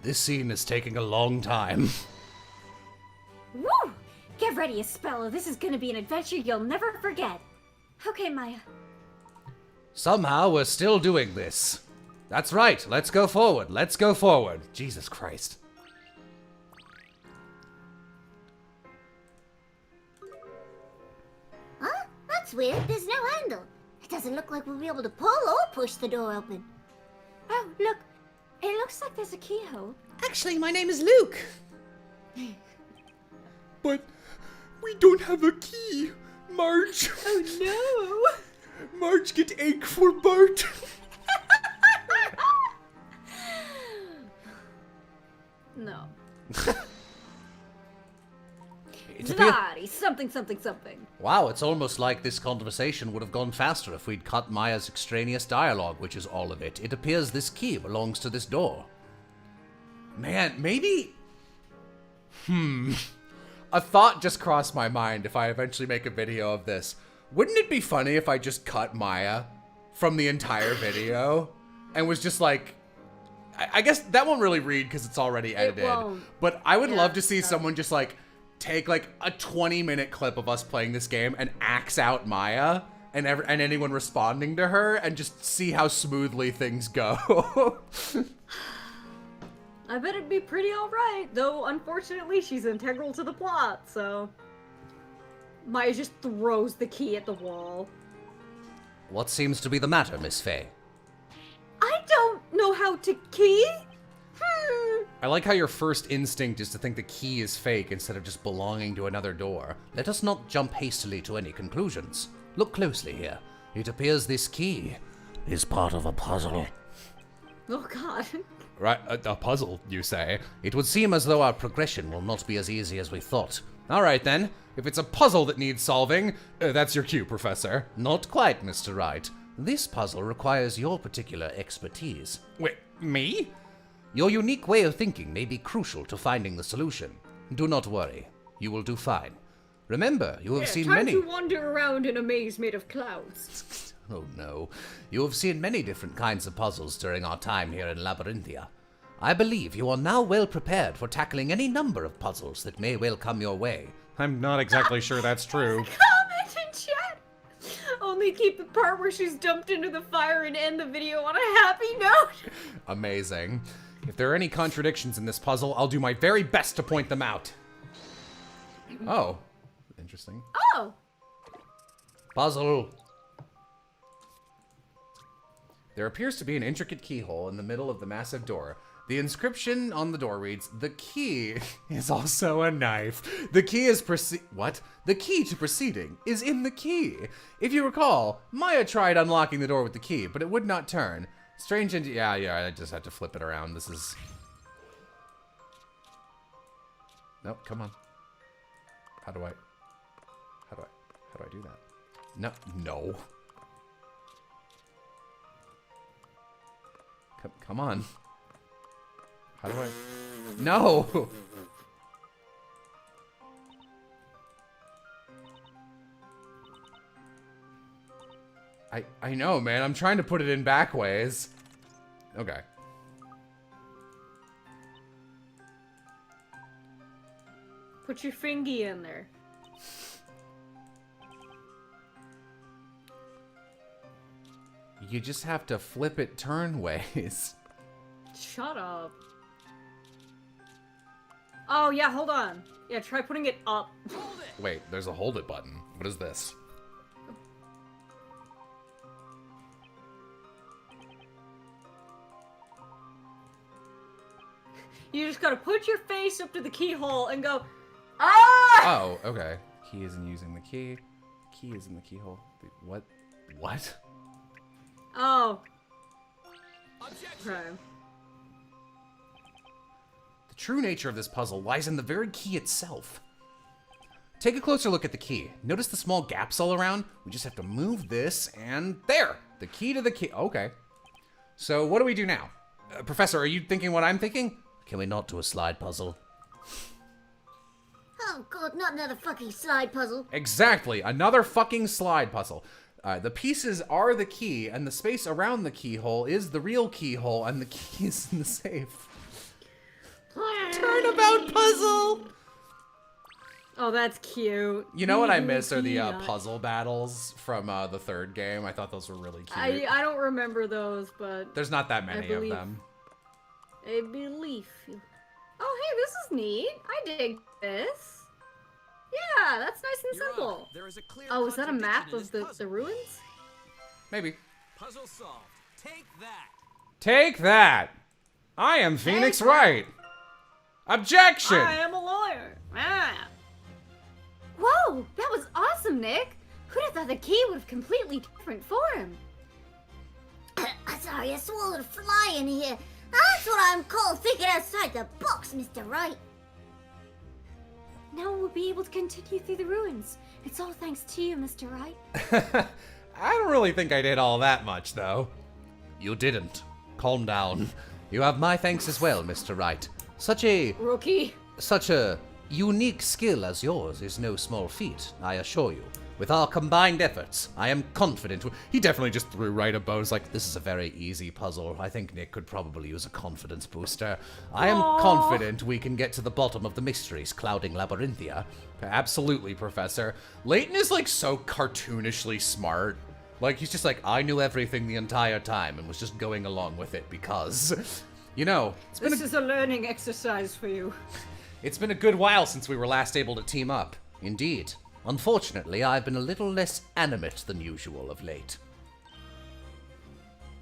This scene is taking a long time. Woo! Get ready, Espella. This is gonna be an adventure you'll never forget. Okay, Maya. Somehow we're still doing this. That's right. Let's go forward. Let's go forward. Jesus Christ. Huh? That's weird. There's no handle. It doesn't look like we'll be able to pull or push the door open. Oh, look. It looks like there's a keyhole. Actually, my name is Luke. But we don't have a key, Marge. Oh no. Marge, get egg for Bart. No. It appears- Zari, something, something, something. Wow, it's almost like this conversation would have gone faster if we'd cut Maya's extraneous dialogue, which is all of it. It appears this key belongs to this door. Man, maybe... A thought just crossed my mind if I eventually make a video of this. Wouldn't it be funny if I just cut Maya from the entire video and was just like... I guess that won't really read because it's already edited. won't. But I would love to see someone just like take like a 20-minute clip of us playing this game and axe out Maya and anyone responding to her and just see how smoothly things go. I bet it'd be pretty alright, though unfortunately she's integral to the plot, so... Maya just throws the key at the wall. What seems to be the matter, Miss Faye? I don't know how to key? I like how your first instinct is to think the key is fake instead of just belonging to another door. Let us not jump hastily to any conclusions. Look closely here. It appears this key is part of a puzzle. Oh god. Right, a puzzle, you say? It would seem as though our progression will not be as easy as we thought. Alright then, if it's a puzzle that needs solving, that's your cue, Professor. Not quite, Mr. Wright. This puzzle requires your particular expertise. Wait, me? Your unique way of thinking may be crucial to finding the solution. Do not worry. You will do fine. Remember, you have seen time many... to wander around in a maze made of clouds. Oh no. You have seen many different kinds of puzzles during our time here in Labyrinthia. I believe you are now well prepared for tackling any number of puzzles that may well come your way. I'm not exactly sure that's true. Comment in chat. Only keep the part where she's dumped into the fire and end the video on a happy note. Amazing. If there are any contradictions in this puzzle, I'll do my very best to point them out. Oh. Interesting. Oh. Puzzle. There appears to be an intricate keyhole in the middle of the massive door. The inscription on the door reads, "The key is also a knife. The key is What? The key to proceeding is in the key. If you recall, Maya tried unlocking the door with the key, but it would not turn. Strange and yeah, I just had to flip it around. This is... Nope, come on. How do I do that? No. Come on. How do I... No! I know, man. I'm trying to put it in back ways. Okay. Put your fingy in there. You just have to flip it turn ways. Shut up. Oh, yeah, hold on. Yeah, try putting it up. Wait, there's a hold it button. What is this? You just gotta put your face up to the keyhole and go, ah! Oh, okay. Key isn't using the key. Key is in the keyhole. What? What? Oh. Okay. The true nature of this puzzle lies in the very key itself. Take a closer look at the key. Notice the small gaps all around? We just have to move this, and there! The key to the key. Okay. So what do we do now? Professor, are you thinking what I'm thinking? Can we not do a slide puzzle? Oh god, not another fucking slide puzzle. Exactly, another fucking slide puzzle. The pieces are the key, and the space around the keyhole is the real keyhole, and the key is in the safe. Turnabout puzzle! Oh, that's cute. You know what I miss are the puzzle battles from the third game. I thought those were really cute. I don't remember those, but... There's not that many of them. I believe you. Oh, hey, this is neat. I dig this. Yeah, that's nice and simple. There is a clear Oh, is that a map of the ruins? Maybe. Puzzle solved. Take that. Take that! I am Phoenix Wright! Objection! I am a lawyer. Ah. Whoa, that was awesome, Nick. Who'd have thought the key would have completely different form? Sorry, I swallowed a fly in here. That's what I'm called thinking outside the box, Mr. Wright. Now we'll be able to continue through the ruins. It's all thanks to you, Mr. Wright. I don't really think I did all that much, though. You didn't. Calm down. You have my thanks as well, Mr. Wright. Such a unique skill as yours is no small feat, I assure you. With our combined efforts, I am confident. He definitely just threw Wright a bone. It's like, This is a very easy puzzle. I think Nick could probably use a confidence booster. I am confident we can get to the bottom of the mysteries clouding Labyrinthia. absolutely, Professor. Layton is like so cartoonishly smart. Like, he's just like, I knew everything the entire time and was just going along with it because, you know, This is a learning exercise for you. It's been a good while since we were last able to team up. Indeed. Unfortunately, I've been a little less animate than usual of late.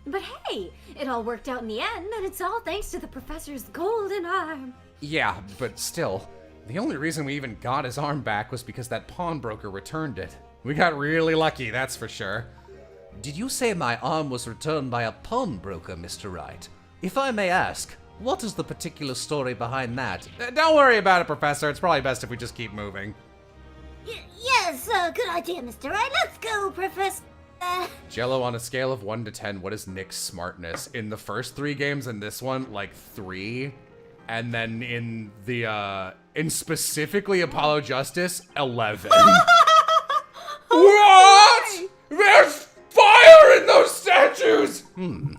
But hey, it all worked out in the end, and it's all thanks to the professor's golden arm. Yeah, but still, the only reason we even got his arm back was because that pawnbroker returned it. We got really lucky, that's for sure. Did you say my arm was returned by a pawnbroker, Mr. Wright? If I may ask, what is the particular story behind that? Don't worry about it, Professor. It's probably best if we just keep moving. Yes, good idea, Mr. Wright. Let's go, Professor. Jello, on a scale of 1 to 10, what is Nick's smartness? In the first 3 games and this one, like 3? And then in specifically Apollo Justice, 11. What? There's fire in those statues!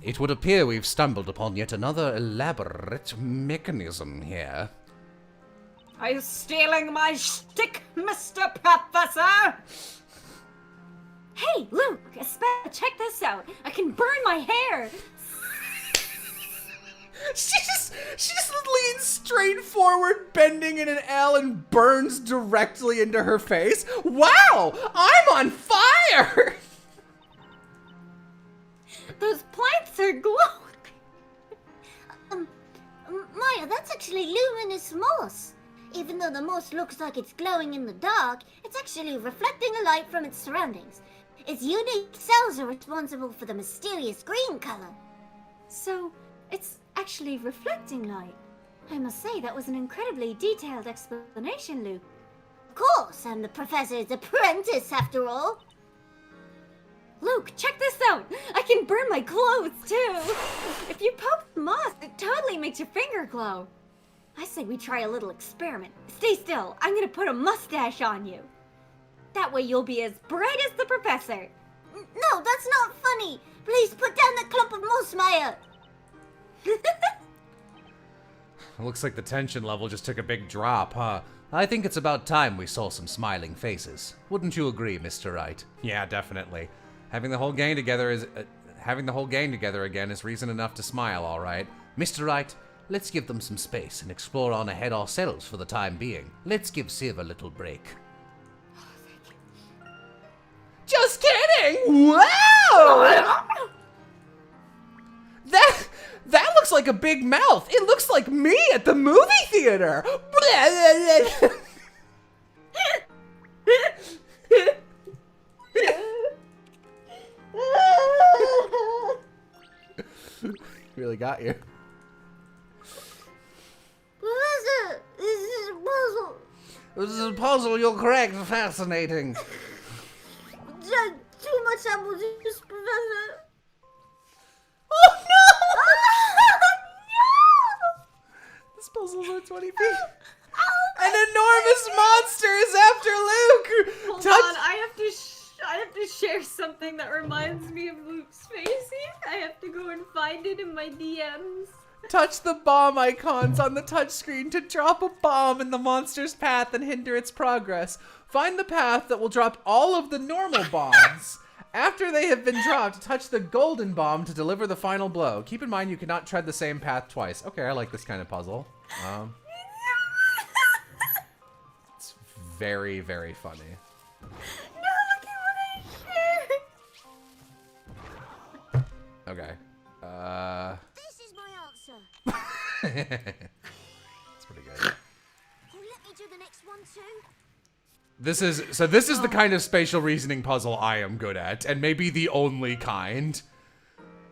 It would appear we've stumbled upon yet another elaborate mechanism here. Are you stealing my shtick, Mr. Professor? Hey, Luke, check this out. I can burn my hair. She just leans straight forward, bending in an L, and burns directly into her face. Wow, I'm on fire! Those plants are glowing. Maya, that's actually luminous moss. Even though the moss looks like it's glowing in the dark, it's actually reflecting a light from its surroundings. Its unique cells are responsible for the mysterious green color. So, it's actually reflecting light. I must say, that was an incredibly detailed explanation, Luke. Of course, I'm the professor's apprentice after all. Luke, check this out! I can burn my clothes, too! If you poke the moss, it totally makes your finger glow. I say we try a little experiment. Stay still, I'm gonna put a mustache on you. That way you'll be as bright as the professor. No, that's not funny. Please put down the clump of moss, Maya. It looks like the tension level just took a big drop, huh? I think it's about time we saw some smiling faces. Wouldn't you agree, Mr. Wright? Yeah, definitely. Having the whole gang together again is reason enough to smile, all right. Mr. Wright, let's give them some space and explore on ahead ourselves for the time being. Let's give Civ a little break. Just kidding! Wow! That looks like a big mouth. It looks like me at the movie theater. Really got you. Professor, this is a puzzle. This is a puzzle, you're correct. Fascinating. Too much apple juice, Professor. Oh no! No! This puzzle's on 20 feet. An enormous monster is after Luke. Hold on, I have to share something that reminds me of Luke's face here. I have to go and find it in my DMs. Touch the bomb icons on the touchscreen to drop a bomb in the monster's path and hinder its progress. Find the path that will drop all of the normal bombs. After they have been dropped, touch the golden bomb to deliver the final blow. Keep in mind you cannot tread the same path twice. Okay, I like this kind of puzzle. It's very, very funny. No, look at what I shared. Okay. This is my answer. That's pretty good. Oh, let me do the next one too. This is the kind of spatial reasoning puzzle I am good at, and maybe the only kind.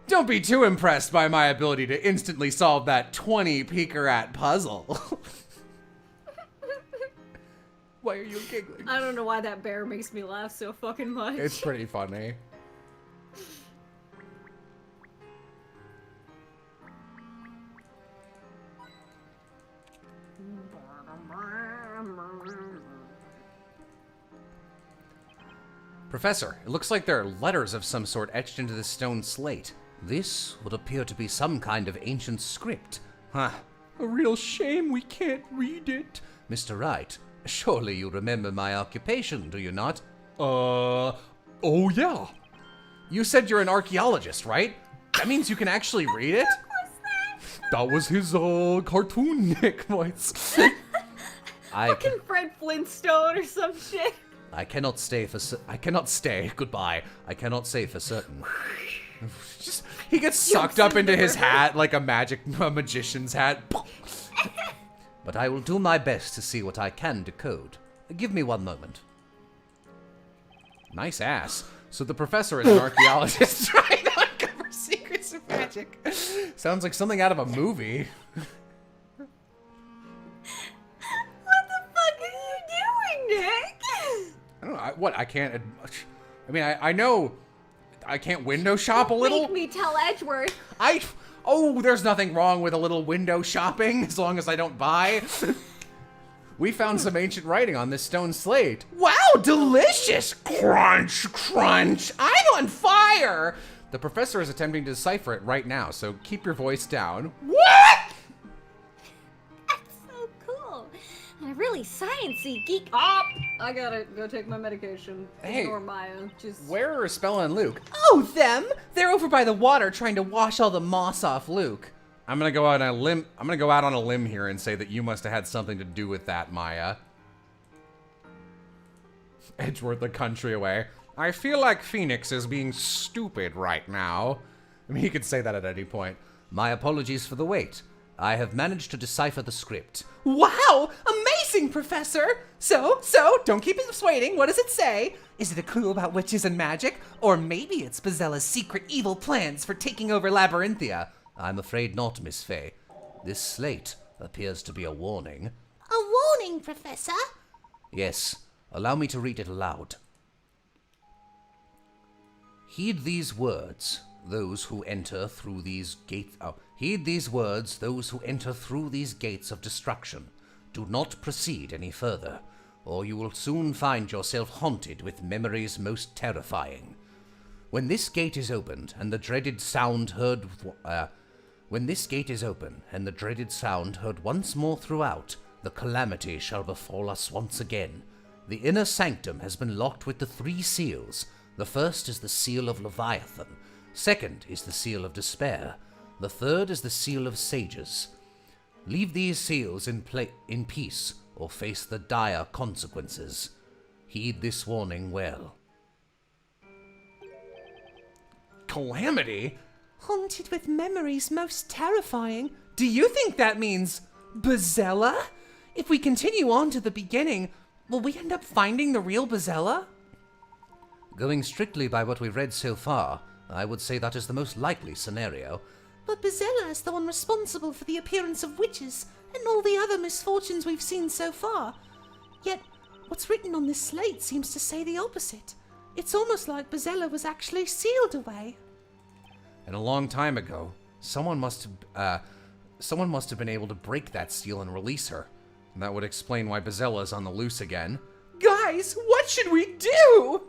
Don't be too impressed by my ability to instantly solve that 20 peeker-at puzzle. Why are you giggling? I don't know why that bear makes me laugh so fucking much. It's pretty funny. Professor, it looks like there are letters of some sort etched into this stone slate. This would appear to be some kind of ancient script. Huh. A real shame we can't read it. Mr. Wright, surely you remember my occupation, do you not? Oh yeah. You said you're an archaeologist, right? That means you can actually read it? That was his, cartoon Nick voice. Fucking Fred Flintstone or some shit. I cannot say for goodbye. I cannot say for certain. He gets sucked up into his hat like a magician's hat. But I will do my best to see what I can decode. Give me one moment. Nice ass. So the professor is an archaeologist trying to uncover secrets of magic. Sounds like something out of a movie. What the fuck are you doing, Nick? I don't know. I can't. I mean, I know I can't window shop a little. Make me tell Edgeworth. Oh, there's nothing wrong with a little window shopping as long as I don't buy. We found some ancient writing on this stone slate. Wow, delicious! Crunch, crunch! I'm on fire! The professor is attempting to decipher it right now, so keep your voice down. What? That's so cool. And a really sciencey geek. Up! I gotta go take my medication. Hey, Ignore Maya. Just Where are Spella and Luke? Oh, them? They're over by the water trying to wash all the moss off Luke. I'm gonna go out on a limb here and say that you must have had something to do with that, Maya. Edgeworth, a country away. I feel like Phoenix is being stupid right now. I mean, he could say that at any point. My apologies for the wait. I have managed to decipher the script. Wow! Amazing, Professor! So, don't keep us waiting. What does it say? Is it a clue about witches and magic? Or maybe it's Bazella's secret evil plans for taking over Labyrinthia? I'm afraid not, Miss Fey. This slate appears to be a warning. A warning, Professor? Yes, allow me to read it aloud. Heed these words, those who enter through these gates. Heed these words, those who enter through these gates of destruction. Do not proceed any further, or you will soon find yourself haunted with memories most terrifying. When this gate is opened and the dreaded sound heard once more throughout, the calamity shall befall us once again. The inner sanctum has been locked with the 3 seals. The first is the seal of Leviathan. Second is the seal of despair. The third is the seal of sages. Leave these seals in peace, or face the dire consequences. Heed this warning well. Calamity? Haunted with memories most terrifying. Do you think that means Bazella? If we continue on to the beginning, will we end up finding the real Bazella? Going strictly by what we've read so far, I would say that is the most likely scenario. But Bazella is the one responsible for the appearance of witches and all the other misfortunes we've seen so far. Yet, what's written on this slate seems to say the opposite. It's almost like Bazella was actually sealed away. And a long time ago, someone must have been able to break that seal and release her. And that would explain why Bazella's on the loose again. Guys, what should we do?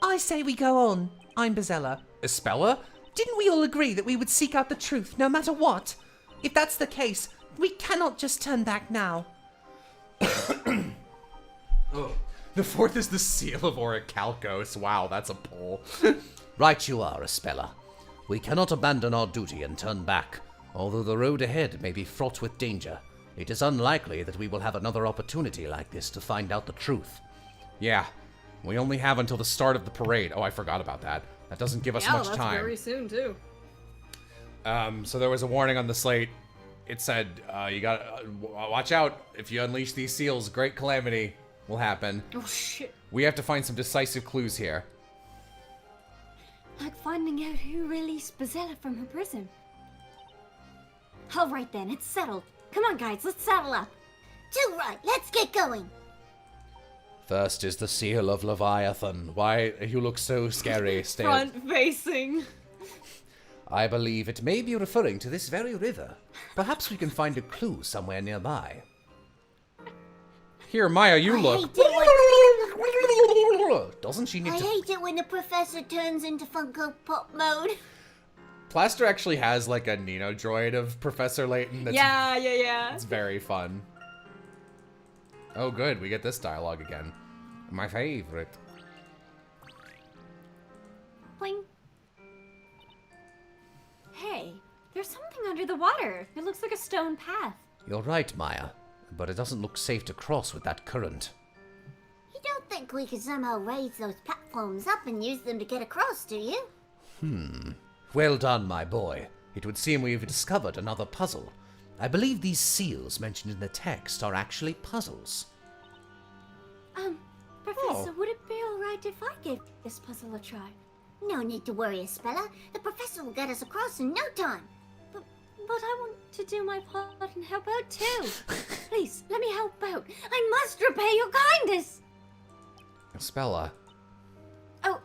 I say we go on. I'm Bazella. Espella? Didn't we all agree that we would seek out the truth no matter what? If that's the case, we cannot just turn back now. Oh. The fourth is the seal of Orichalcos. Wow, that's a pull. Right you are, Espella. We cannot abandon our duty and turn back. Although the road ahead may be fraught with danger, it is unlikely that we will have another opportunity like this to find out the truth. Yeah, we only have until the start of the parade. Oh, I forgot about that. That doesn't give us much time. Yeah, that's very soon, too. So there was a warning on the slate. It said, you gotta watch out. If you unleash these seals, great calamity will happen. Oh, shit. We have to find some decisive clues here. Like finding out who released Bazella from her prison. All right then, it's settled. Come on, guys, let's saddle up. Too right, let's get going. First is the seal of Leviathan. Why, you look so scary, Steve. Front-facing. I believe it may be referring to this very river. Perhaps we can find a clue somewhere nearby. Here, Maya, you look. Doesn't she need I to... hate it when the professor turns into Funko Pop mode. Plaster actually has like a Nino droid of Professor Layton. That's, Yeah. It's very fun. Oh, good. We get this dialogue again. My favorite. Boing. Hey, there's something under the water. It looks like a stone path. You're right, Maya. But it doesn't look safe to cross with that current. You don't think we could somehow raise those platforms up and use them to get across, do you? Well done, my boy. It would seem we've discovered another puzzle. I believe these seals mentioned in the text are actually puzzles. Professor, would it be alright if I gave this puzzle a try? No need to worry, Espella. The professor will get us across in no time. But But I want to do my part and help out too. Please, let me help out. I must repay your kindness. Spella. Oh,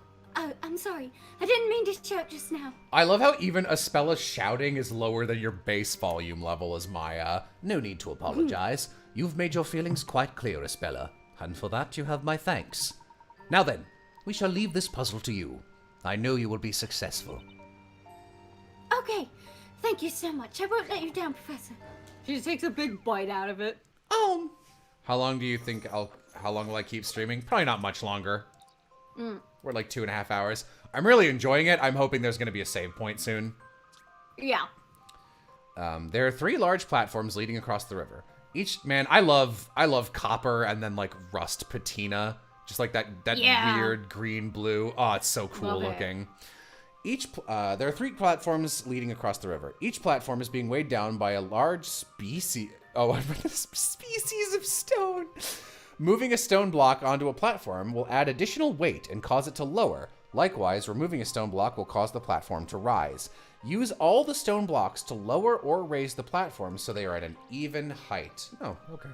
I'm sorry. I didn't mean to shout just now. I love how even Aspella's shouting is lower than your base volume level as Maya. No need to apologize. You've made your feelings quite clear, Espella, and for that you have my thanks. Now then, we shall leave this puzzle to you. I know you will be successful. Okay, thank you so much. I won't let you down, Professor. She just takes a big bite out of it. How long do you think how long will I keep streaming? Probably not much longer. We're like 2.5 hours. I'm really enjoying it. I'm hoping there's going to be a save point soon. Yeah. There are 3 large platforms leading across the river. Man, I love copper and then like rust patina. Just like that weird green blue. Oh, it's so cool looking. There are 3 platforms leading across the river. Each platform is being weighed down by a large species of stone. Moving a stone block onto a platform will add additional weight and cause it to lower. Likewise, removing a stone block will cause the platform to rise. Use all the stone blocks to lower or raise the platform so they are at an even height. Oh, okay.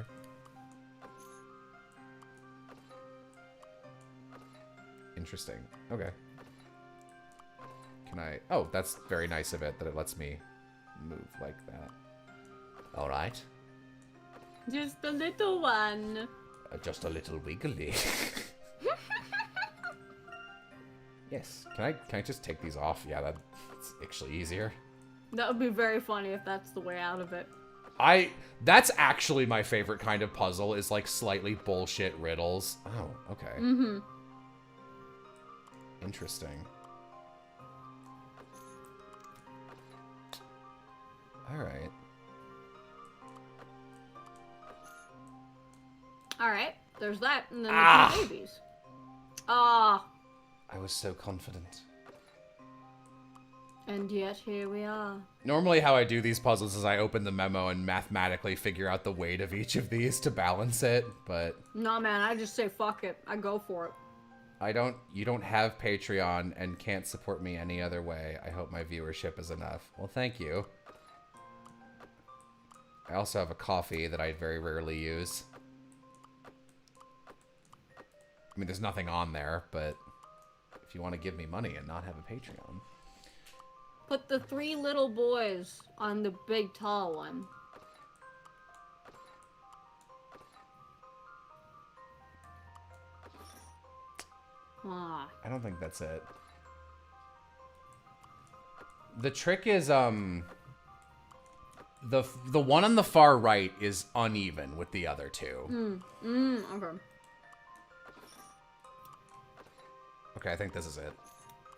Interesting. Okay. Can I... Oh, that's very nice of it that it lets me move like that. All right. Just a little one. Just a little wiggly. Yes. Can I just take these off? Yeah, that's actually easier. That would be very funny if that's the way out of it. That's actually my favorite kind of puzzle, is like slightly bullshit riddles. Oh, okay. Mm-hmm. Interesting. Alright. Alright, there's that, and then the 2 babies. Ah. I was so confident. And yet here we are. Normally how I do these puzzles is I open the memo and mathematically figure out the weight of each of these to balance it, but... Nah, man, I just say fuck it. I go for it. You don't have Patreon and can't support me any other way. I hope my viewership is enough. Well, thank you. I also have a coffee that I very rarely use. I mean, there's nothing on there, but if you want to give me money and not have a Patreon. Put the 3 little boys on the big tall one. Ah. I don't think that's it. The trick is, the one on the far right is uneven with the other 2. Okay. Okay, I think this is it.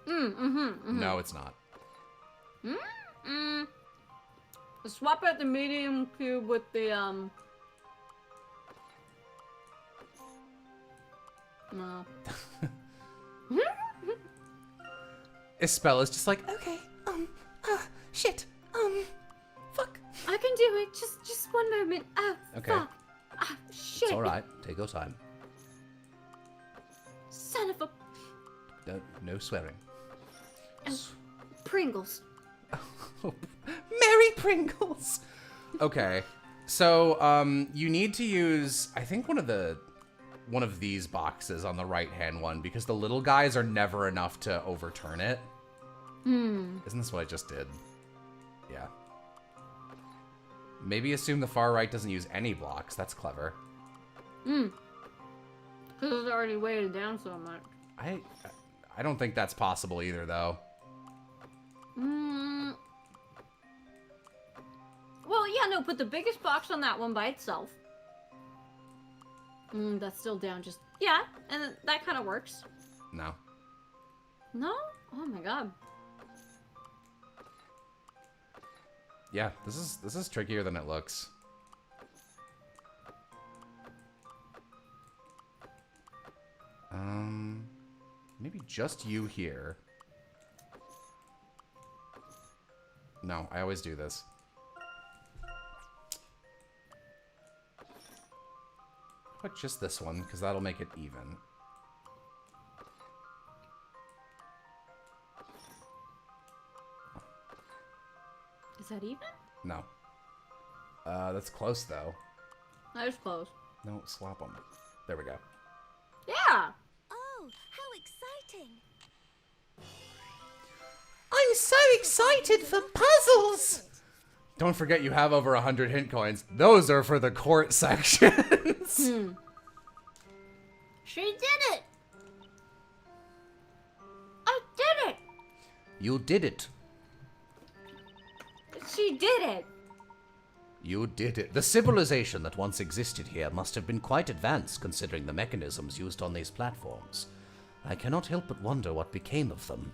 Mm-hmm. No, it's not. Swap out the medium cube with the, No. Ispella's just like, Okay, shit, fuck. I can do it. Just one moment. okay. Fuck. Shit. It's all right. Take your time. Son of a No swearing. Pringles. Merry Pringles! Okay, so, you need to use, I think one of these boxes on the right-hand one, because the little guys are never enough to overturn it. Isn't this what I just did? Yeah. Maybe assume the far right doesn't use any blocks. That's clever. Because it's already weighted down so much. I don't think that's possible either, though. Well, yeah, no, put the biggest box on that one by itself. That's still down just... Yeah, and that kind of works. No. No? Oh my god. Yeah, this is trickier than it looks. Maybe just you here. No, I always do this. But just this one, because that'll make it even. Is that even? No. That's close, though. That was close. No, swap them. There we go. Yeah! Oh, how exciting! I'm so excited for puzzles! Don't forget you have over 100 hint coins. Those are for the court sections. She did it! I did it! You did it. She did it! You did it. The civilization that once existed here must have been quite advanced considering the mechanisms used on these platforms. I cannot help but wonder what became of them.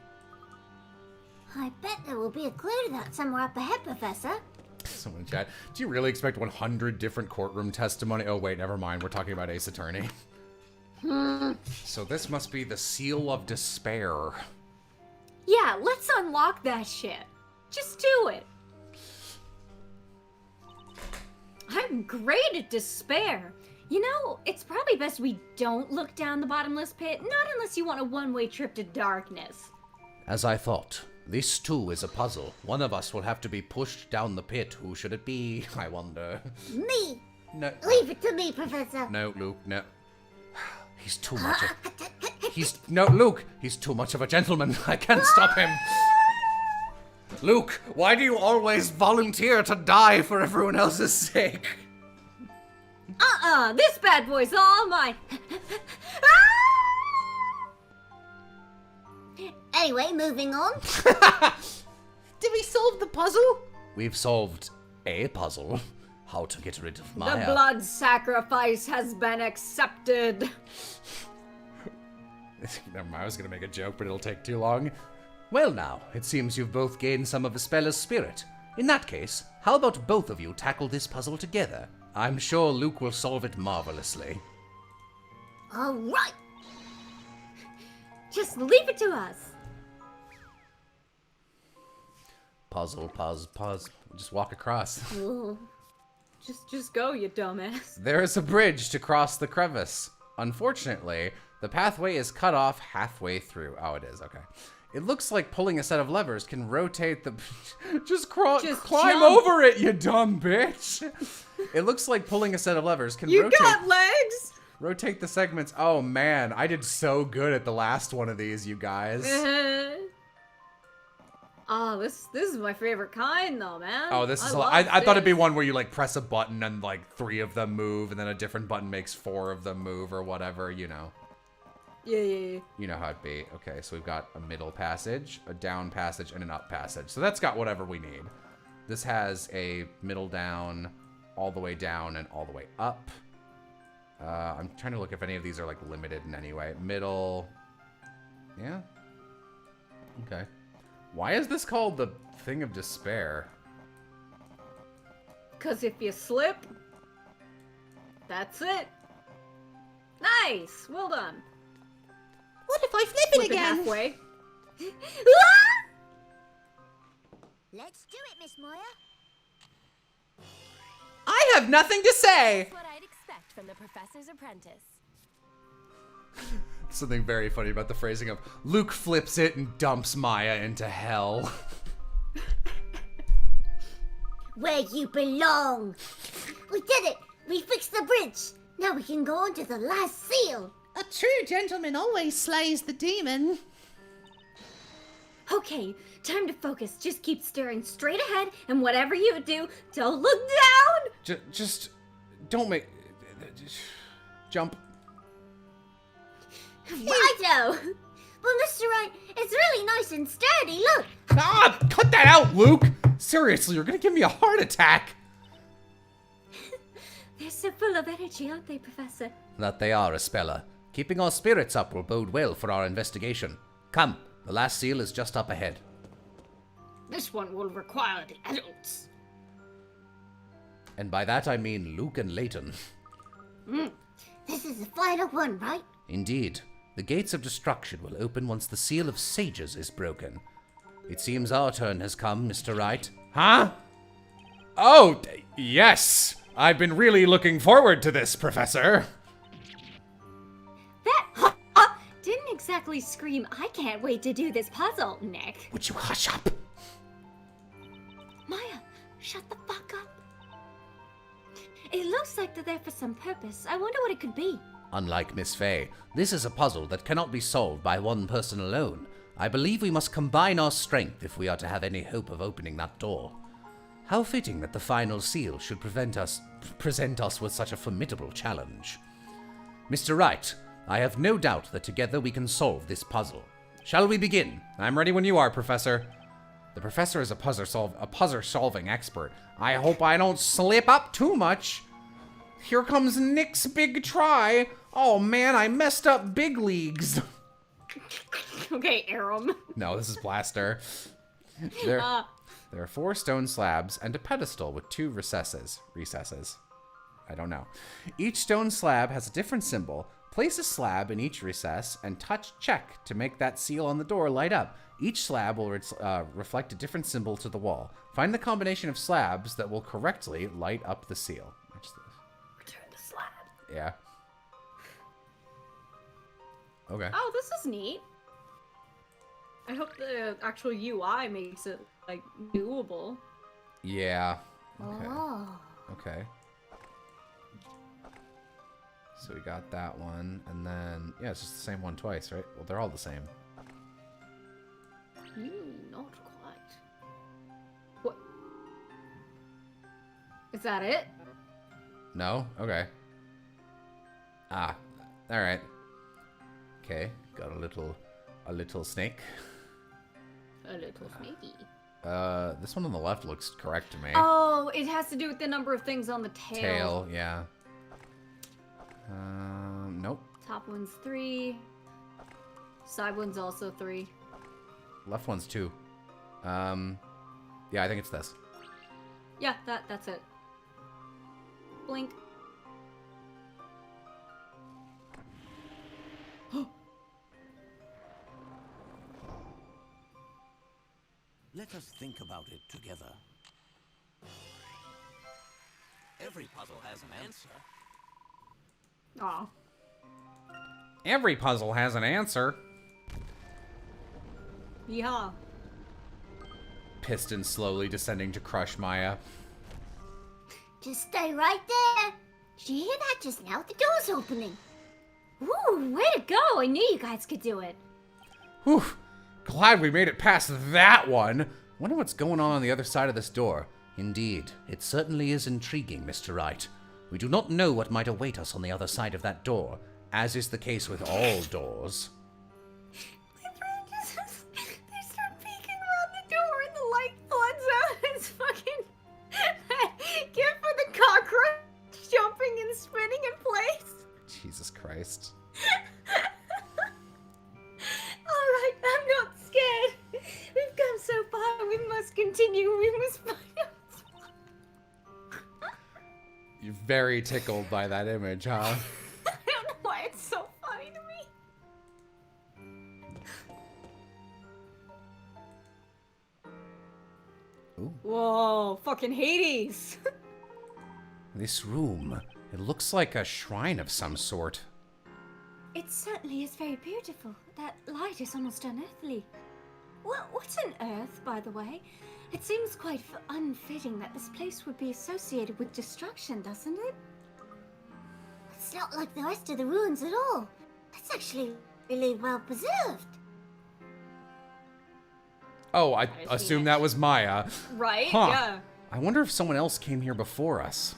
I bet there will be a clue to that somewhere up ahead, Professor. Someone in chat. Do you really expect 100 different courtroom testimony? Oh, wait, never mind. We're talking about Ace Attorney. So this must be the Seal of Despair. Yeah, let's unlock that shit. Just do it. I'm great at despair. You know, it's probably best we don't look down the bottomless pit, not unless you want a one-way trip to darkness. As I thought, this too is a puzzle. One of us will have to be pushed down the pit. Who should it be, I wonder? Me! No. Leave it to me, Professor. No, Luke, no. He's too much No, Luke, he's too much of a gentleman. I can't stop him. Luke, why do you always volunteer to die for everyone else's sake? This bad boy's all mine. Anyway, moving on. Did we solve the puzzle? We've solved a puzzle. How to get rid of Maya. The blood sacrifice has been accepted. Never mind, I was gonna make a joke, but it'll take too long. Well now, it seems you've both gained some of Vespella's spirit. In that case, how about both of you tackle this puzzle together? I'm sure Luke will solve it marvelously. All right. Just leave it to us. Puzzle, pause. Just walk across. Ooh. Just go, you dumbass. There is a bridge to cross the crevice. Unfortunately, the pathway is cut off halfway through. Oh, it is, okay. It looks like pulling a set of levers can rotate the... Just climb jump. over it, you dumb bitch! It looks like pulling a set of levers can You got legs? rotate the segments. Oh man, I did so good at the last one of these, you guys. Oh, this is my favorite kind, though, man. Oh, this is love I thought it'd be this. one where you like press a button and like 3 of them move, and then a different button makes 4 of them move, or whatever, you know. Yeah. You know how it'd be. Okay, so we've got a middle passage, a down passage, and an up passage. So that's got whatever we need. This has a middle down, all the way down, and all the way up. I'm trying to look if any of these are like limited in any way. Middle. Yeah. Okay. Why is this called the Thing of Despair? Because if you slip, that's it. Nice. Well done. What if I flip it again? Halfway. Let's do it, Miss Moya. I have nothing to say. That's what I'd expect from the Professor's Apprentice. Something very funny about the phrasing of Luke flips it and dumps Maya into hell. Where you belong. We did it. We fixed the bridge. Now we can go on to the last seal. A true gentleman always slays the demon. Okay, time to focus. Just keep staring straight ahead, and whatever you do, don't look down! Just don't make... Jump. Righto. Well, Mr. Wright, it's really nice and sturdy. Look. Ah, cut that out, Luke! Seriously, you're gonna give me a heart attack! They're so full of energy, aren't they, Professor? That they are, Espella. Keeping our spirits up will bode well for our investigation. Come, the last seal is just up ahead. This one will require the adults. And by that I mean Luke and Layton. This is the final one, right? Indeed. The gates of destruction will open once the seal of sages is broken. It seems our turn has come, Mr. Wright. Huh? Oh, yes! I've been really looking forward to this, Professor. That didn't exactly scream, I can't wait to do this puzzle, Nick. Would you hush up? Maya, shut the fuck looks like they're there for some purpose. I wonder what it could be. Unlike Miss Fey, this is a puzzle that cannot be solved by one person alone. I believe we must combine our strength if we are to have any hope of opening that door. How fitting that the final seal should present us with such a formidable challenge. Mr. Wright, I have no doubt that together we can solve this puzzle. Shall we begin? I'm ready when you are, Professor. The professor is a puzzle-solving expert. I hope I don't slip up too much. Here comes Nick's big try. Oh man, I messed up big leagues. Okay, Aram. No, this is Blaster. There are 4 stone slabs and a pedestal with 2 recesses. I don't know. Each stone slab has a different symbol. Place a slab in each recess and touch check to make that seal on the door light up. Each slab will reflect a different symbol to the wall. Find the combination of slabs that will correctly light up the seal. Return the slab. Yeah. Okay. Oh, this is neat. I hope the actual UI makes it, like, doable. Yeah. Okay. Oh. Okay. So we got that one, and then, yeah, it's just the same one twice, right? Well, they're all the same. Not quite. What? Is that it? No? Okay. Ah, alright. Okay, got a little snake. A little snaky. This one on the left looks correct to me. Oh, it has to do with the number of things on the tail. Tail, yeah. Nope. Top one's 3. Side one's also 3. Left one's 2. Yeah, I think it's this. Yeah, that's it. Blink. Let us think about it together. Every puzzle has an answer. Aw. Every puzzle has an answer. Yeah. Piston slowly descending to crush Maya. Just stay right there. Did you hear that just now? The door's opening. Woo, way to go! I knew you guys could do it. Whew. Glad we made it past that one. Wonder what's going on the other side of this door. Indeed, it certainly is intriguing, Mr. Wright. We do not know what might await us on the other side of that door, as is the case with all doors. My friend just... They start peeking around the door and the light floods out. It's fucking... Give for the cockroach jumping and spinning in place. Jesus Christ. Alright, I'm not scared. We've come so far, we must continue. We must find out. You're very tickled by that image, huh? I don't know why it's so funny to me. Ooh. Whoa, fucking Hades. This room, it looks like a shrine of some sort. It certainly is very beautiful. That light is almost unearthly. What's an earth, by the way? It seems quite unfitting that this place would be associated with destruction, doesn't it? It's not like the rest of the ruins at all. It's actually really well preserved. Oh, I assume that was Maya. Right? Huh. Yeah. I wonder if someone else came here before us.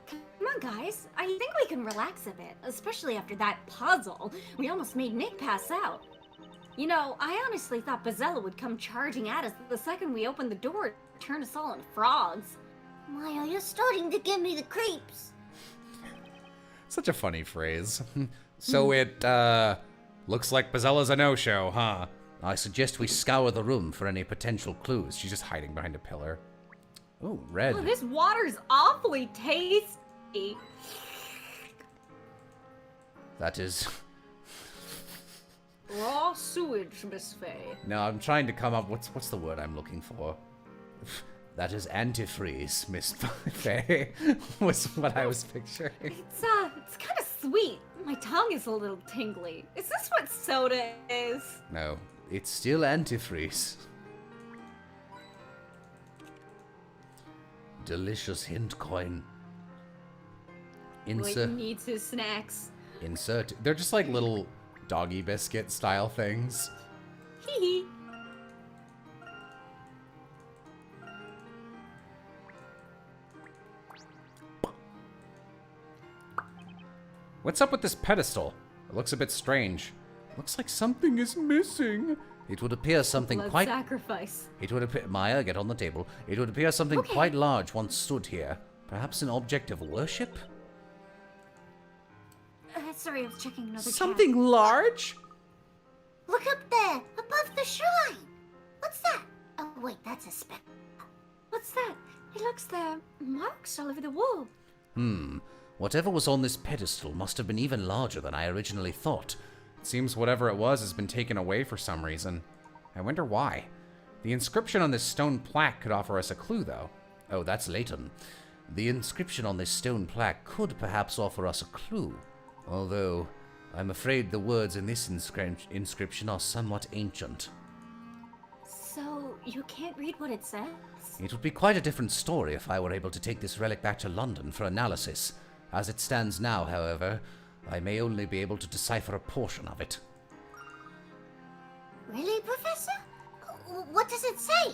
Come on, guys. I think we can relax a bit, especially after that puzzle. We almost made Nick pass out. You know, I honestly thought Bazella would come charging at us the second we opened the door to turn us all into frogs. Maya, you're starting to give me the creeps. Such a funny phrase. So it, looks like Bazella's a no-show, huh? I suggest we scour the room for any potential clues. She's just hiding behind a pillar. Oh, red. Oh, this water's awfully tasty. That is... Raw sewage, Miss Fey. No, I'm trying to come up. What's the word I'm looking for? That is antifreeze, Miss Fey. Was what I was picturing. It's kind of sweet. My tongue is a little tingly. Is this what soda is? No, it's still antifreeze. Delicious hint coin. Layton needs his snacks. Insert. They're just like little doggy biscuit style things. Hee hee. What's up with this pedestal? It looks a bit strange. Looks like something is missing. It would appear something Blood quite... sacrifice. It would appear... Maya, get on the table. It would appear something quite large once stood here. Perhaps an object of worship? Sorry, I was checking another Something large? Look up there, above the shrine. What's that? Oh, wait, that's a spell. What's that? It looks there. Marks all over the wall. Whatever was on this pedestal must have been even larger than I originally thought. It seems whatever it was has been taken away for some reason. I wonder why. The inscription on this stone plaque could offer us a clue, though. Oh, that's Layton. The inscription on this stone plaque could perhaps offer us a clue. Although, I'm afraid the words in this inscription are somewhat ancient. So, you can't read what it says? It would be quite a different story if I were able to take this relic back to London for analysis. As it stands now, however, I may only be able to decipher a portion of it. Really, Professor? What does it say?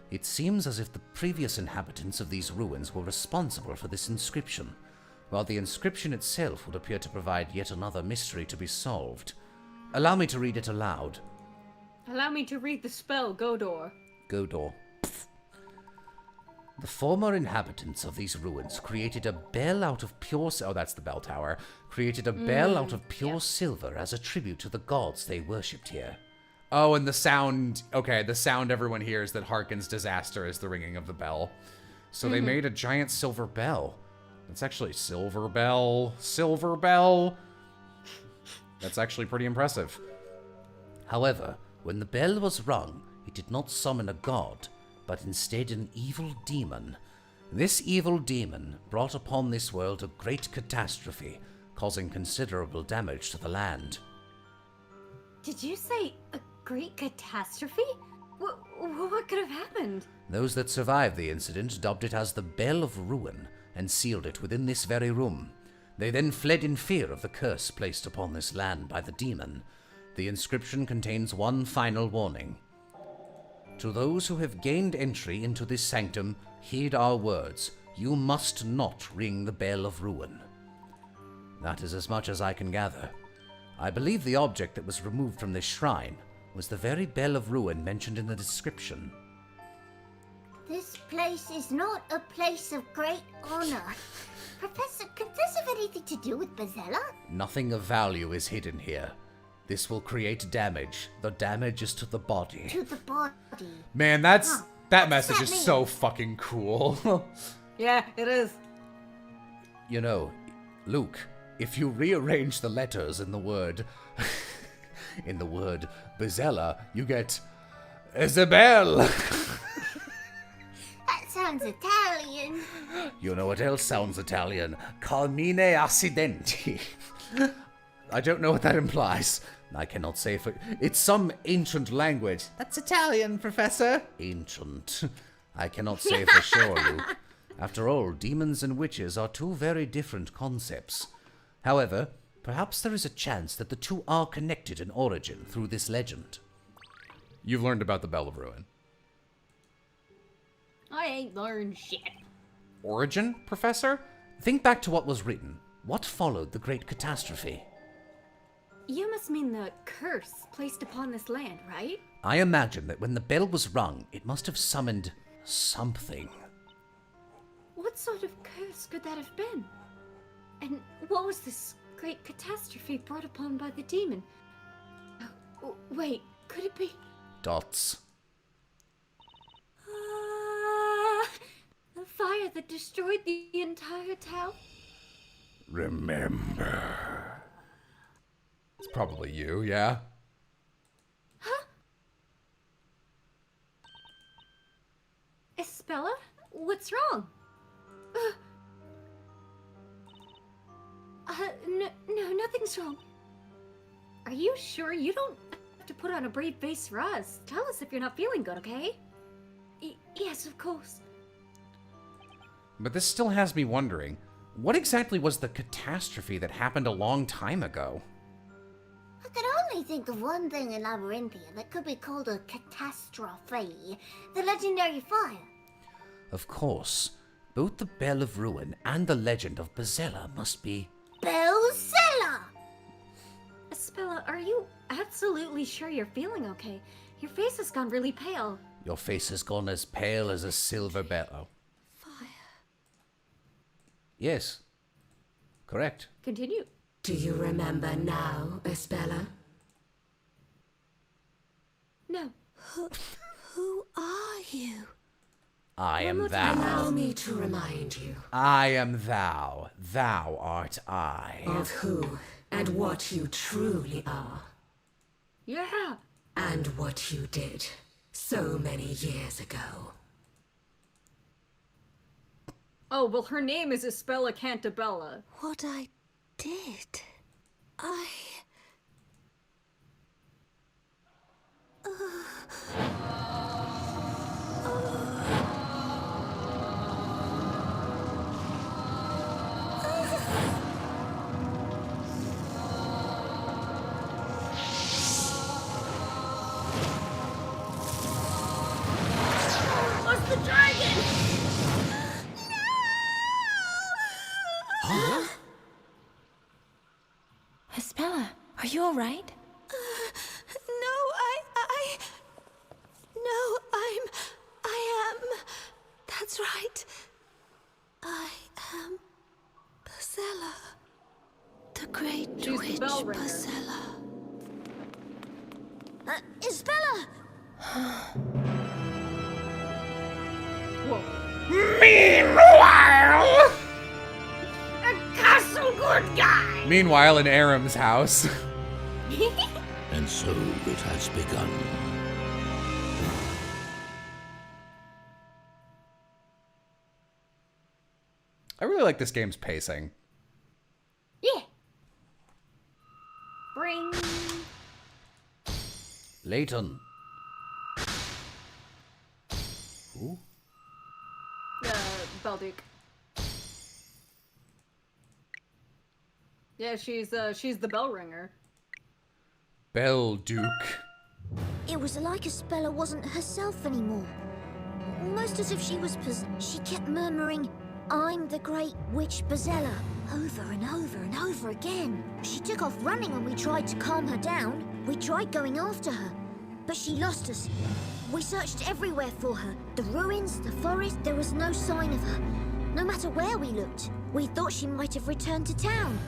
It seems as if the previous inhabitants of these ruins were responsible for this inscription, while the inscription itself would appear to provide yet another mystery to be solved. Allow me to read it aloud. Allow me to read the spell, Godor. Godor. The former inhabitants of these ruins created a bell out of pure... Oh, that's the bell tower. Created a bell out of pure silver as a tribute to the gods they worshipped here. Oh, and the sound... Okay, the sound everyone hears that harkens disaster is the ringing of the bell. So they made a giant silver bell. It's actually silver bell. Silver bell. That's actually pretty impressive. However, when the bell was rung, it did not summon a god, but instead an evil demon. This evil demon brought upon this world a great catastrophe, causing considerable damage to the land. Did you say a great catastrophe? What could have happened? Those that survived the incident dubbed it as the Bell of Ruin and sealed it within this very room. They then fled in fear of the curse placed upon this land by the demon. The inscription contains one final warning. To those who have gained entry into this sanctum, heed our words. You must not ring the Bell of Ruin. That is as much as I can gather. I believe the object that was removed from this shrine was the very Bell of Ruin mentioned in the description. This place is not a place of great honor. Professor, could this have anything to do with Bazella? Nothing of value is hidden here. This will create damage. The damage is to the body. To the body. Man, that message is mean? so fucking cool. Yeah, it is. You know, Luke, if you rearrange the letters in the word... in the word Bazella, you get... Isabel! That sounds Italian. You know what else sounds Italian? Carmine accidenti. I don't know what that implies. I cannot say for... It's some ancient language. That's Italian, Professor. Ancient. I cannot say for sure, Luke. After all, demons and witches are two very different concepts. However, perhaps there is a chance that the two are connected in origin through this legend. You've learned about the Bell of Ruin. I ain't learned shit. Origin, Professor? Think back to what was written. What followed the great catastrophe? You must mean the curse placed upon this land, right? I imagine that when the bell was rung, it must have summoned something. What sort of curse could that have been? And what was this great catastrophe brought upon by the demon? Oh, wait, could it be... Dots. The fire that destroyed the entire town? Remember. It's probably you, yeah? Huh? Isabella? What's wrong? No, nothing's wrong. Are you sure? You don't have to put on a brave face for us. Tell us if you're not feeling good, okay? Yes, of course. But this still has me wondering, What exactly was the catastrophe that happened a long time ago? I could only think of one thing in Labyrinthia that could be called a catastrophe. The legendary fire. Of course, both the Bell of Ruin and the Legend of Bezella must be... Bellzilla! Spella, are you absolutely sure you're feeling okay? Your face has gone really pale. Your face has gone as pale as a silver bell. Oh. Fire. Yes. Correct. Continue. Do you remember now, Espella? No. Who are you? I am thou. Allow me to remind you. I am thou. Thou art I. Of who and what you truly are. Yeah. And what you did so many years ago. Oh, well, her name is Espella Cantabella. What I did? What's the dragon? Espella, are you alright? I am. That's right. I am Bezella. The great She's witch the bell ringer. Bezella. Isabella! Whoa. Meanwhile! A castle good guy! Meanwhile, in Aram's house. And so it has begun. I really like this game's pacing. Yeah. Bring. Layton. Who? Belduke. Yeah, she's the bell ringer. Belduke. It was like Isabella wasn't herself anymore. Almost as if she was she kept murmuring, "I'm the great witch Bezella," over and over and over again. She took off running when we tried to calm her down. We tried going after her, but she lost us. We searched everywhere for her. The ruins, the forest, there was no sign of her. No matter where we looked, we thought she might have returned to town.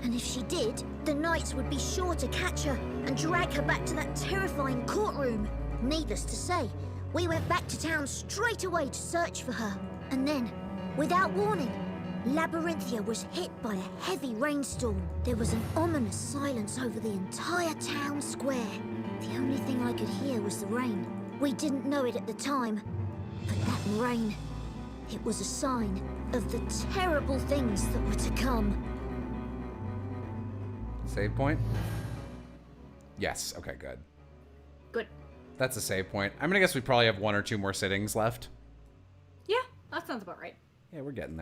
And if she did, the knights would be sure to catch her and drag her back to that terrifying courtroom. Needless to say, we went back to town straight away to search for her. And then, without warning, Labyrinthia was hit by a heavy rainstorm. There was an ominous silence over the entire town square. The only thing I could hear was the rain. We didn't know it at the time, but that rain, it was a sign of the terrible things that were to come. Save point? Yes. Okay, good. Good. That's a save point. I'm gonna guess we probably have 1 or 2 more sittings left. Yeah, that sounds about right. Yeah, we're getting there.